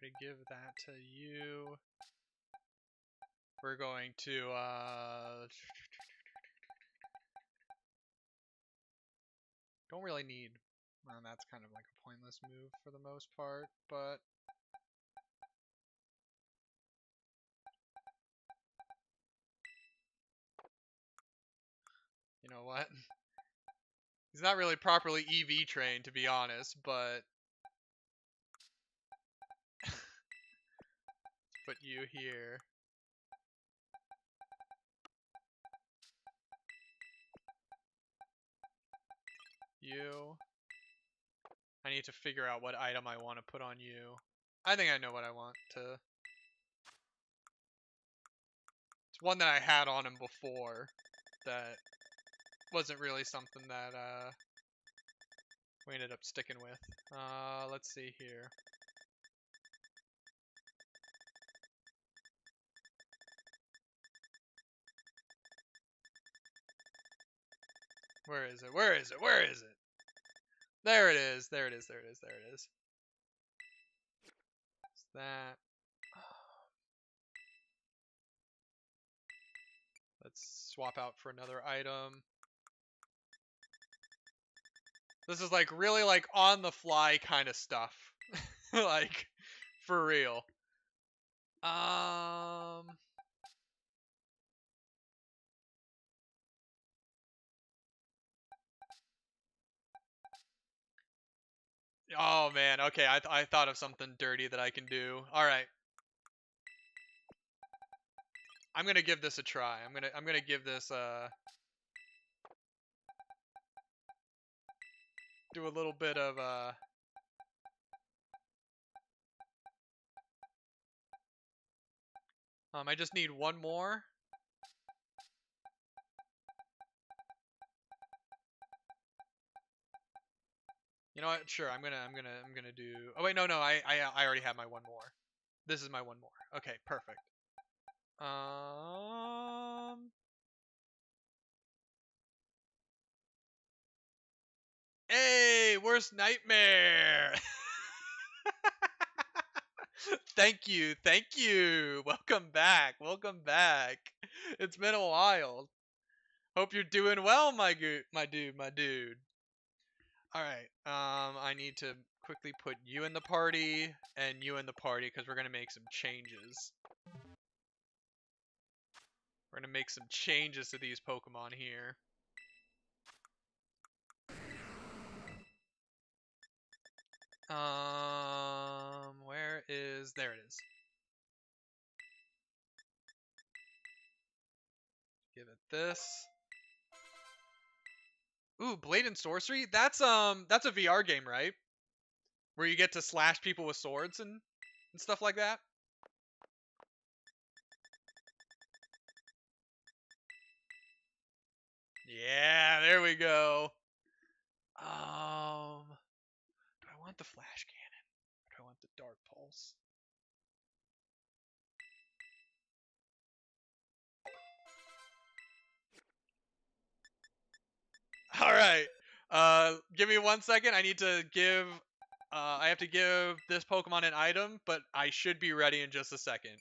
We're gonna give that to you. We're going to don't really need, well, that's kind of like a pointless move for the most part, but you know what? He's not really properly EV trained, to be honest, but put you here. You. I need to figure out what item I want to put on you. I think I know what I want to. It's one that I had on him before that wasn't really something that we ended up sticking with. Let's see here. Where is it? Where is it? Where is it? There it is. There it is. There it is. There it is. It's that. Let's swap out for another item. This is like really like on the fly kind of stuff. Like for real. Oh man, okay, I thought of something dirty that I can do. All right. I'm going to give this a try. I'm going to give this do a little bit of I just need one more. You know what? Sure, I'm gonna do. Oh wait, no, I already have my one more. This is my one more. Okay, perfect. Hey, worst nightmare. Thank you, thank you. Welcome back, welcome back. It's been a while. Hope you're doing well, my dude. All right. I need to quickly put you in the party and you in the party because we're gonna make some changes. We're gonna make some changes to these Pokemon here. Where is? There it is. Give it this. Ooh, Blade and Sorcery. That's a VR game, right? Where you get to slash people with swords and stuff like that. Yeah, there we go. Do I want the Flash Cannon? Or do I want the Dark Pulse? All right. Give me 1 second. I need to give. I have to give this Pokemon an item, but I should be ready in just a second.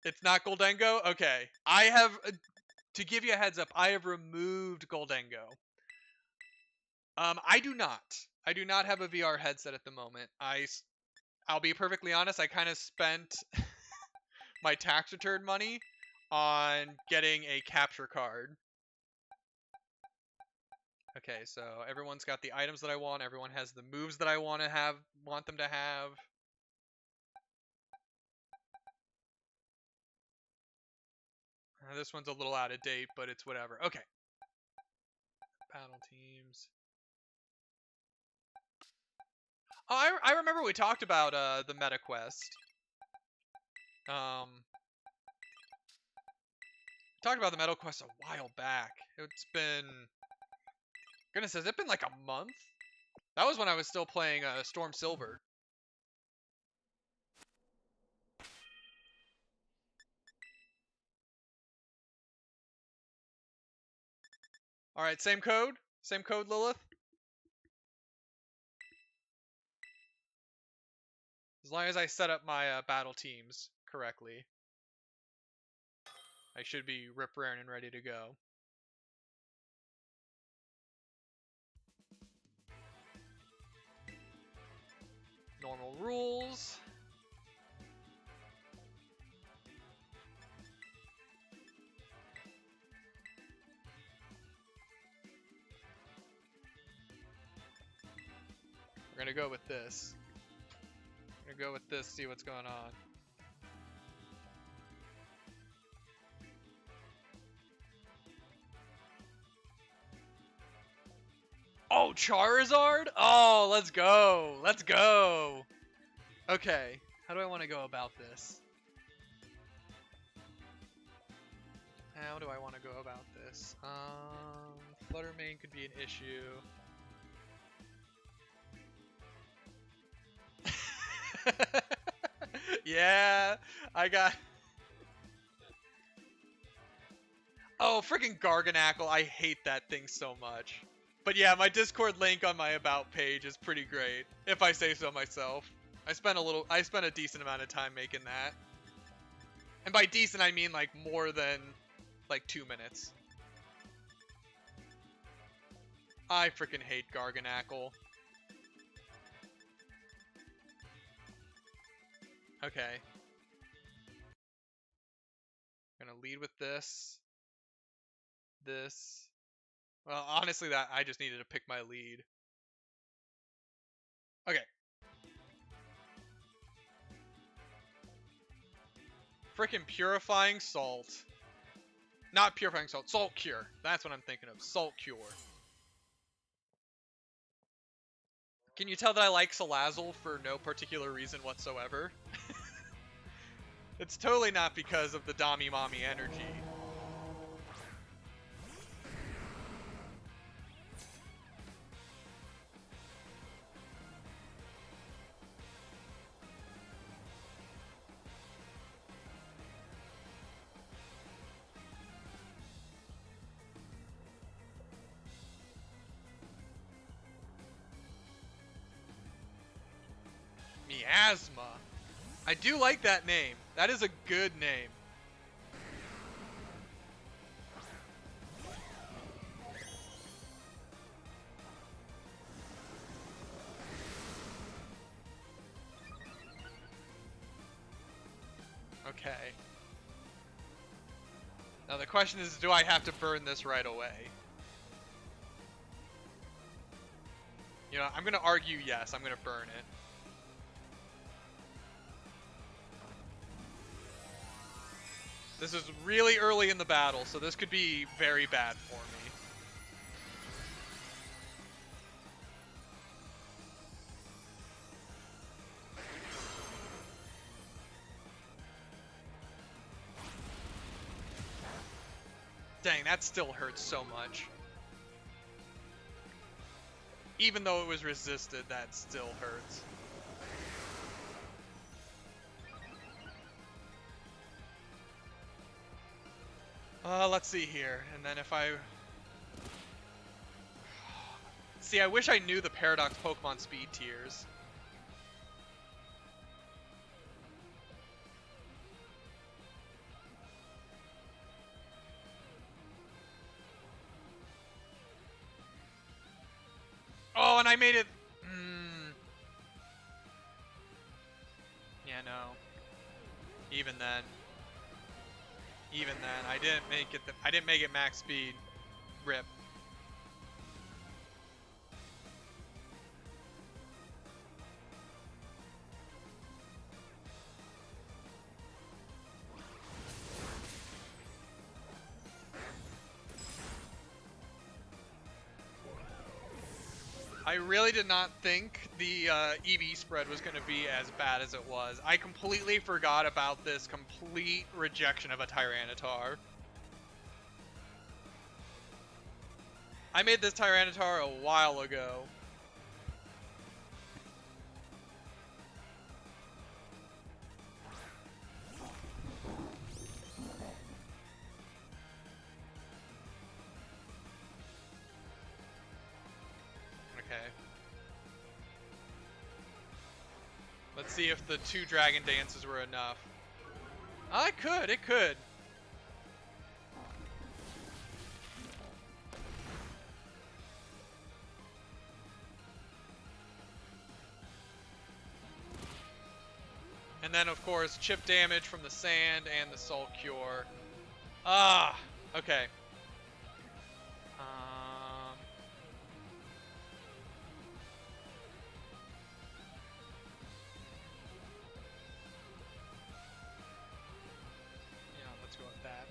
It's not Goldengo? Okay. I have, to give you a heads up, I have removed Goldengo. I do not. I do not have a VR headset at the moment. I'll be perfectly honest, I kind of spent my tax return money on getting a capture card. Okay, so everyone's got the items that I want. Everyone has the moves that I want them to have. This one's a little out of date, but it's whatever. Okay. Battle teams. Oh, I remember we talked about the Meta Quest. Talked about the Meta Quest a while back. It's been, goodness, has it been like a month? That was when I was still playing Storm Silver. All right, same code, Lilith. As long as I set up my battle teams correctly, I should be rip raring and ready to go. Normal rules. We're gonna go with this. We're gonna go with this, see what's going on. Oh, Charizard? Oh, let's go. Let's go. Okay, how do I want to go about this? How do I want to go about this? Flutter Mane could be an issue. Yeah, I got... Oh, freaking Garganackle. I hate that thing so much. But yeah, my Discord link on my About page is pretty great, if I say so myself. I spent a decent amount of time making that. And by decent, I mean like more than like 2 minutes. I freaking hate Garganackle. Okay. I'm gonna lead with this. This. Well, honestly, that I just needed to pick my lead. Okay. Frickin' Purifying Salt. Not Purifying Salt, Salt Cure. That's what I'm thinking of. Salt Cure. Can you tell that I like Salazzle for no particular reason whatsoever? It's totally not because of the Dami Mommy energy. Miasma. I do like that name. That is a good name. Okay. Now the question is, do I have to burn this right away? You know, I'm gonna argue yes, I'm gonna burn it. This is really early in the battle, so this could be very bad for me. Dang, that still hurts so much. Even though it was resisted, that still hurts. Let's see here. And then if I... See, I wish I knew the Paradox Pokemon speed tiers. Oh, and I made it... Yeah, no. Even then. Even then, I didn't make it. I didn't make it max speed. Rip. I really did not think the EV spread was going to be as bad as it was. I completely forgot about this complete rejection of a Tyranitar. I made this Tyranitar a while ago. See if the 2 Dragon Dances were enough. Oh, it could, it could. And then, of course, chip damage from the sand and the Soul Cure. Ah, okay. Yeah, let's go with that.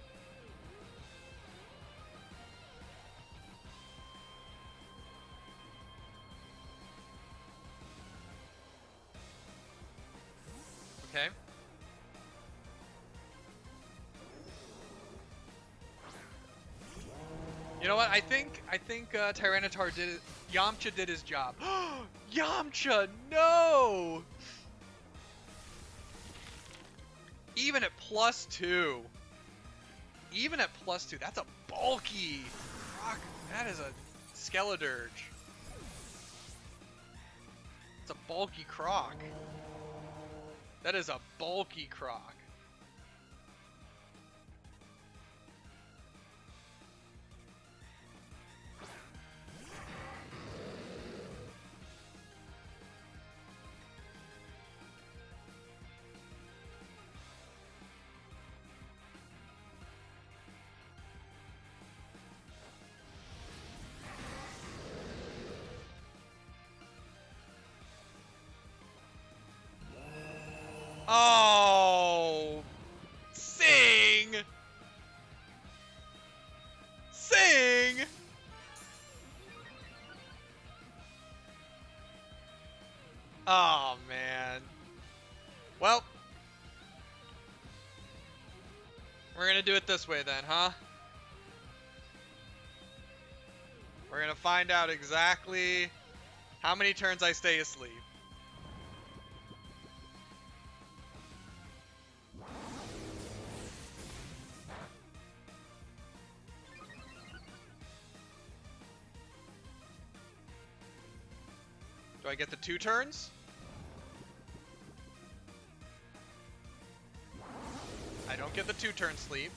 Okay. You know what? I think Tyranitar did it. Yamcha did his job. Yamcha, no! Even at +2. Even at +2, that's a bulky rock. That is a Skeledirge. It's a bulky croc. That is a bulky croc. Oh, sing, sing. Oh man. Well, we're gonna do it this way then, huh? We're gonna find out exactly how many turns I stay asleep. Do I get the 2 turns? I don't get the 2-turn sleep.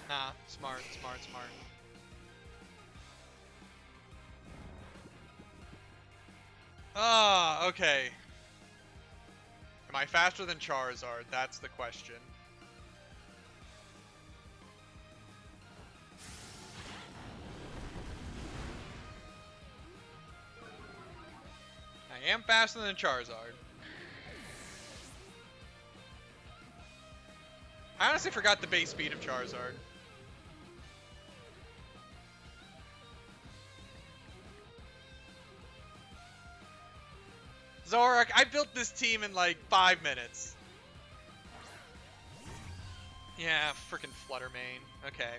Nah, smart, smart, smart. Ah, okay. Am I faster than Charizard? That's the question. I am faster than Charizard. I honestly forgot the base speed of Charizard. Zorak, I built this team in like 5 minutes. Yeah, frickin' Flutter Mane. Okay.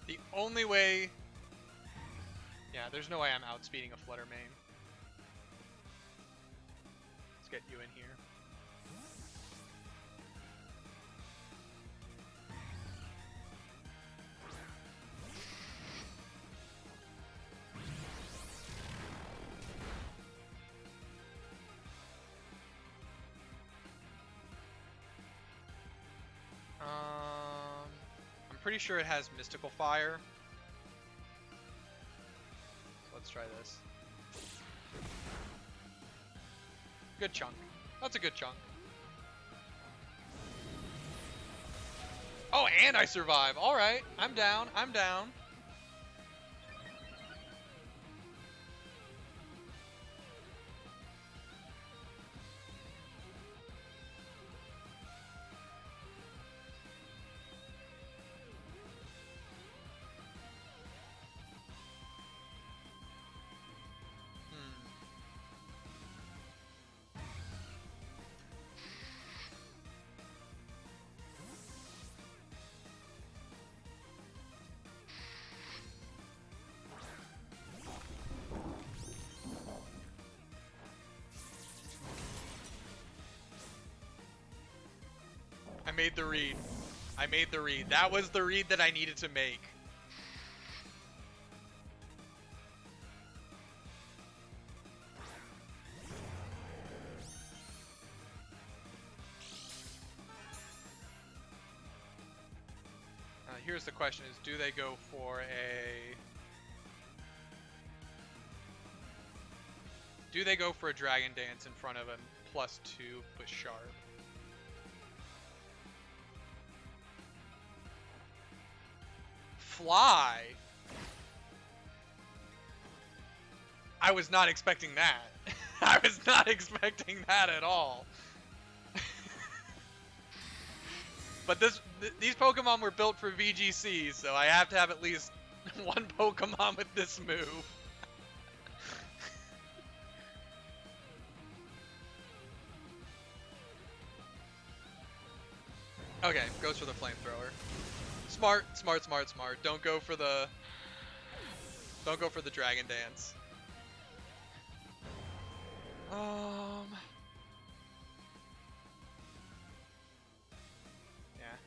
The only way... Yeah, there's no way I'm outspeeding a Flutter Mane. Let's get you in here. I'm pretty sure it has Mystical Fire. So let's try this. Good chunk. That's a good chunk. Oh, and I survive. All right, I'm down. I'm down. I made the read. I made the read. That was the read that I needed to make. Here's the question is, do they go for a... Do they go for a Dragon Dance in front of him, +2 with Sharp? Fly? I was not expecting that. I was not expecting that at all. But these Pokemon were built for VGC, so I have to have at least one Pokemon with this move. Okay, goes for the flamethrower. Smart, smart, smart, smart. Don't go for the Dragon Dance. Yeah.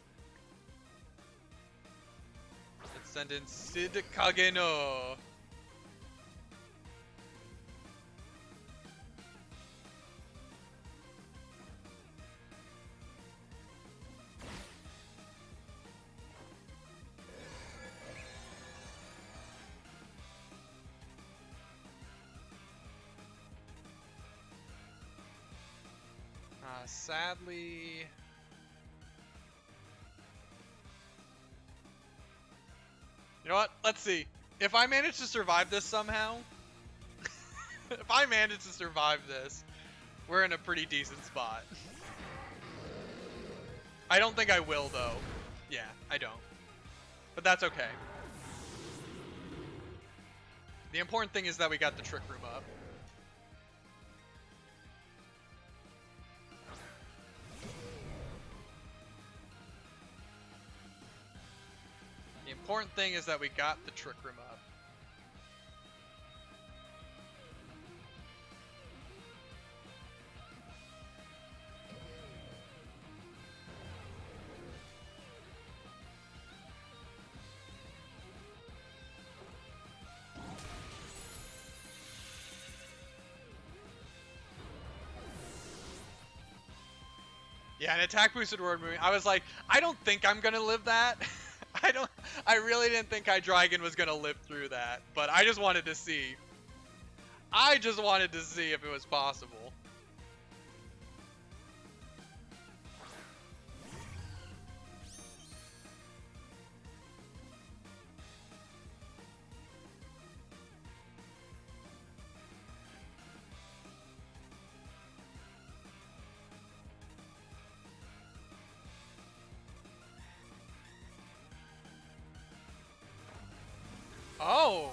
Let's send in Sid Kageno. Sadly... You know what? Let's see. If I manage to survive this somehow... if I manage to survive this, we're in a pretty decent spot. I don't think I will, though. Yeah, I don't. But that's okay. The important thing is that we got the Trick Room up. The important thing is that we got the Trick Room up. Yeah, an attack boosted word moving. I was like, I don't think I'm gonna live that. I really didn't think Hydreigon was gonna live through that, but I just wanted to see. I just wanted to see if it was possible. Oh!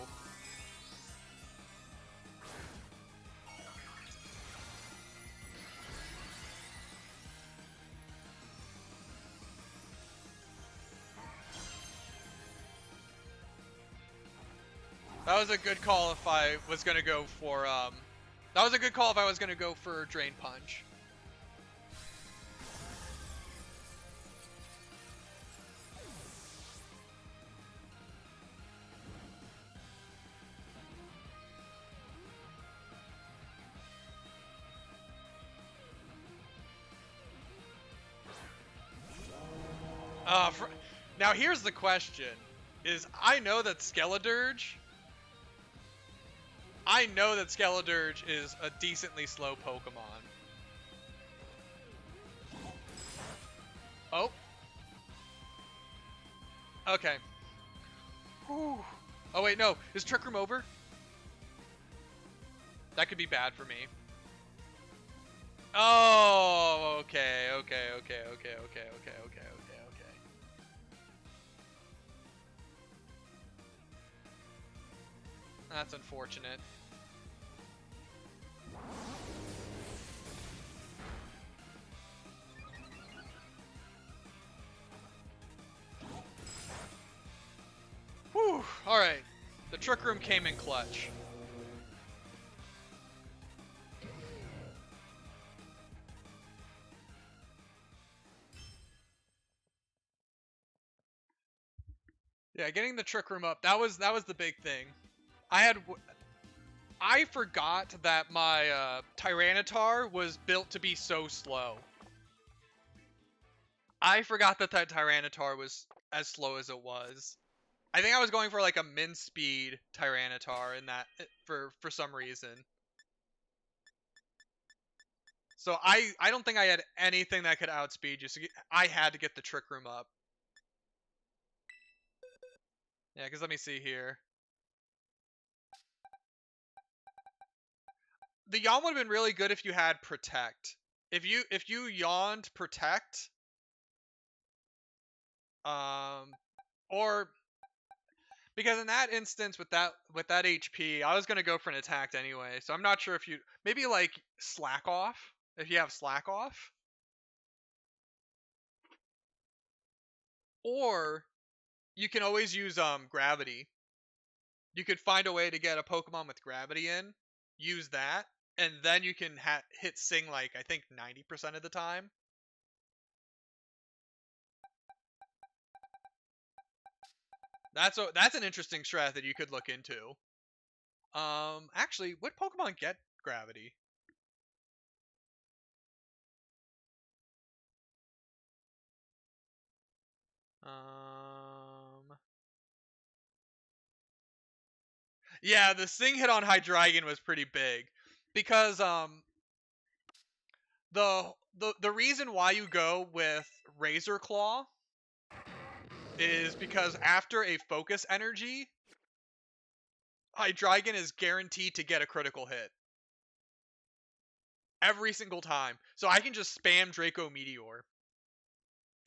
That was a good call if I was gonna go for, that was a good call if I was gonna go for Drain Punch. Now here's the question, is I know that Skeledirge is a decently slow Pokemon. Oh. Okay. Whew. Oh wait, no. Is Trick Room over? That could be bad for me. Oh, okay, okay, okay, okay, okay, okay, okay, okay, okay. That's unfortunate. Whew. Alright. The Trick Room came in clutch. Yeah, getting the Trick Room up, that was the big thing. I forgot that my Tyranitar was built to be so slow. I forgot that Tyranitar was as slow as it was. I think I was going for like a min speed Tyranitar in that for some reason. So I don't think I had anything that could outspeed you. So I had to get the Trick Room up. Yeah, because let me see here. The yawn would have been really good if you had Protect. If you yawned Protect, or because in that instance with that HP, I was gonna go for an attack anyway. So I'm not sure if you maybe like Slack Off if you have Slack Off, or you can always use Gravity. You could find a way to get a Pokemon with Gravity in, use that, and then you can hit Sing like I think 90% of the time. That's an interesting strat that you could look into. Actually, what Pokemon get Gravity? Um, yeah, the Sing hit on Hydreigon was pretty big because the reason why you go with Razor Claw is because after a Focus Energy, Hydreigon is guaranteed to get a critical hit every single time. So I can just spam Draco Meteor,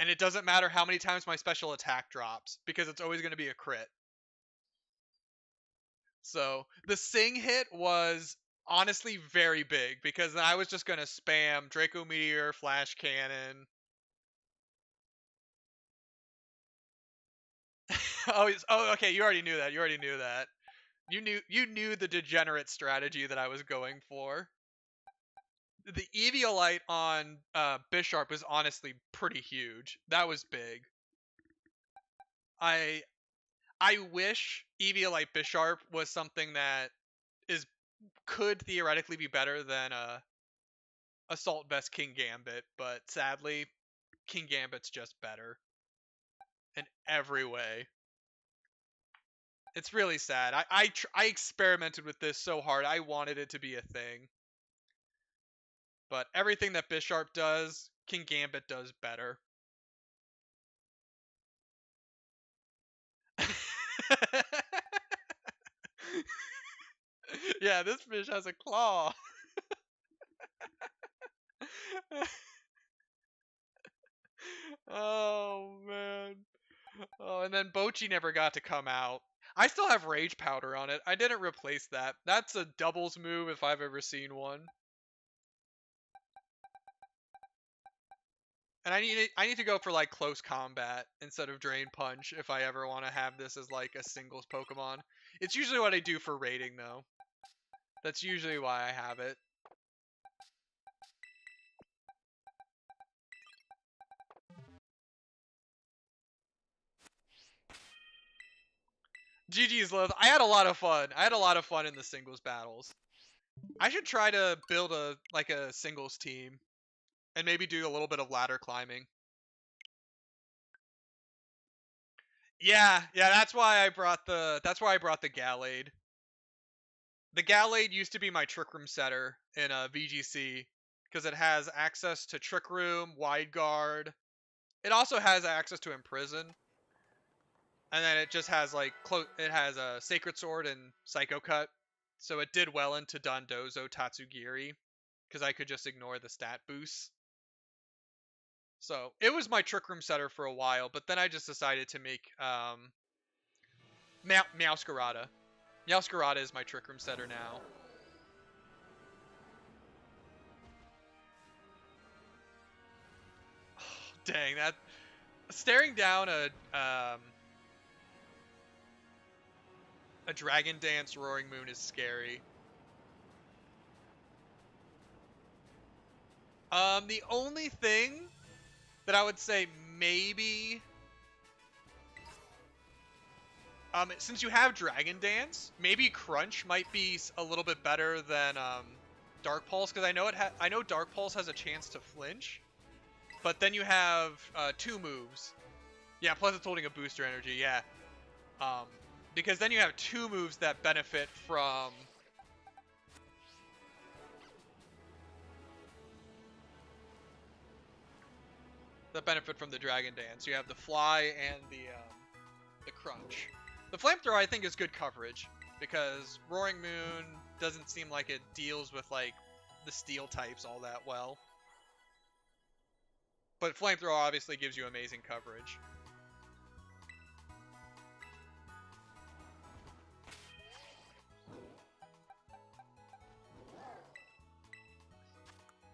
and it doesn't matter how many times my special attack drops because it's always going to be a crit. So the Sing hit was honestly very big because I was just going to spam Draco Meteor, Flash Cannon. Oh, okay. You already knew that. You already knew that. You knew the degenerate strategy that I was going for. The Eviolite on Bisharp was honestly pretty huge. That was big. I I wish Eviolite Bisharp was something that is could theoretically be better than Assault Vest Kingambit, but sadly, Kingambit's just better in every way. It's really sad. I experimented with this so hard. I wanted it to be a thing. But everything that Bisharp does, Kingambit does better. Yeah, this fish has a claw. Oh man. Oh, and then Bochi never got to come out. I still have Rage Powder on it. I didn't replace that. That's a doubles move if I've ever seen one. And I need to go for like close combat instead of Drain Punch if I ever want to have this as like a singles Pokemon. It's usually what I do for raiding though. That's usually why I have it. GG's Lilith. I had a lot of fun. I had a lot of fun in the singles battles. I should try to build a singles team and maybe do a little bit of ladder climbing. Yeah, that's why I brought the Gallade. The Gallade used to be my Trick Room setter in a VGC because it has access to Trick Room, Wide Guard. It also has access to Imprison. And then it just has like it has a Sacred Sword and Psycho Cut, so it did well into Dondozo Tatsugiri because I could just ignore the stat boosts. So it was my Trick Room setter for a while, but then I just decided to make Meowscarada. Meowscarada is my Trick Room setter now. Oh, dang, that staring down a Dragon Dance Roaring Moon is scary. The only thing that I would say maybe, since you have Dragon Dance, maybe Crunch might be a little bit better than Dark Pulse, because I know Dark Pulse has a chance to flinch, but then you have 2 moves. Yeah, plus it's holding a booster energy. Yeah, because then you have 2 moves that benefit from the Dragon Dance. You have the Fly and the Crunch. The Flamethrower I think is good coverage because Roaring Moon doesn't seem like it deals with like the steel types all that well. But Flamethrower obviously gives you amazing coverage.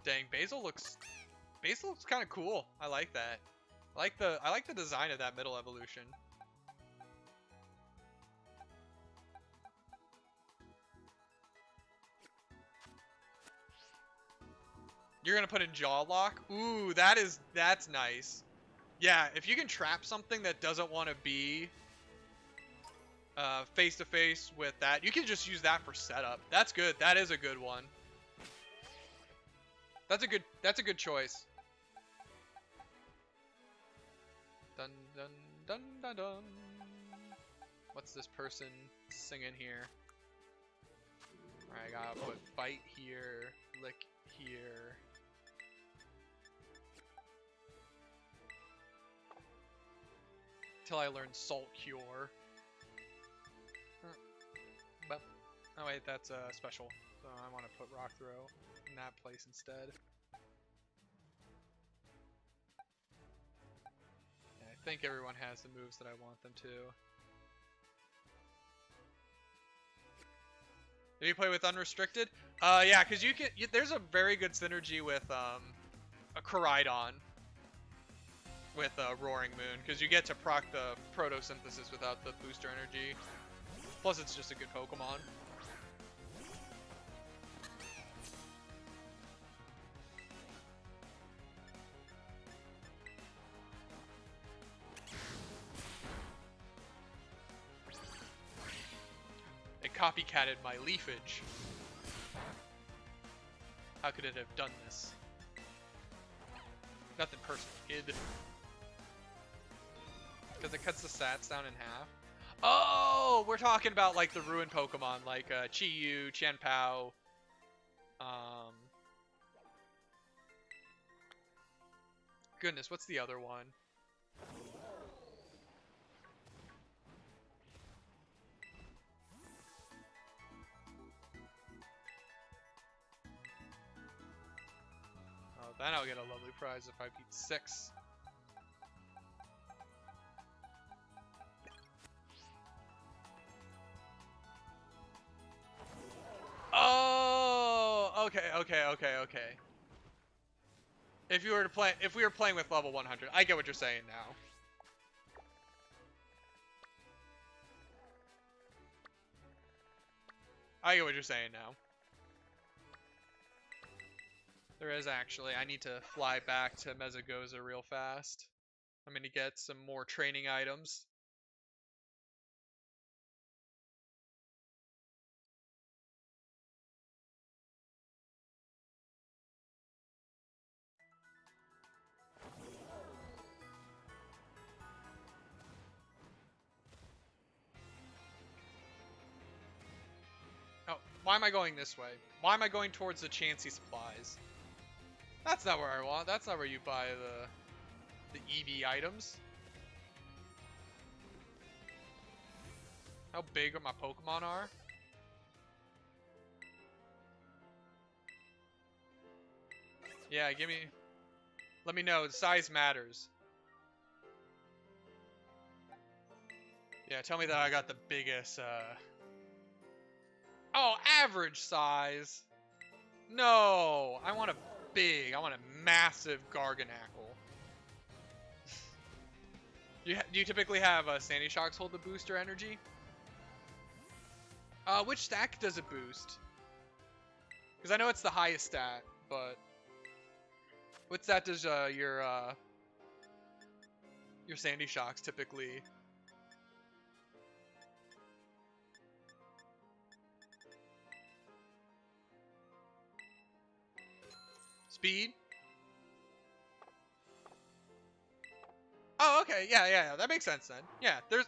Dang, Basil looks kind of cool. I like that. I like the design of that middle evolution. You're gonna put in Jaw Lock? Ooh, that's nice. Yeah, if you can trap something that doesn't want to be face to face with that, you can just use that for setup. That's good. That is a good one. That's a good choice. Dun dun dun dun dun. What's this person singing here? Alright, I gotta put Bite here, Lick here. Till I learn Salt Cure. But, oh wait, that's special. So I want to put Rock Throw in that place instead. Yeah, I think everyone has the moves that I want them to. Did you play with Unrestricted? Yeah, because there's a very good synergy with a Koraidon with Roaring Moon, because you get to proc the Protosynthesis without the booster energy. Plus, it's just a good Pokemon. It copycatted my Leafage. How could it have done this? Nothing personal, kid. Because it cuts the stats down in half. Oh, we're talking about like the Ruin Pokemon, like Chi-Yu, Chien-Pao. Goodness, what's the other one? Oh, then I'll get a lovely prize if I beat 6. Oh, okay. If we were playing with level 100, I get what you're saying now. I get what you're saying now. There is actually. I need to fly back to Mesagoza real fast. I'm gonna get some more training items. Oh, why am I going this way? Why am I going towards the Chansey supplies? That's not where I want. That's not where you buy the EV items. How big my Pokemon are? Yeah, let me know. Size matters. Yeah, tell me that I got the biggest, Oh, average size. No, I want I want a massive Garganacl. Do you typically have Sandy Shocks hold the booster energy? Which stack does it boost? Because I know it's the highest stat, but what stat does your Sandy Shocks typically? Speed? Oh, okay. Yeah. That makes sense then. Yeah, there's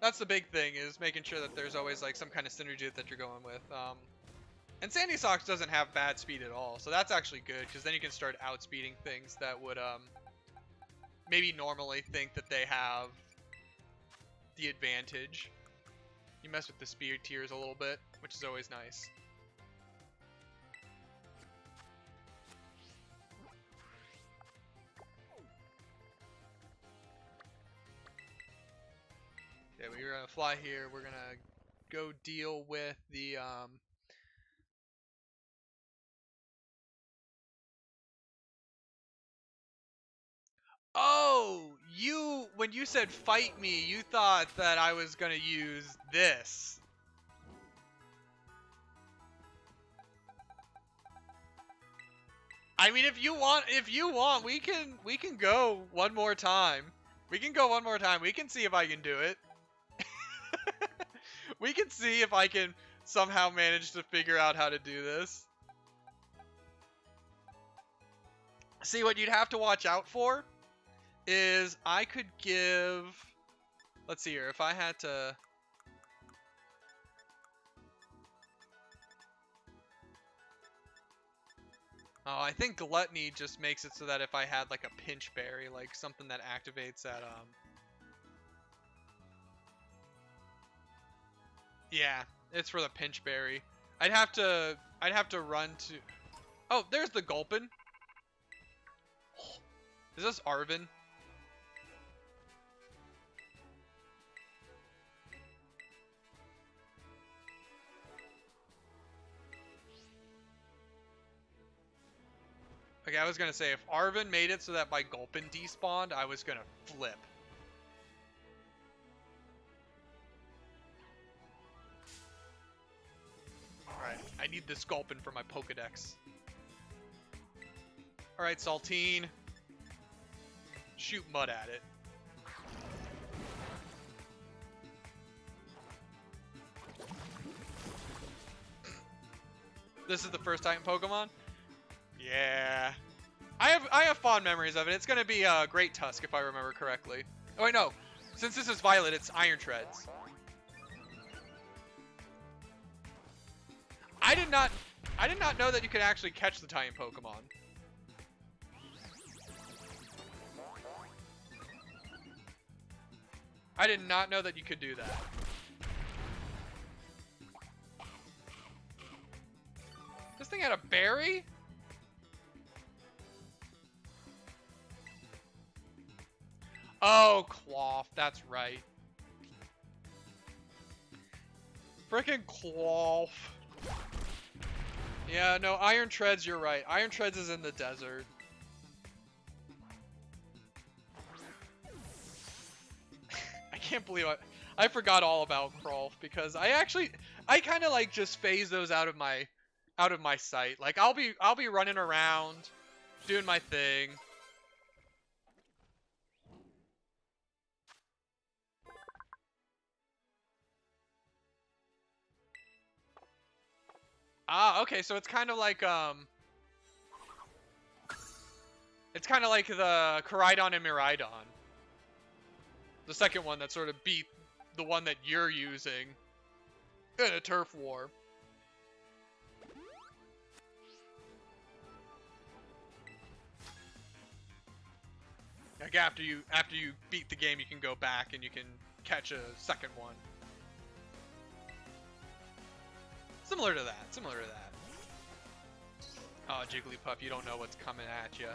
that's the big thing, is making sure that there's always like some kind of synergy that you're going with. And Sandy Shocks doesn't have bad speed at all, so that's actually good, because then you can start outspeeding things that would maybe normally think that they have the advantage. You mess with the speed tiers a little bit, which is always nice. Okay, we're gonna fly here. We're gonna go deal with the Oh, when you said fight me, you thought that I was gonna use this. I mean, if you want, we can go one more time. We can go one more time. We can see if I can do it. We can see if I can somehow manage to figure out how to do this. See, what you'd have to watch out for is I could give... Let's see here. If I had to... Oh, I think Gluttony just makes it so that if I had like a Pinch Berry, like something that activates that, Yeah, it's for the Pinch Berry. I'd have to run to... Oh, there's the Gulpin. Is this Arven? Okay, I was gonna say, if Arven made it so that my Gulpin despawned, I was gonna flip. Alright, I need this Gulpin for my Pokedex. Alright, Saltine. Shoot mud at it. This is the first Titan Pokemon? Yeah. I have fond memories of it. It's gonna be Great Tusk if I remember correctly. Oh wait, no. Since this is Violet, it's Iron Treads. I did not know that you could actually catch the Titan Pokemon. I did not know that you could do that. This thing had a berry? Oh, Cloth, that's right. Frickin' Cloth. Yeah, no, Iron Treads, you're right. Iron Treads is in the desert. I can't believe I forgot all about Crawf, because I kind of like just phase those out of my sight. Like I'll be running around doing my thing. Ah, okay, so it's kind of like the Koraidon and Miraidon. The second one that sort of beat the one that you're using in a turf war. Like after you beat the game, you can go back and you can catch a second one. Similar to that. Similar to that. Oh, Jigglypuff, you don't know what's coming at you.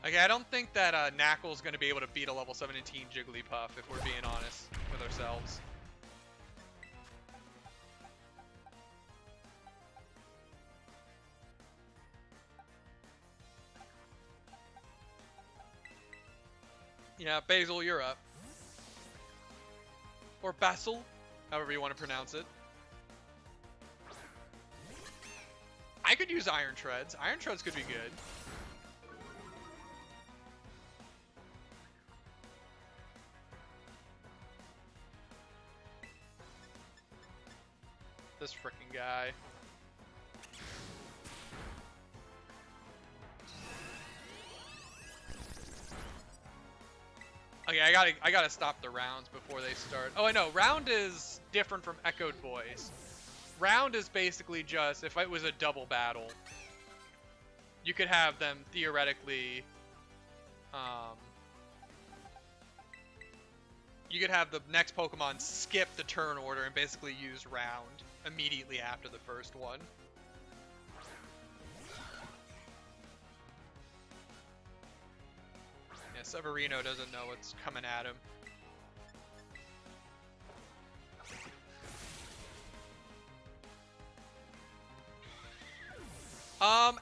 Okay, I don't think that Knackle's going to be able to beat a level 17 Jigglypuff, if we're being honest with ourselves. Yeah, Basil, you're up. Or Basil, however you want to pronounce it. I could use Iron Treads. Iron Treads could be good. This frickin' guy. Okay, I gotta stop the rounds before they start. Oh, I know. Round is different from Echoed Voice. Round is basically just if it was a double battle, you could have them theoretically. You could have the next Pokemon skip the turn order and basically use round immediately after the first one. Yeah, Severino doesn't know what's coming at him.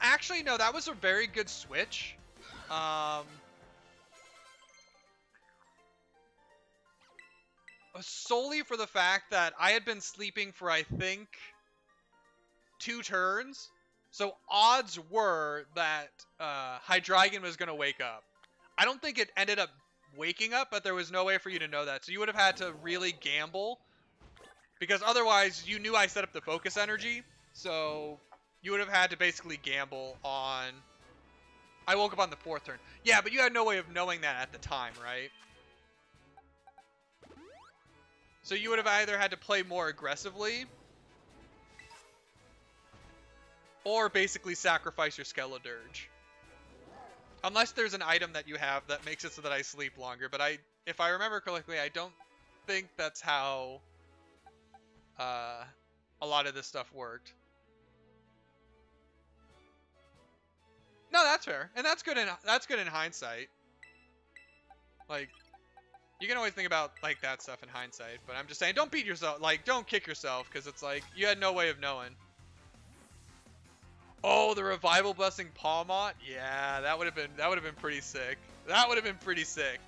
Actually, no, that was a very good switch. Solely for the fact that I had been sleeping for, I think, 2 turns. So odds were that Hydreigon was going to wake up. I don't think it ended up waking up, but there was no way for you to know that. So you would have had to really gamble. Because otherwise, you knew I set up the focus energy. So you would have had to basically gamble on... I woke up on the 4th turn. Yeah, but you had no way of knowing that at the time, right? So you would have either had to play more aggressively, or basically sacrifice your Skeledirge. Unless there's an item that you have that makes it so that I sleep longer. But if I remember correctly, I don't think that's how a lot of this stuff worked. No, that's fair, and that's good in hindsight. Like, you can always think about like that stuff in hindsight, but I'm just saying, don't beat yourself. Like, don't kick yourself, because it's like you had no way of knowing. Oh, the Revival Blessing Pawmot? Yeah, that would have been pretty sick. That would have been pretty sick.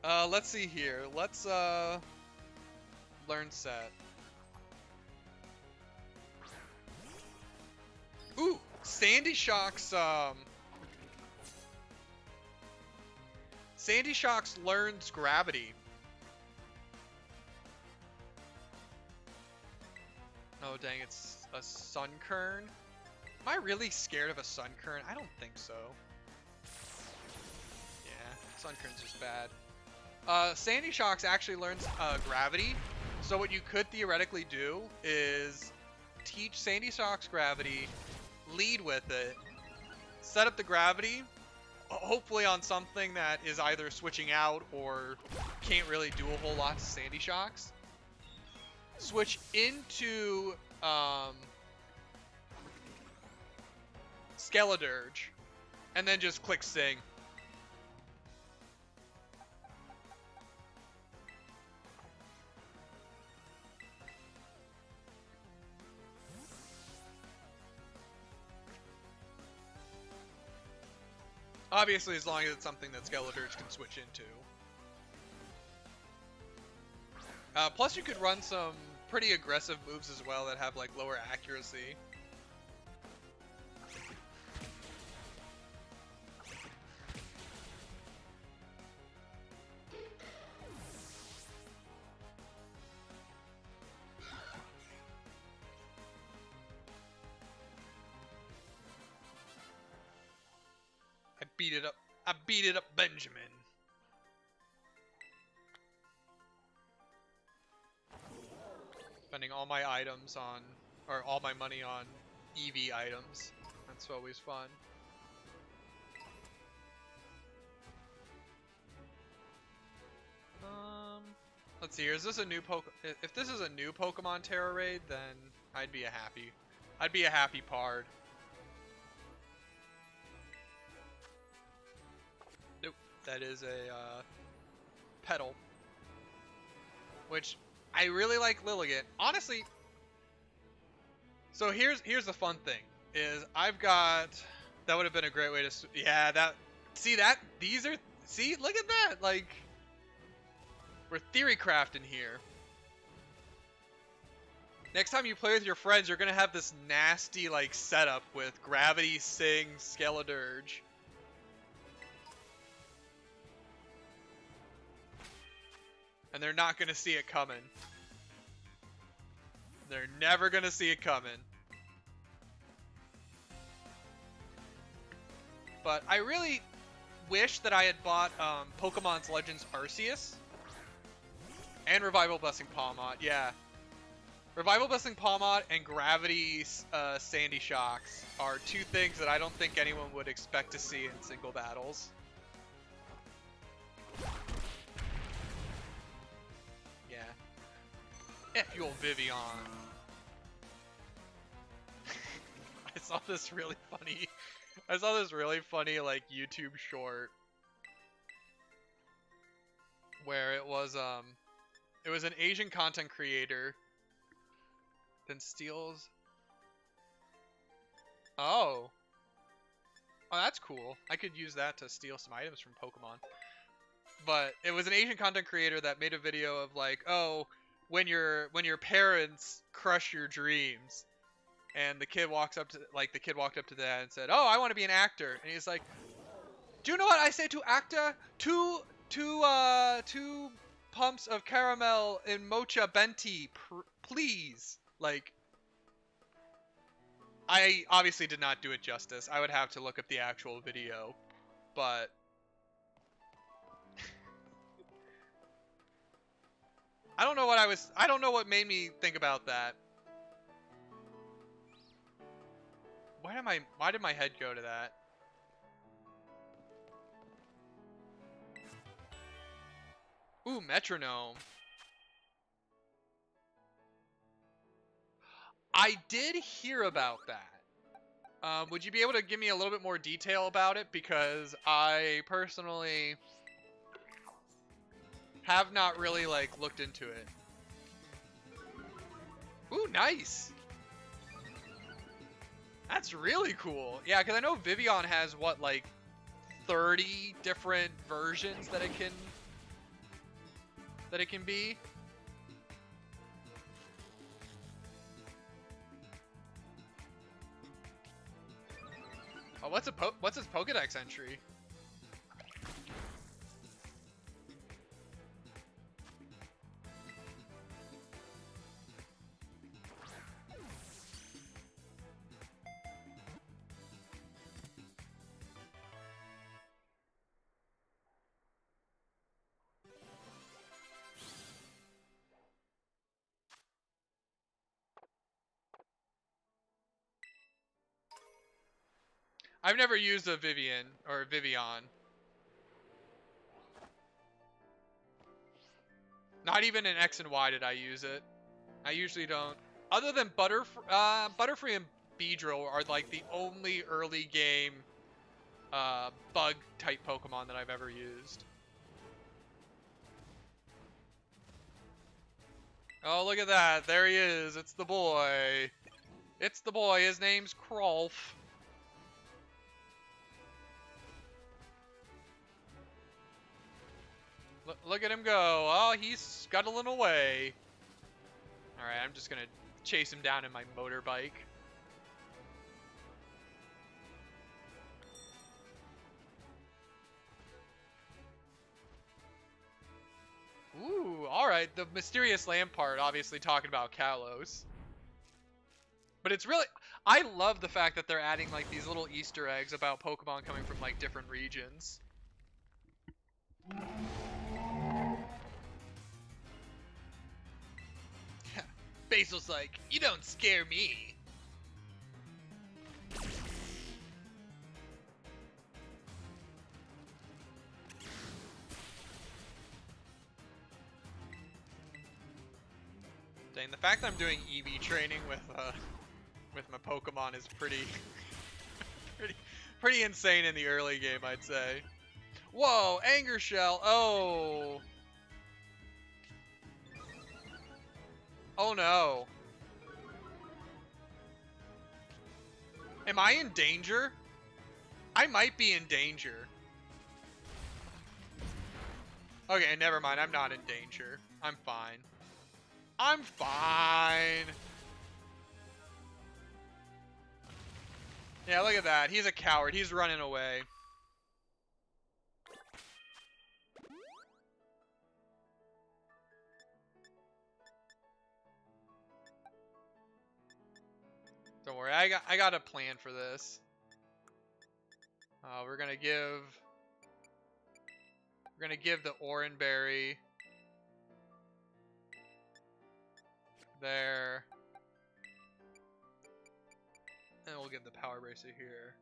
Let's see here. Let's learn set. Ooh, Sandy Shock's Sandy Shock's learns gravity. Oh dang, it's a Sunkern? Am I really scared of a Sunkern? I don't think so. Yeah, Sunkern's just bad. Sandy Shocks actually learns gravity. So what you could theoretically do is teach Sandy Shocks gravity, lead with it, set up the gravity, hopefully on something that is either switching out or can't really do a whole lot to Sandy Shocks. Switch into Skeledirge, and then just click Sing. Obviously, as long as it's something that Skeledirge can switch into. Plus, you could run some pretty aggressive moves as well that have like lower accuracy. I beat it up, Benjamin. Spending all my items on, or all my money on EV items. That's always fun. Let's see. Is this a new If this is a new Pokemon Terra raid, then I'd be a happy pard. Nope. That is a Petal. Which I really like Lilligant. Honestly. So here's the fun thing is I've got that would have been a great way to see look at that, like we're theory crafting here. Next time you play with your friends, you're gonna have this nasty like setup with Gravity, Sing, Skeledirge. And they're not gonna see it coming. They're never gonna see it coming. But I really wish that I had bought Pokemon's Legends Arceus and Revival Blessing Pawmot. Yeah, Revival Blessing Pawmot and Gravity Sandy Shocks are two things that I don't think anyone would expect to see in single battles. Yeah. F you old Vivian. I saw this really funny like YouTube short where it was an Asian content creator then steals. Oh, that's cool. I could use that to steal some items from Pokemon. But it was an Asian content creator that made a video of like, oh, when your parents crush your dreams. And the kid walked up to that and said, "Oh, I want to be an actor." And he's like, "Do you know what I say to actor? Two pumps of caramel in mocha benti, please." Like, I obviously did not do it justice. I would have to look up the actual video, but I don't know what made me think about that. Why did my head go to that? Ooh, Metronome. I did hear about that. Would you be able to give me a little bit more detail about it? Because I personally have not really like looked into it. Ooh, nice. That's really cool. Yeah, because I know Vivian has, what, like 30 different versions that it can be. Oh, what's his Pokedex entry? I've never used a Vivian. Not even in X and Y did I use it. I usually don't. Other than Butterfree and Beedrill are like the only early game bug type Pokemon that I've ever used. Oh, look at that. There he is. It's the boy. It's the boy. His name's Krolf. Look at him go. Oh, he's scuttling away. Alright, I'm just gonna chase him down in my motorbike. Ooh, alright. The mysterious land part, obviously talking about Kalos. But it's really... I love the fact that they're adding like these little Easter eggs about Pokemon coming from like different regions. Basil's like, you don't scare me. Dang, the fact that I'm doing EV training with my Pokemon is pretty pretty insane in the early game, I'd say. Whoa, Anger Shell. Oh. Oh no. Am I in danger? I might be in danger. Okay, never mind. I'm not in danger. I'm fine. I'm fine. Yeah, look at that. He's a coward. He's running away. Don't worry. I got a plan for this. We're gonna give the Oran Berry there. And we'll give the Power Bracer here.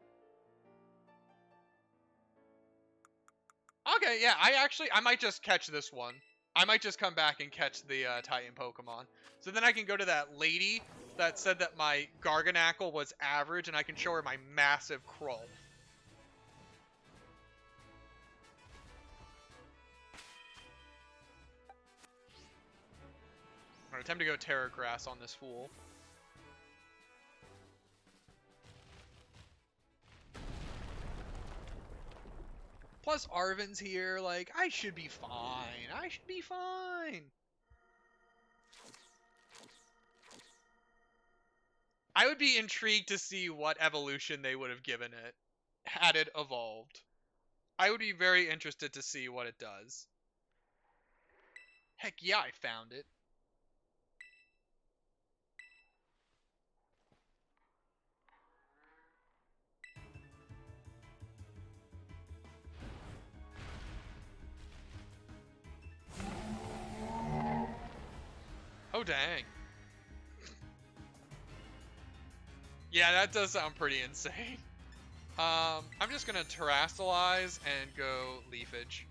Okay, yeah, I might just catch this one. I might just come back and catch the Titan Pokemon. So then I can go to that lady that said that my Garganackle was average, and I can show her my massive Krull. Alright, time to go Terra Grass on this fool. Plus Arven's here, like, I should be fine. I should be fine. I would be intrigued to see what evolution they would have given it had it evolved. I would be very interested to see what it does. Heck yeah, I found it. Oh, dang. Yeah, that does sound pretty insane. I'm just gonna Terrasilize and go Leafage.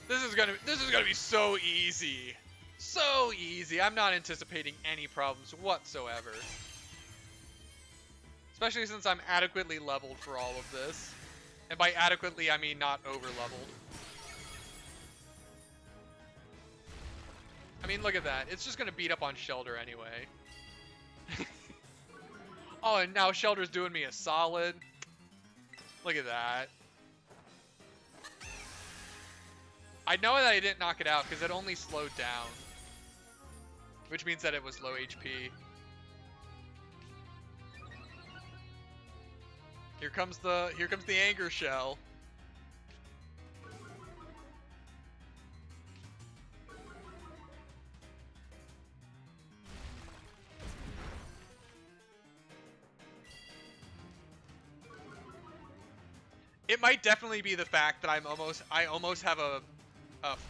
This is gonna be so easy. So easy. I'm not anticipating any problems whatsoever. Especially since I'm adequately leveled for all of this. And by adequately, I mean not over-leveled. I mean, look at that. It's just gonna beat up on Shelter anyway. Oh, and now Shelter's doing me a solid. Look at that. I know that I didn't knock it out because it only slowed down. Which means that it was low HP. Here comes the Anger Shell. It might definitely be the fact that I almost have a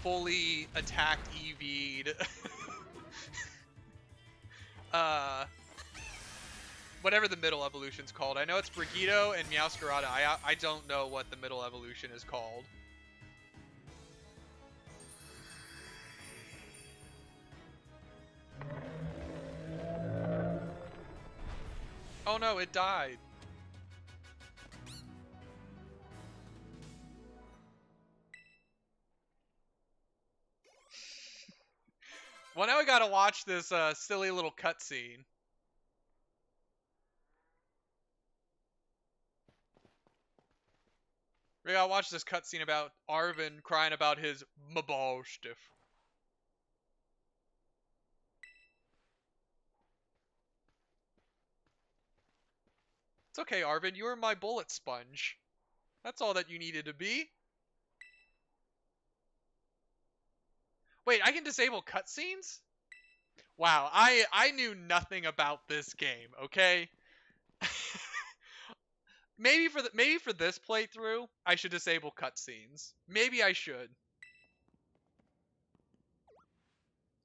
fully attacked EV'd whatever the middle evolution's called. I know it's Brigido and Meowscarada. I don't know what the middle evolution is called. Oh no, it died. Well, now we gotta watch this silly little cutscene. We gotta watch this cutscene about Arven crying about his Mabalstiff. It's okay, Arven, you were my bullet sponge. That's all that you needed to be. Wait, I can disable cutscenes? Wow, I knew nothing about this game, okay? maybe for this playthrough, I should disable cutscenes. Maybe I should.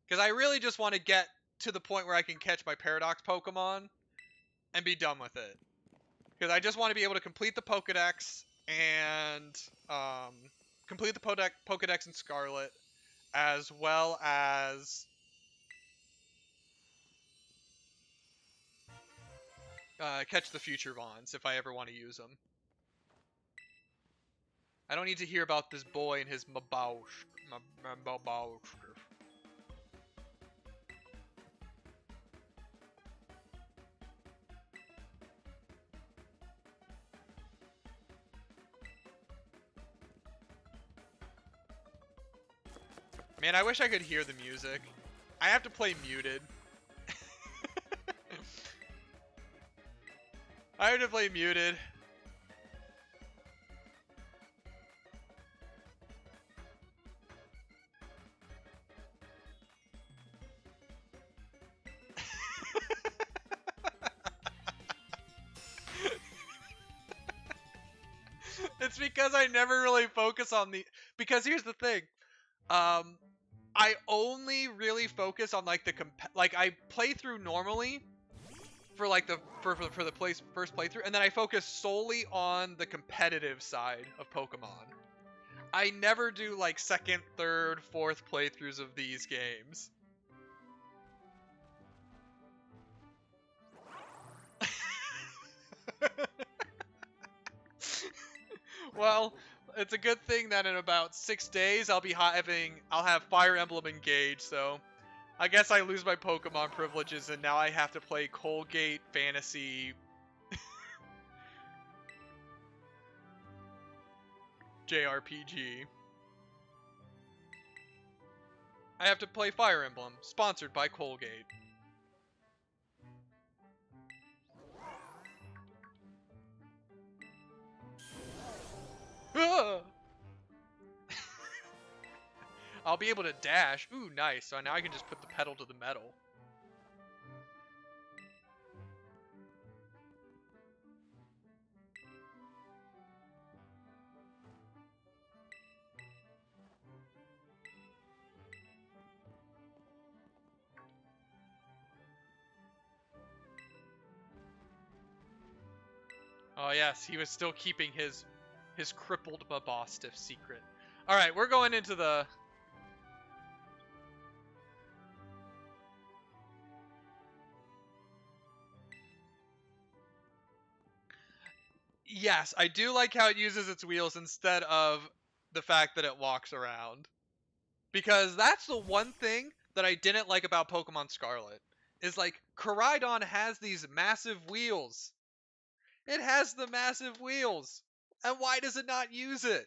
Because I really just want to get to the point where I can catch my Paradox Pokemon and be done with it. Because I just want to be able to complete the Pokedex and complete the Pokedex in Scarlet, as well as catch the future Vons if I ever want to use them. I don't need to hear about this boy and his Mabausch. Man, I wish I could hear the music. I have to play muted. I have to play muted. It's because I never really focus on the... Because here's the thing. I only really focus on like the I play through normally for like the for the first playthrough, and then I focus solely on the competitive side of Pokemon. I never do like second, third, fourth playthroughs of these games. Well, it's a good thing that in about 6 days I'll have Fire Emblem Engage, so I guess I lose my Pokemon privileges and now I have to play Colgate Fantasy JRPG. I have to play Fire Emblem, sponsored by Colgate. I'll be able to dash. Ooh, nice. So now I can just put the pedal to the metal. Oh yes, he was still keeping his crippled Babostiff secret. All right, we're going into the... Yes, I do like how it uses its wheels instead of the fact that it walks around. Because that's the one thing that I didn't like about Pokemon Scarlet. Is like, Koraidon has these massive wheels. It has the massive wheels. And why does it not use it?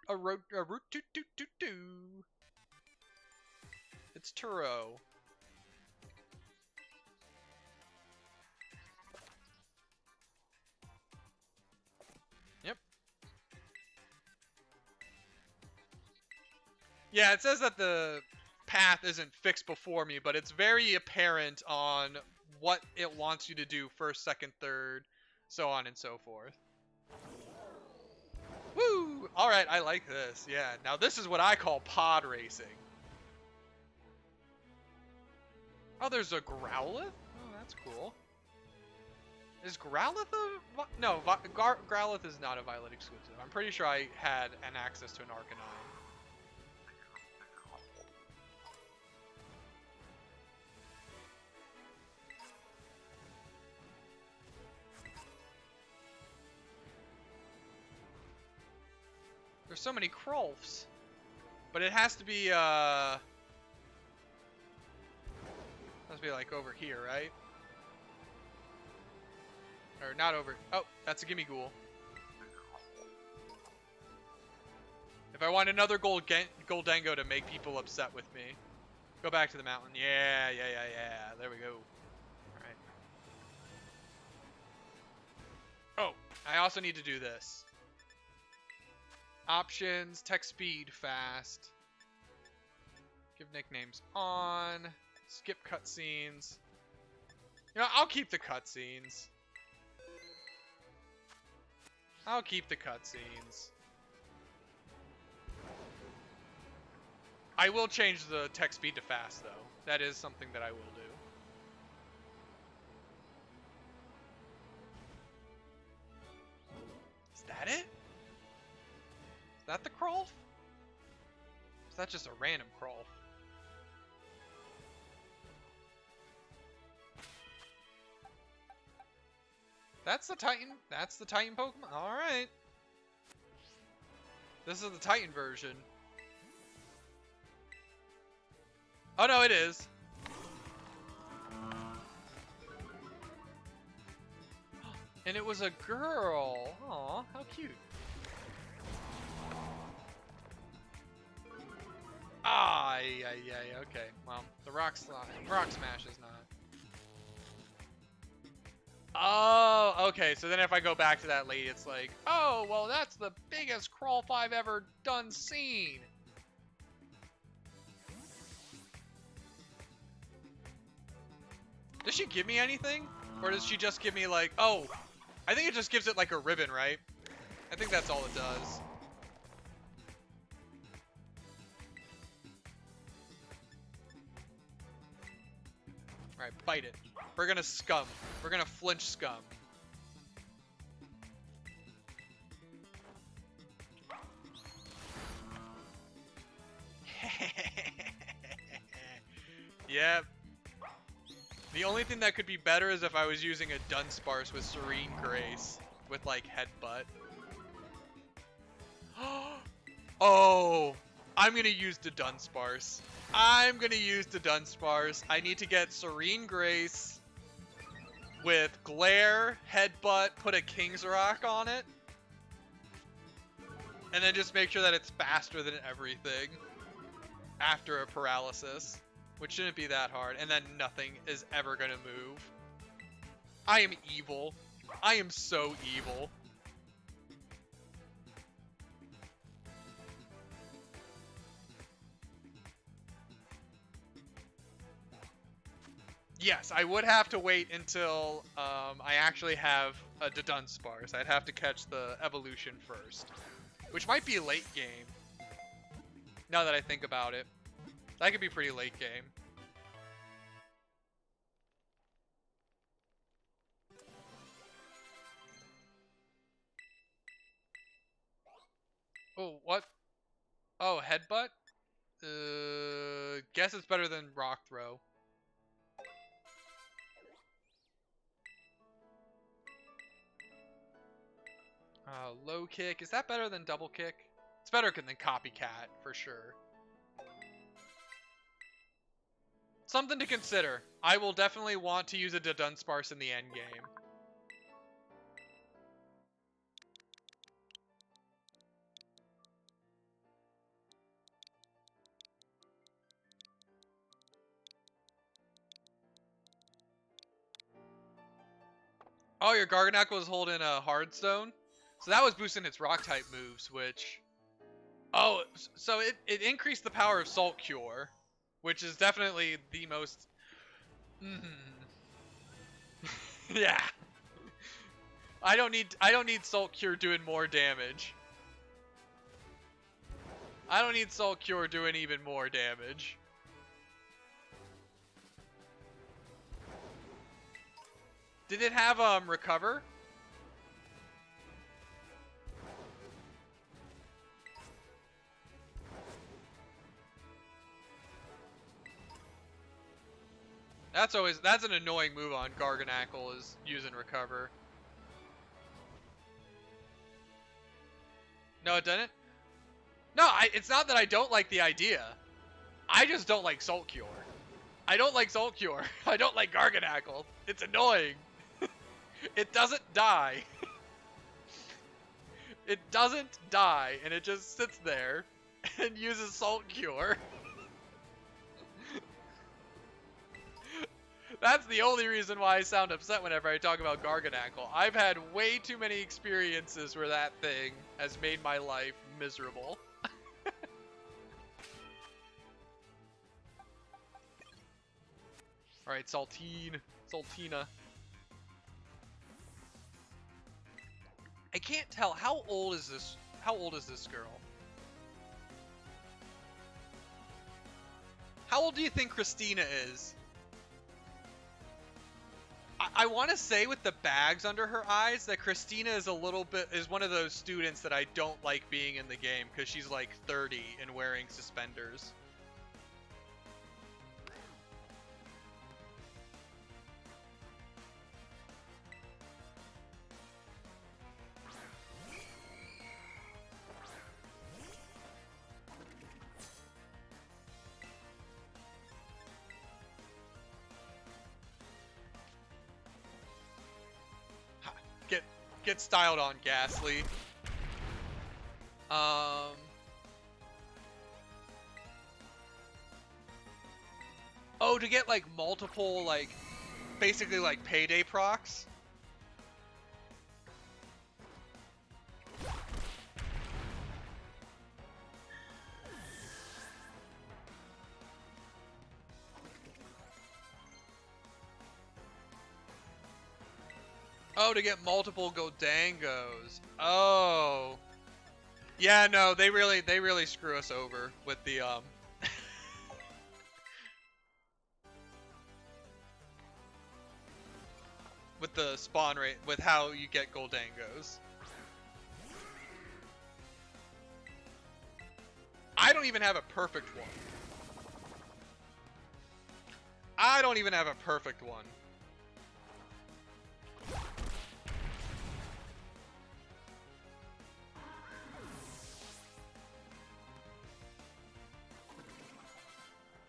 a root toot toot toot toot. It's Turo. Yep. Yeah, it says that the path isn't fixed before me, but it's very apparent on what it wants you to do first, second, third, so on and so forth. Woo! Alright, I like this. Yeah, now this is what I call pod racing. Oh, there's a Growlithe? Oh, that's cool. Is Growlithe a... No, Growlithe is not a Violet exclusive. I'm pretty sure I had an access to an Arcanine. There's so many Krolfs. But it has to be, has to be like over here, right? Or not over... Oh, that's a Gimmighoul. If I want another Goldengo to make people upset with me. Go back to the mountain. Yeah. There we go. Alright. Oh, I also need to do this. Options, text speed, fast. Give nicknames on. Skip cutscenes. You know, I'll keep the cutscenes. I'll keep the cutscenes. I will change the text speed to fast, though. That is something that I will do. Is that it? Is that the crawl? Is that just a random crawl? That's the Titan. That's the Titan Pokemon. All right. This is the Titan version. Oh no, it is. And it was a girl. Aw, how cute. Ah, yeah, okay. Well, the rock smash is not. Oh, okay. So then if I go back to that lady, it's like, oh, well, that's the biggest crawl 5 ever done seen. Does she give me anything? Or does she just give me like, oh, I think it just gives it like a ribbon, right? I think that's all it does. Alright, bite it. We're gonna scum. We're gonna flinch scum. Yep. The only thing that could be better is if I was using a Dunsparce with Serene Grace. With, like, Headbutt. Oh! I'm gonna use the Dunsparce. I'm gonna use the Dunsparce. I need to get Serene Grace with Glare, Headbutt, put a King's Rock on it. And then just make sure that it's faster than everything after a paralysis. Which shouldn't be that hard. And then nothing is ever gonna move. I am evil. I am so evil. Yes, I would have to wait until I actually have a Dunsparce. I'd have to catch the evolution first. Which might be late game. Now that I think about it. That could be pretty late game. Oh, what? Oh, Headbutt? Guess it's better than Rock Throw. Low Kick. Is that better than Double Kick? It's better than Copycat, for sure. Something to consider. I will definitely want to use a Dunsparce in the end game. Oh, your Garganacl was holding a Hard Stone? So that was boosting its Rock-type moves, which... Oh, so it increased the power of Salt Cure, which is definitely the most... Yeah. I don't need Salt Cure doing more damage. I don't need Salt Cure doing even more damage. Did it have recover? That's an annoying move on Garganacl, is using recover. No, it didn't? No, it's not that I don't like the idea. I just don't like Salt Cure. I don't like Salt Cure. I don't like Garganacl. It's annoying. It doesn't die. It doesn't die, and it just sits there and uses Salt Cure. That's the only reason why I sound upset whenever I talk about Garganacl. I've had way too many experiences where that thing has made my life miserable. Alright, Saltina. I can't tell, how old is this girl? How old do you think Christina is? I want to say with the bags under her eyes that Christina is one of those students that I don't like being in the game because she's like 30 and wearing suspenders. Get styled on, Ghastly. Oh, to get like multiple, like, basically like payday procs. Oh, to get multiple Goldangos. Oh. Yeah, no, they really screw us over with the with the spawn rate, with how you get Goldangos. I don't even have a perfect one. I don't even have a perfect one.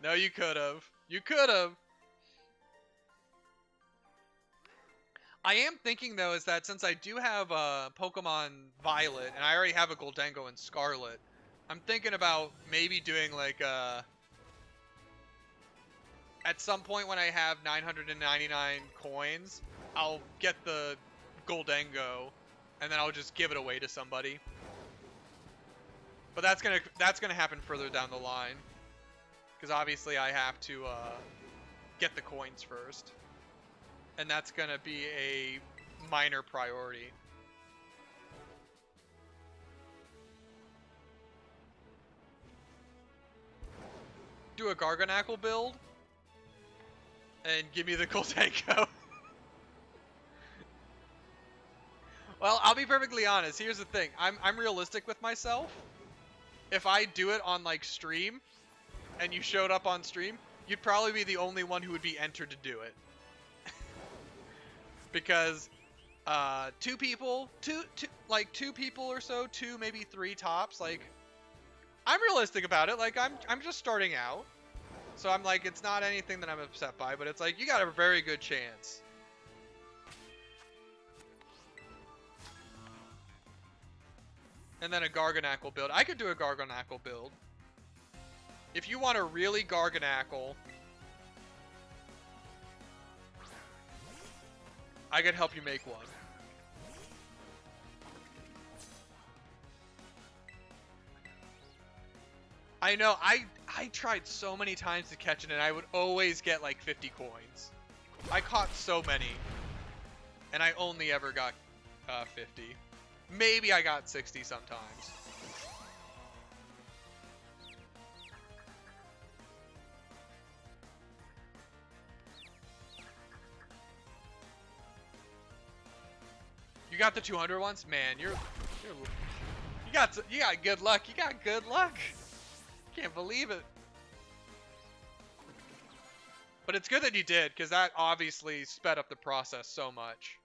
No, you could have. You could have. I am thinking though is that since I do have Pokemon Violet and I already have a Goldango in Scarlet, I'm thinking about maybe doing like at some point when I have 999 coins, I'll get the Goldango and then I'll just give it away to somebody. But that's gonna happen further down the line. Because obviously I have to get the coins first. And that's going to be a minor priority. Do a Garganacl build. And give me the Goldango. Well, I'll be perfectly honest. Here's the thing. I'm realistic with myself. If I do it on like stream, and you showed up on stream, you'd probably be the only one who would be entered to do it. Because two people or so, two maybe three tops, like I'm realistic about it. Like I'm just starting out. So I'm like, it's not anything that I'm upset by, but it's like you got a very good chance. And then a Garganacl build. I could do a Garganacl build. If you want a really Garganacl, I could help you make one. I know, I tried so many times to catch it and I would always get like 50 coins. I caught so many. And I only ever got 50. Maybe I got 60 sometimes. You got the 200 ones? Man, you got good luck. You got good luck. Can't believe it. But it's good that you did, because that obviously sped up the process so much.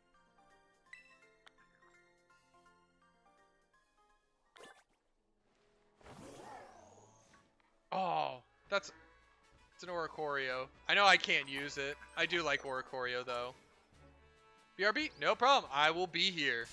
Oh, it's an Oricorio. I know I can't use it. I do like Oricorio though. BRB? No problem. I will be here.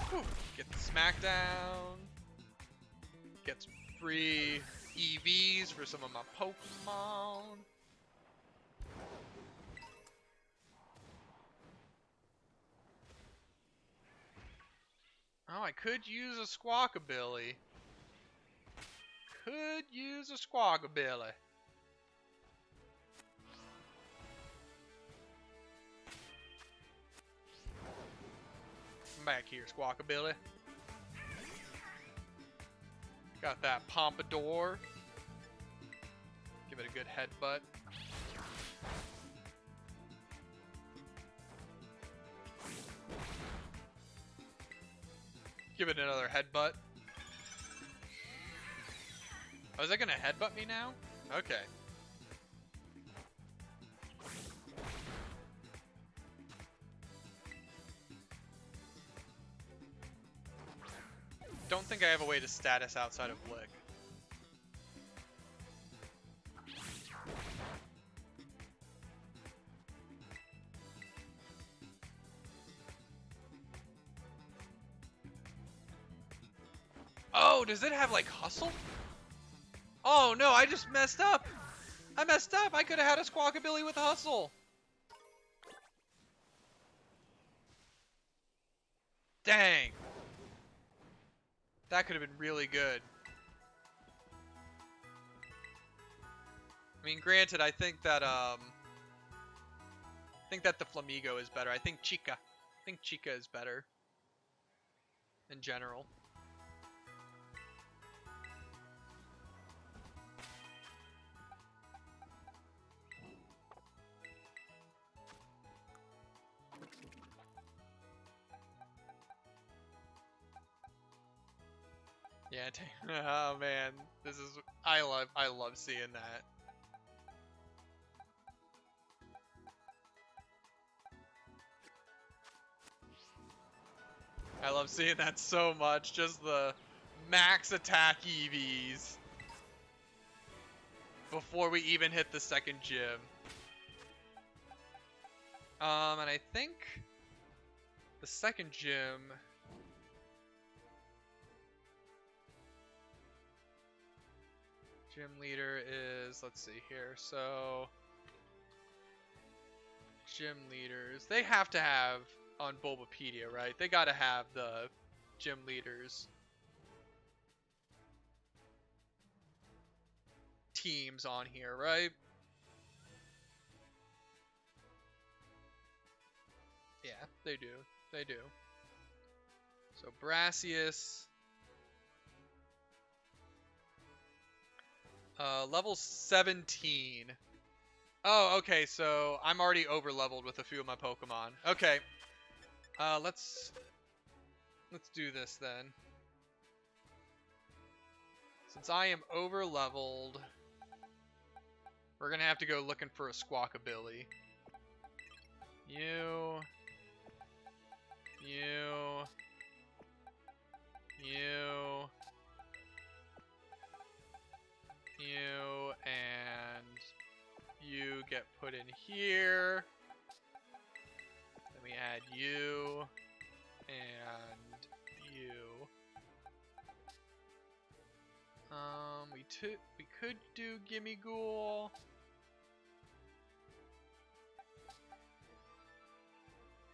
Whew. Get the Smackdown. Get some free EVs for some of my Pokemon. Oh, I could use a Squawkabilly. Could use a Squawkabilly. Come back here, Squawkabilly. Got that Pompadour. Give it a good headbutt. Give it another headbutt. Oh, is that gonna headbutt me now? Okay. Don't think I have a way to status outside of Lick. Oh, does it have like Hustle? Oh no, I just messed up. I messed up. I could have had a Squawkabilly with Hustle. Dang. That could have been really good. I mean, granted, I think that the Flamigo is better. I think Chica is better in general. Yeah, oh man, this is I love seeing that. I love seeing that so much. Just the max attack EVs before we even hit the second gym. And I think the second gym. Gym leader is, let's see here, so gym leaders, they have to have on Bulbapedia, right? They gotta have the gym leaders teams on here, right? Yeah, they do. They do. So Brassius. Level 17. Oh, okay, so I'm already over leveled with a few of my Pokemon. Okay. Let's do this then. Since I am over leveled, we're gonna have to go looking for a Squawkabilly. You, and you get put in here. Then we add you and you. We could do Gimme Ghoul.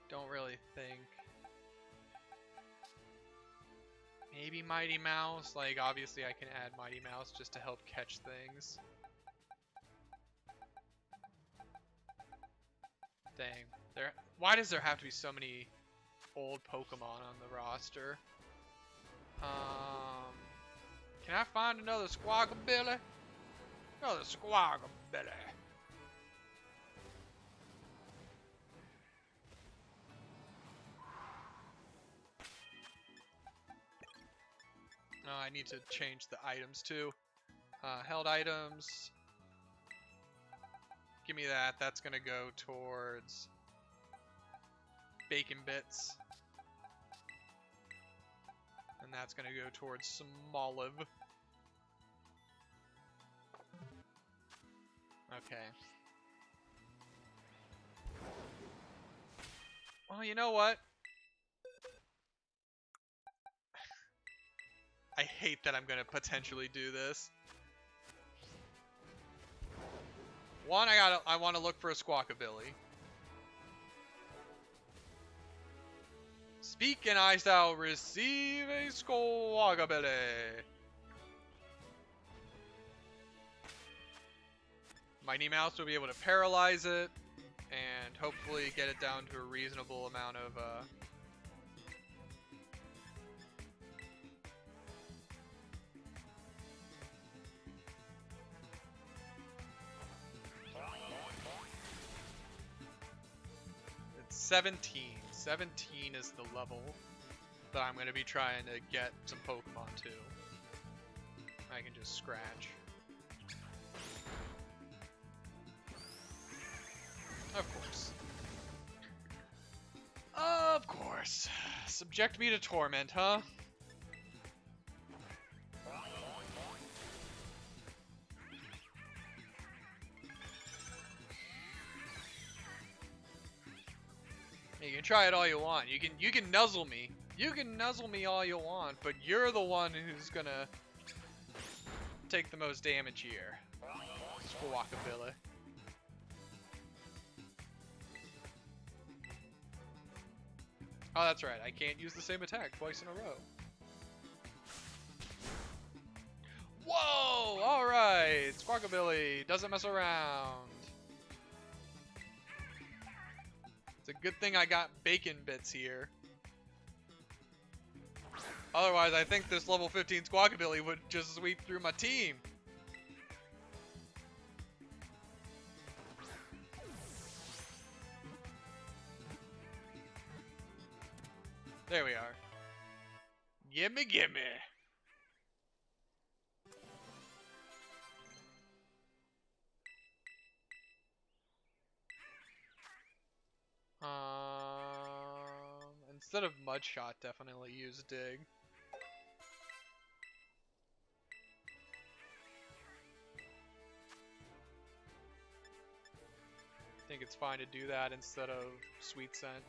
Don't really think. Maybe Mighty Mouse. Like, obviously I can add Mighty Mouse just to help catch things. Dang. Why does there have to be so many old Pokemon on the roster? Can I find another Squawkabilly? Another Squawkabilly. I need to change the items too. Held items. Give me that. That's gonna go towards Bacon Bits. And that's gonna go towards Smoliv. Okay. Well, you know what? I hate that I'm gonna potentially do this. One, I want to look for a Squawkabilly. Speak and I shall receive a Squawkabilly. Mighty Mouse will be able to paralyze it and hopefully get it down to a reasonable amount of it's 17. 17 is the level that I'm going to be trying to get some Pokemon to. I can just scratch. Of course. Of course. Subject me to torment, huh? You can try it all you want. You can nuzzle me. You can nuzzle me all you want, but you're the one who's gonna take the most damage here. Squawkabilly. Oh, that's right. I can't use the same attack twice in a row. Whoa! Alright! Squawkabilly doesn't mess around. It's a good thing I got bacon bits here. Otherwise, I think this level 15 Squawkabilly would just sweep through my team. There we are. Gimme, gimme. Instead of Mud Shot, definitely use Dig. I think it's fine to do that instead of Sweet Scent.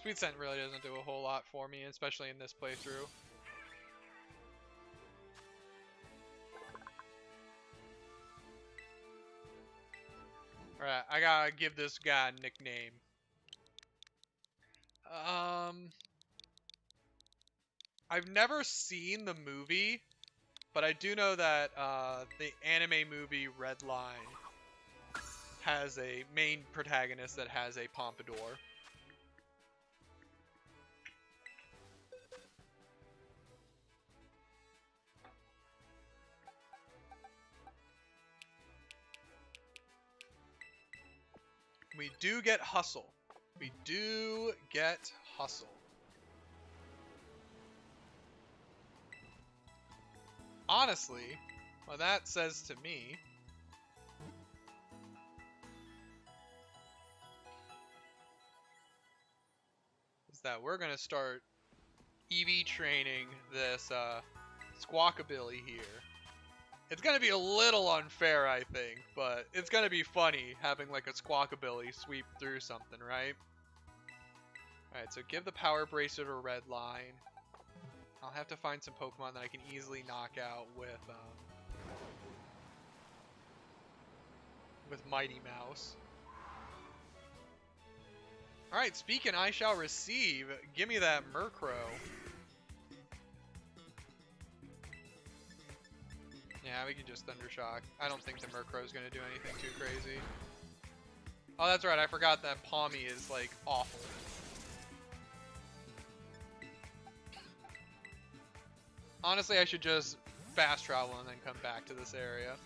Sweet Scent really doesn't do a whole lot for me, especially in this playthrough. Alright, I gotta give this guy a nickname. I've never seen the movie, but I do know that the anime movie Redline has a main protagonist that has a pompadour. We do get Hustle. We do get Hustle. Honestly, what that says to me is that we're going to start EV training this Squawkabilly here. It's going to be a little unfair, I think, but it's going to be funny having like a Squawkabilly sweep through something, right? Alright, so give the Power Bracelet or Redline. I'll have to find some Pokemon that I can easily knock out with Mighty Mouse. Alright, speak and I shall receive. Give me that Murkrow. Yeah, we can just Thundershock. I don't think the Murkrow is going to do anything too crazy. Oh, that's right. I forgot that Palmy is, like, awful. Honestly, I should just fast travel and then come back to this area.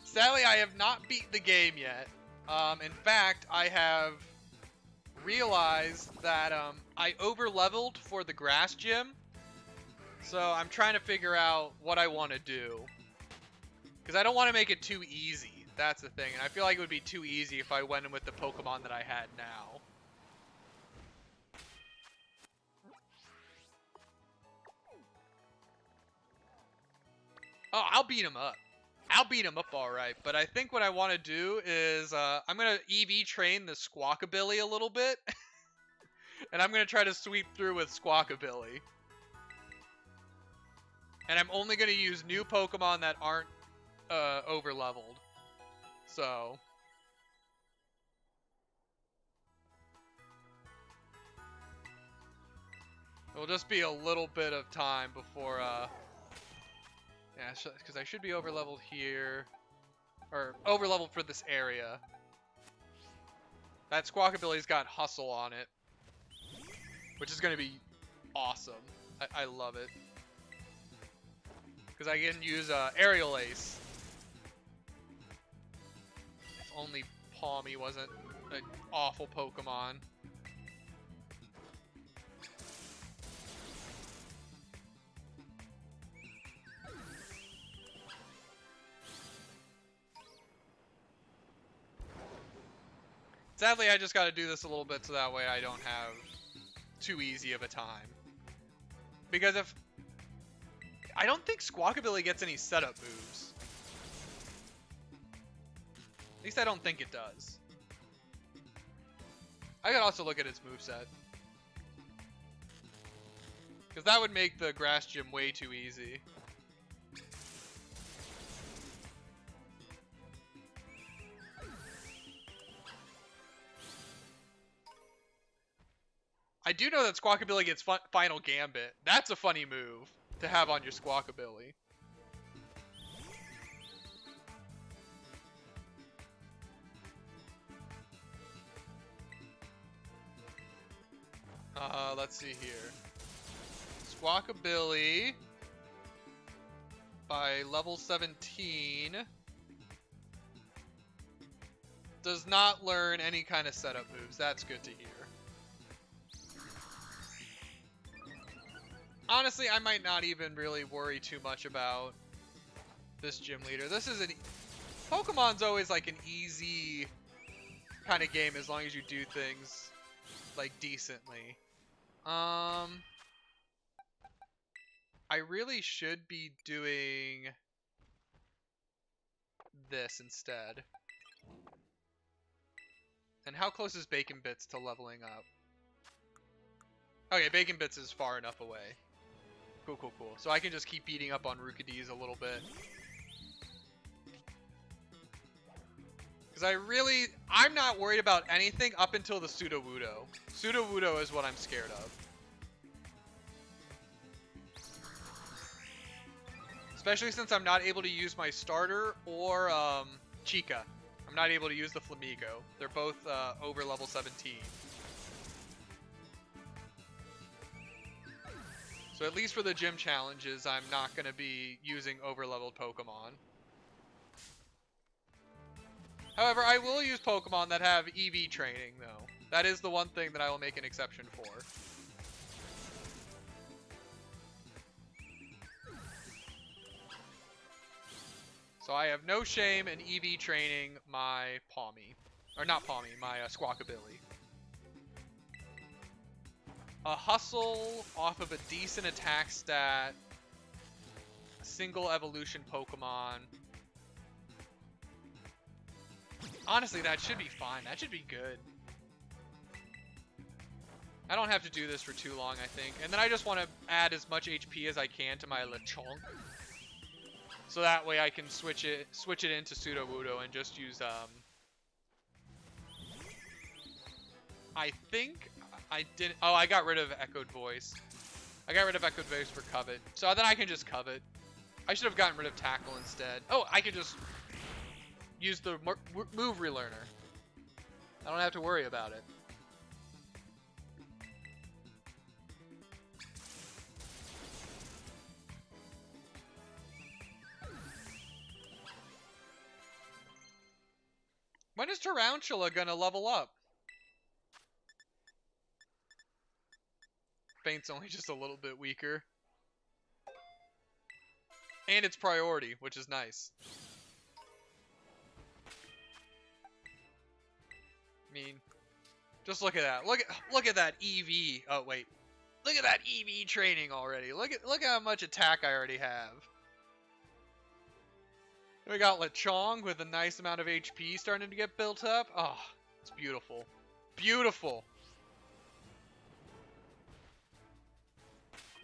Sadly, I have not beat the game yet. In fact, I have realized that I over-leveled for the grass gym. So I'm trying to figure out what I want to do. Because I don't want to make it too easy. That's the thing. And I feel like it would be too easy if I went in with the Pokemon that I had now. Oh, I'll beat him up. I'll beat him up alright. But I think what I want to do is I'm going to EV train the Squawkabilly a little bit. And I'm going to try to sweep through with Squawkabilly. And I'm only going to use new Pokemon that aren't over-leveled. So... it'll just be a little bit of time before, yeah, because I should be over-leveled here. Or over-leveled for this area. That Squawkabilly's got Hustle on it. Which is going to be awesome. I love it. Because I can use Aerial Ace. If only Pawmi wasn't an awful Pokemon. Sadly, I just got to do this a little bit so that way I don't have too easy of a time. Because if... I don't think Squawkabilly gets any setup moves. At least I don't think it does. I could also look at its moveset. Because that would make the Grass Gym way too easy. I do know that Squawkabilly gets Final Gambit. That's a funny move to have on your Squawkabilly. Let's see here. Squawkabilly by level 17 does not learn any kind of setup moves. That's good to hear. Honestly, I might not even really worry too much about this gym leader. This is Pokemon's always like an easy kind of game as long as you do things like decently. I really should be doing this instead. And how close is Bacon Bits to leveling up? Okay, Bacon Bits is far enough away. Cool, cool, cool. So I can just keep beating up on Rookidee a little bit. Because I'm not worried about anything up until the Sudowoodo. Sudowoodo is what I'm scared of. Especially since I'm not able to use my starter or Chica. I'm not able to use the Flamigo. They're both over level 17. So at least for the gym challenges, I'm not going to be using over-leveled Pokemon. However, I will use Pokemon that have EV training, though. That is the one thing that I will make an exception for. So I have no shame in EV training my Pawmi. Or not Pawmi, my Squawkabilly. A Hustle off of a decent attack stat. A single evolution Pokemon. Honestly, that should be fine. That should be good. I don't have to do this for too long, I think. And then I just want to add as much HP as I can to my Lechonk. So that way I can switch it into Sudowoodo and just use I think I didn't. Oh, I got rid of Echoed Voice. I got rid of Echoed Voice for Covet. So then I can just Covet. I should have gotten rid of Tackle instead. Oh, I could just use the move relearner. I don't have to worry about it. When is Tarantula gonna level up? Faint's only just a little bit weaker. And it's priority, which is nice. I mean, just look at that. Look at that EV. Oh wait. Look at that EV training already. Look how much attack I already have. We got Lechonk with a nice amount of HP starting to get built up. Oh, it's beautiful. Beautiful.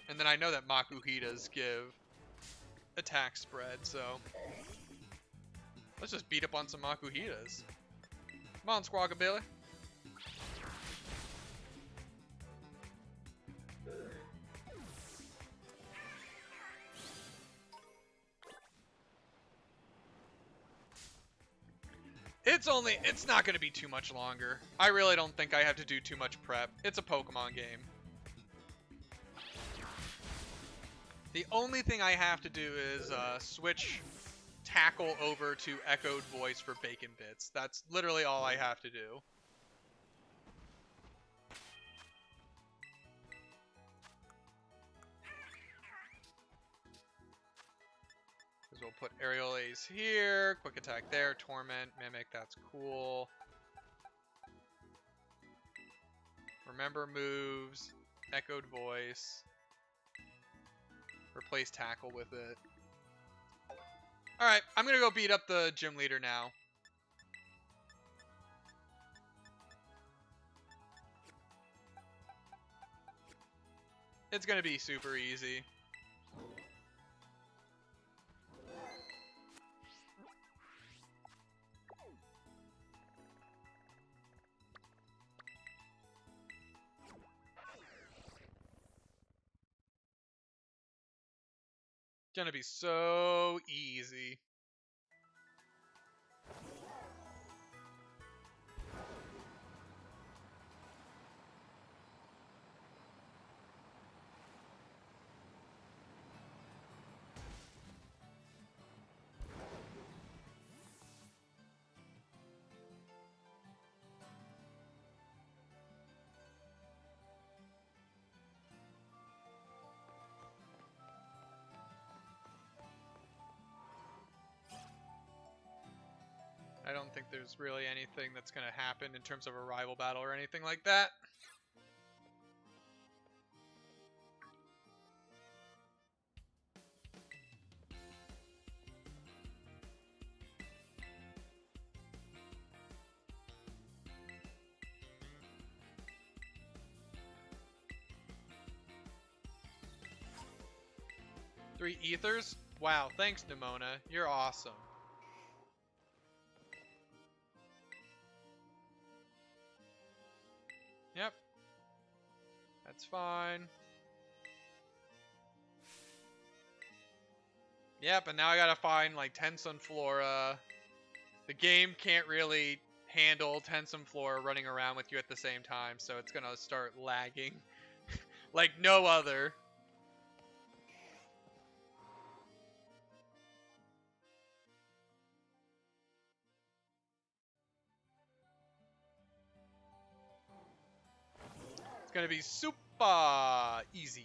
And then I know that Makuhitas give attack spread, so let's just beat up on some Makuhitas. Come on, Squawkabilly. It's not going to be too much longer. I really don't think I have to do too much prep. It's a Pokemon game. The only thing I have to do is switch Tackle over to Echoed Voice for Bacon Bits. That's literally all I have to do. We'll put Aerial Ace here, Quick Attack there, Torment, Mimic, that's cool. Remember moves, Echoed Voice. Replace Tackle with it. Alright, I'm gonna go beat up the gym leader now. It's gonna be super easy. Gonna be so easy. I don't think there's really anything that's going to happen in terms of a rival battle or anything like that. Three ethers? Wow, thanks, Nemona. You're awesome. Yep. That's fine. Yep, and now I gotta find like Tensum-Flora. The game can't really handle Tensum-Flora running around with you at the same time, so it's gonna start lagging like no other. It's gonna be super easy.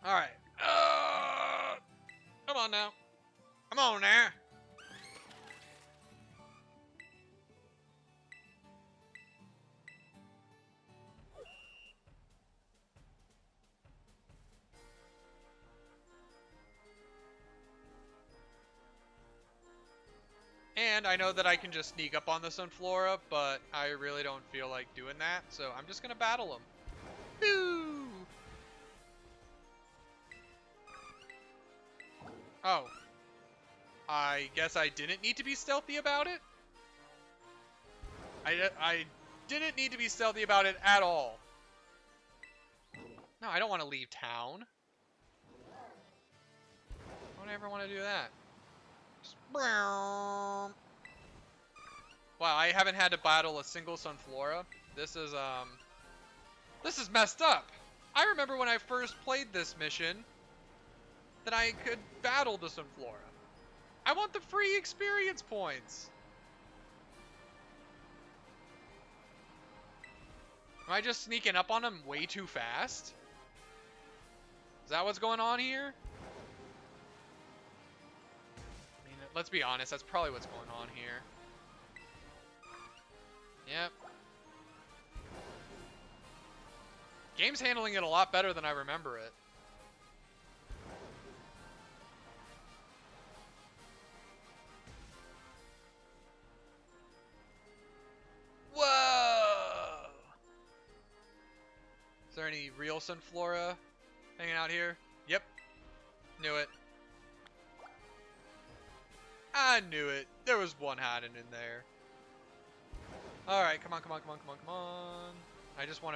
Alright. Come on now. Come on now. And I know that I can just sneak up on the Sunflora, but I really don't feel like doing that, so I'm just gonna battle him. Woo! Oh. I guess I didn't need to be stealthy about it? I didn't need to be stealthy about it at all. No, I don't want to leave town. I don't ever want to do that. Wow, I haven't had to battle a single Sunflora. This is messed up. I remember when I first played this mission that I could battle the Sunflora. I want the free experience points. Am I just sneaking up on him way too fast? Is that what's going on here? I mean, let's be honest, that's probably what's going on here. Yep. Game's handling it a lot better than I remember it. Whoa! Is there any real Sunflora hanging out here? Yep, Knew it. I knew it. There was one hiding in there. Alright, come on, come on, come on, come on, come on. I just want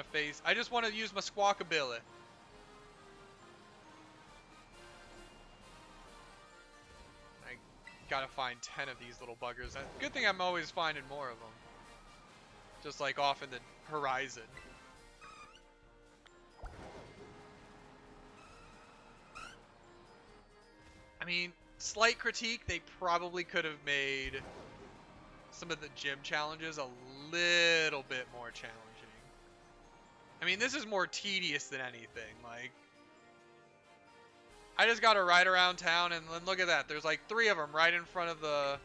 to use my Squawkabilly. I gotta find 10 of these little buggers. Good thing I'm always finding more of them. Just like off in the horizon. I mean, slight critique, they probably could have made some of the gym challenges a little bit more challenging. I mean, this is more tedious than anything. Like, I just gotta ride around town and look at that. There's like 3 of them right in front of the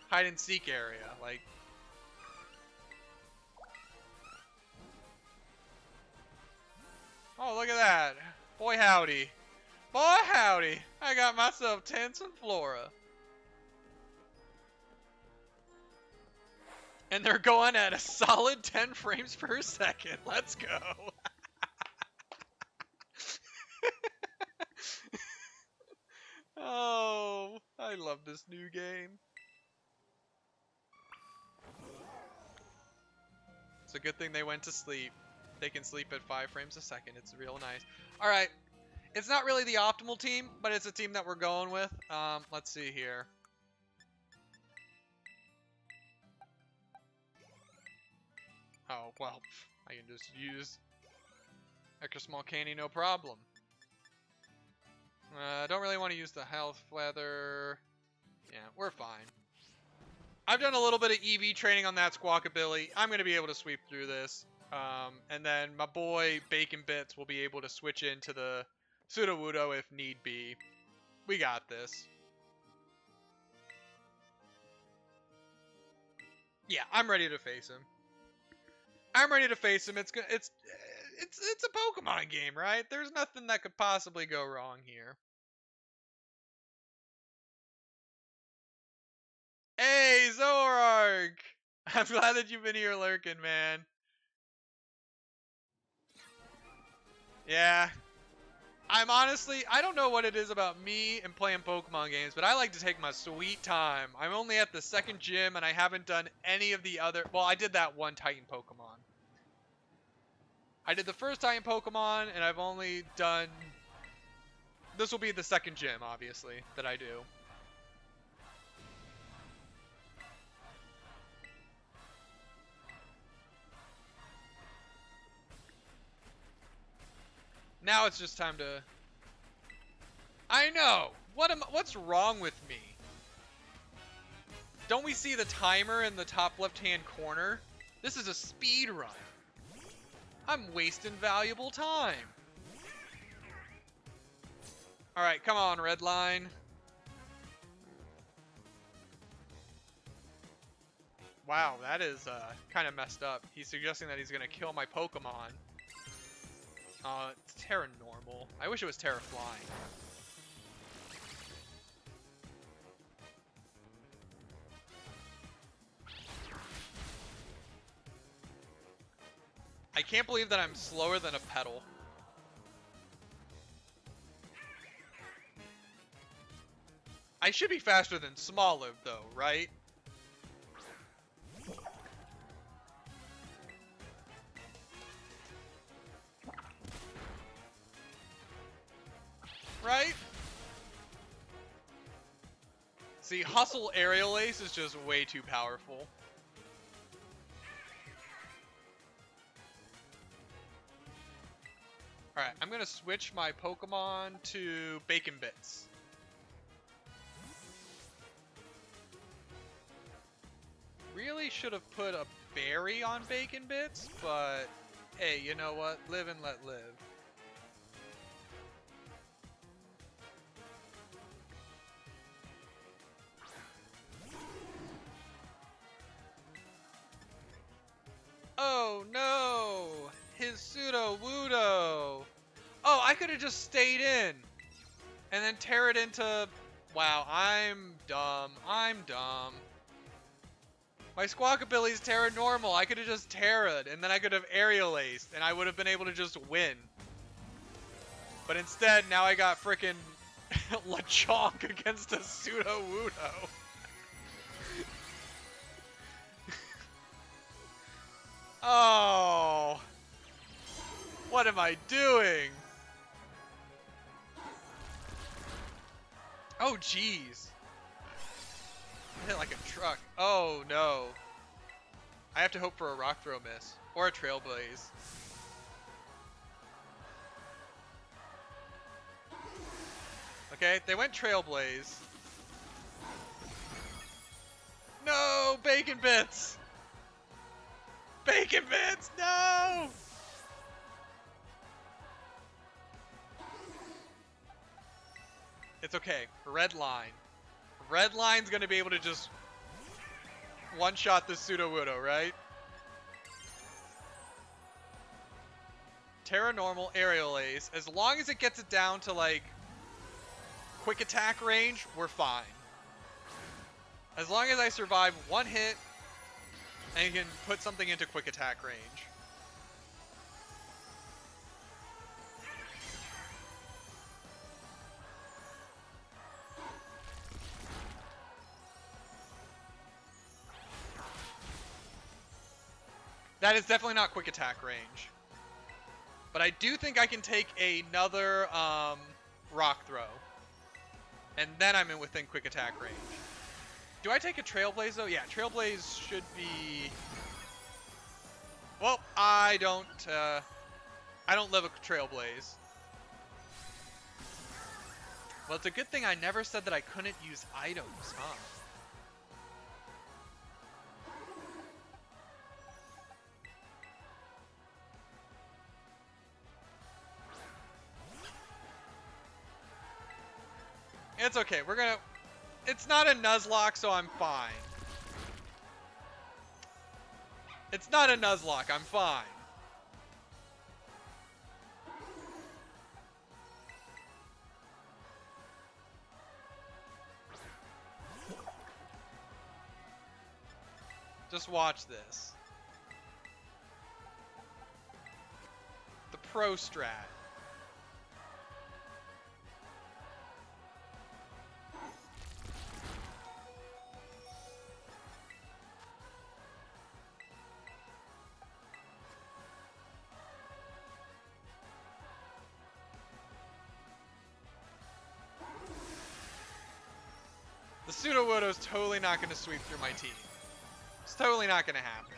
hide and seek area. Like, oh, look at that. Boy howdy. Boy howdy. I got myself Tense and Flora. And they're going at a solid 10 frames per second. Let's go. Oh, I love this new game. It's a good thing they went to sleep. They can sleep at 5 frames a second. It's real nice. Alright. It's not really the optimal team, but it's a team that we're going with. Let's see here. Oh, well, I can just use extra small candy, no problem. Don't really want to use the health weather. Yeah, we're fine. I've done a little bit of EV training on that Squawkabilly. I'm going to be able to sweep through this. And then my boy Bacon Bits will be able to switch into the Sudowoodo if need be. We got this. Yeah, I'm ready to face him. I'm ready to face him. It's a Pokemon game, right? There's nothing that could possibly go wrong here. Hey, Zoroark! I'm glad that you've been here lurking, man. Yeah. I don't know what it is about me and playing Pokemon games, but I like to take my sweet time. I'm only at the 2nd gym, and I haven't done any of the other... Well, I did that one Titan Pokemon. I did the first Titan Pokemon, and I've only done... This will be the 2nd gym, obviously, that I do. Now it's just time to... I know! What's wrong with me? Don't we see the timer in the top left-hand corner? This is a speed run. I'm wasting valuable time. Alright, come on, Redline. Wow, that is kind of messed up. He's suggesting that he's going to kill my Pokemon. It's Terra Normal. I wish it was Terra Flying. I can't believe that I'm slower than a Petal. I should be faster than Smoliv, though, right? Right? See, Hustle Aerial Ace is just way too powerful. Alright, I'm gonna switch my Pokemon to Bacon Bits. Really should have put a berry on Bacon Bits, but hey, you know what? Live and let live. Oh no! His Sudowoodo! Oh, I could have just stayed in! And then tear it into... Wow, I'm dumb. I'm dumb. My Squawkabilly's Terra Normal. I could have just Terra'd, and then I could have Aerial Aced, and I would have been able to just win. But instead, now I got frickin' Lechonk against a Sudowoodo. Oh, what am I doing? Oh, jeez. I hit like a truck. Oh, no. I have to hope for a Rock Throw miss. Or a Trailblaze. Okay, they went Trailblaze. No! Bacon Bits! Bacon Bits! No! It's okay. Red Line. Red Line's gonna be able to just one-shot the Sudowoodo, right? Terra Normal, Aerial Ace. As long as it gets it down to, like, quick attack range, we're fine. As long as I survive one hit and can put something into quick attack range. That is definitely not quick attack range. But I do think I can take another Rock Throw. And then I'm in within quick attack range. Do I take a Trailblaze though? Yeah, Trailblaze should be... Well, I don't live a Trailblaze. Well, it's a good thing I never said that I couldn't use items, huh? It's okay. We're gonna... It's not a Nuzlocke, so I'm fine. It's not a Nuzlocke. I'm fine. Just watch this. The pro strat. The Sudowoodo's totally not going to sweep through my team. It's totally not going to happen.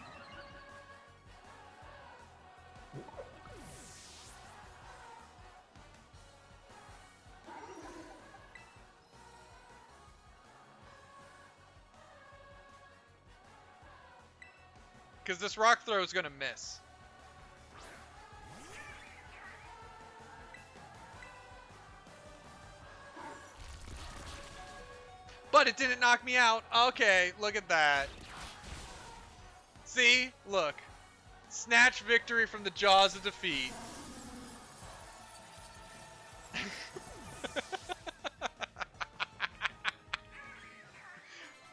Because this Rock Throw is going to miss. But it didn't knock me out. Okay, look at that. See? Look. Snatch victory from the jaws of defeat.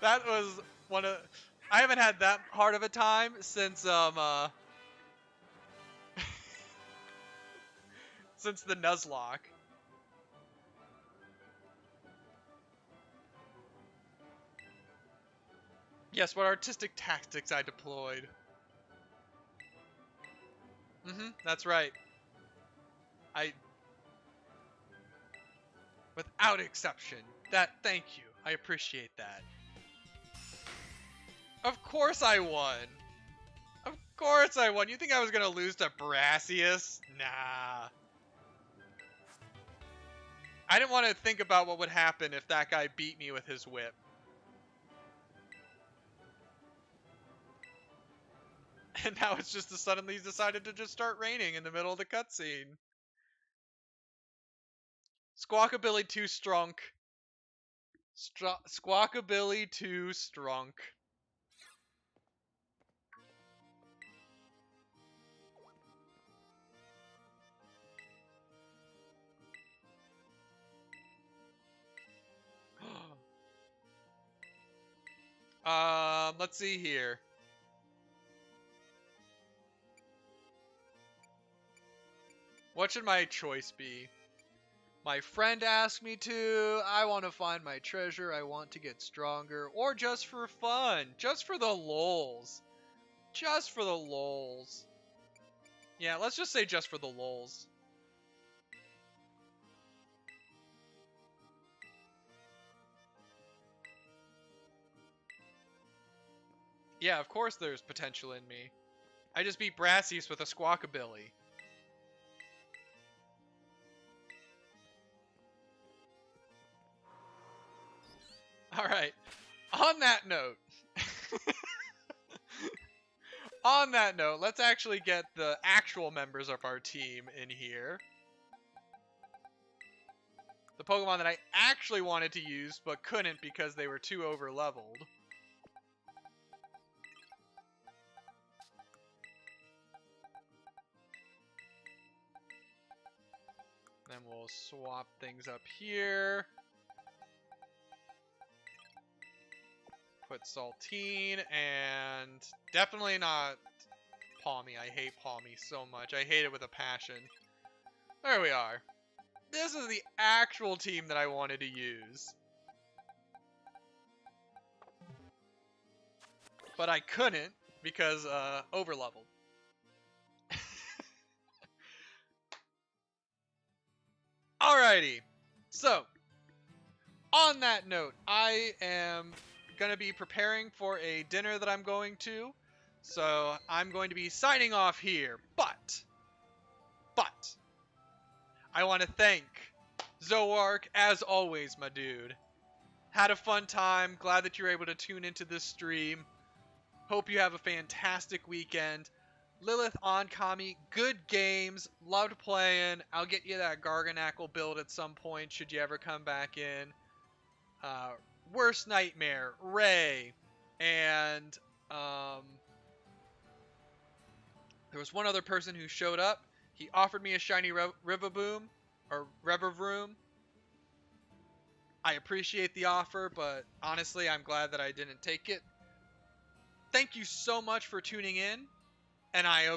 That was one of... I haven't had that hard of a time since, since the Nuzlocke. Yes, what artistic tactics I deployed. That's right. Without exception. Thank you. I appreciate that. Of course I won. Of course I won. You think I was gonna lose to Brassius? Nah. I didn't want to think about what would happen if that guy beat me with his whip. And now it's just suddenly he's decided to just start raining in the middle of the cutscene. Squawkabilly too strong. Squawkabilly too strong. Let's see here. What should my choice be? My friend asked me to. I want to find my treasure. I want to get stronger. Or just for fun. Just for the lols. Just for the lols. Yeah, let's just say just for the lols. Yeah, of course there's potential in me. I just beat Brassius with a Squawkabilly. Alright, on that note, let's actually get the actual members of our team in here. The Pokemon that I actually wanted to use, but couldn't because they were too over-leveled. Then we'll swap things up here. Put Saltine, and definitely not Palmy. I hate Palmy so much. I hate it with a passion. There we are. This is the actual team that I wanted to use. But I couldn't because over-leveled. Alrighty. So, on that note, I am going to be preparing for a dinner that I'm going to. So, I'm going to be signing off here. But, I want to thank Zoark, as always, my dude. Had a fun time. Glad that you're able to tune into this stream. Hope you have a fantastic weekend. Lilith Onkami, good games. Loved playing. I'll get you that Garganackle build at some point should you ever come back in. Worst Nightmare, Ray, and there was one other person who showed up. He offered me a shiny Rivaboom, or Revavroom. I appreciate the offer, but honestly, I'm glad that I didn't take it. Thank you so much for tuning in, and I hope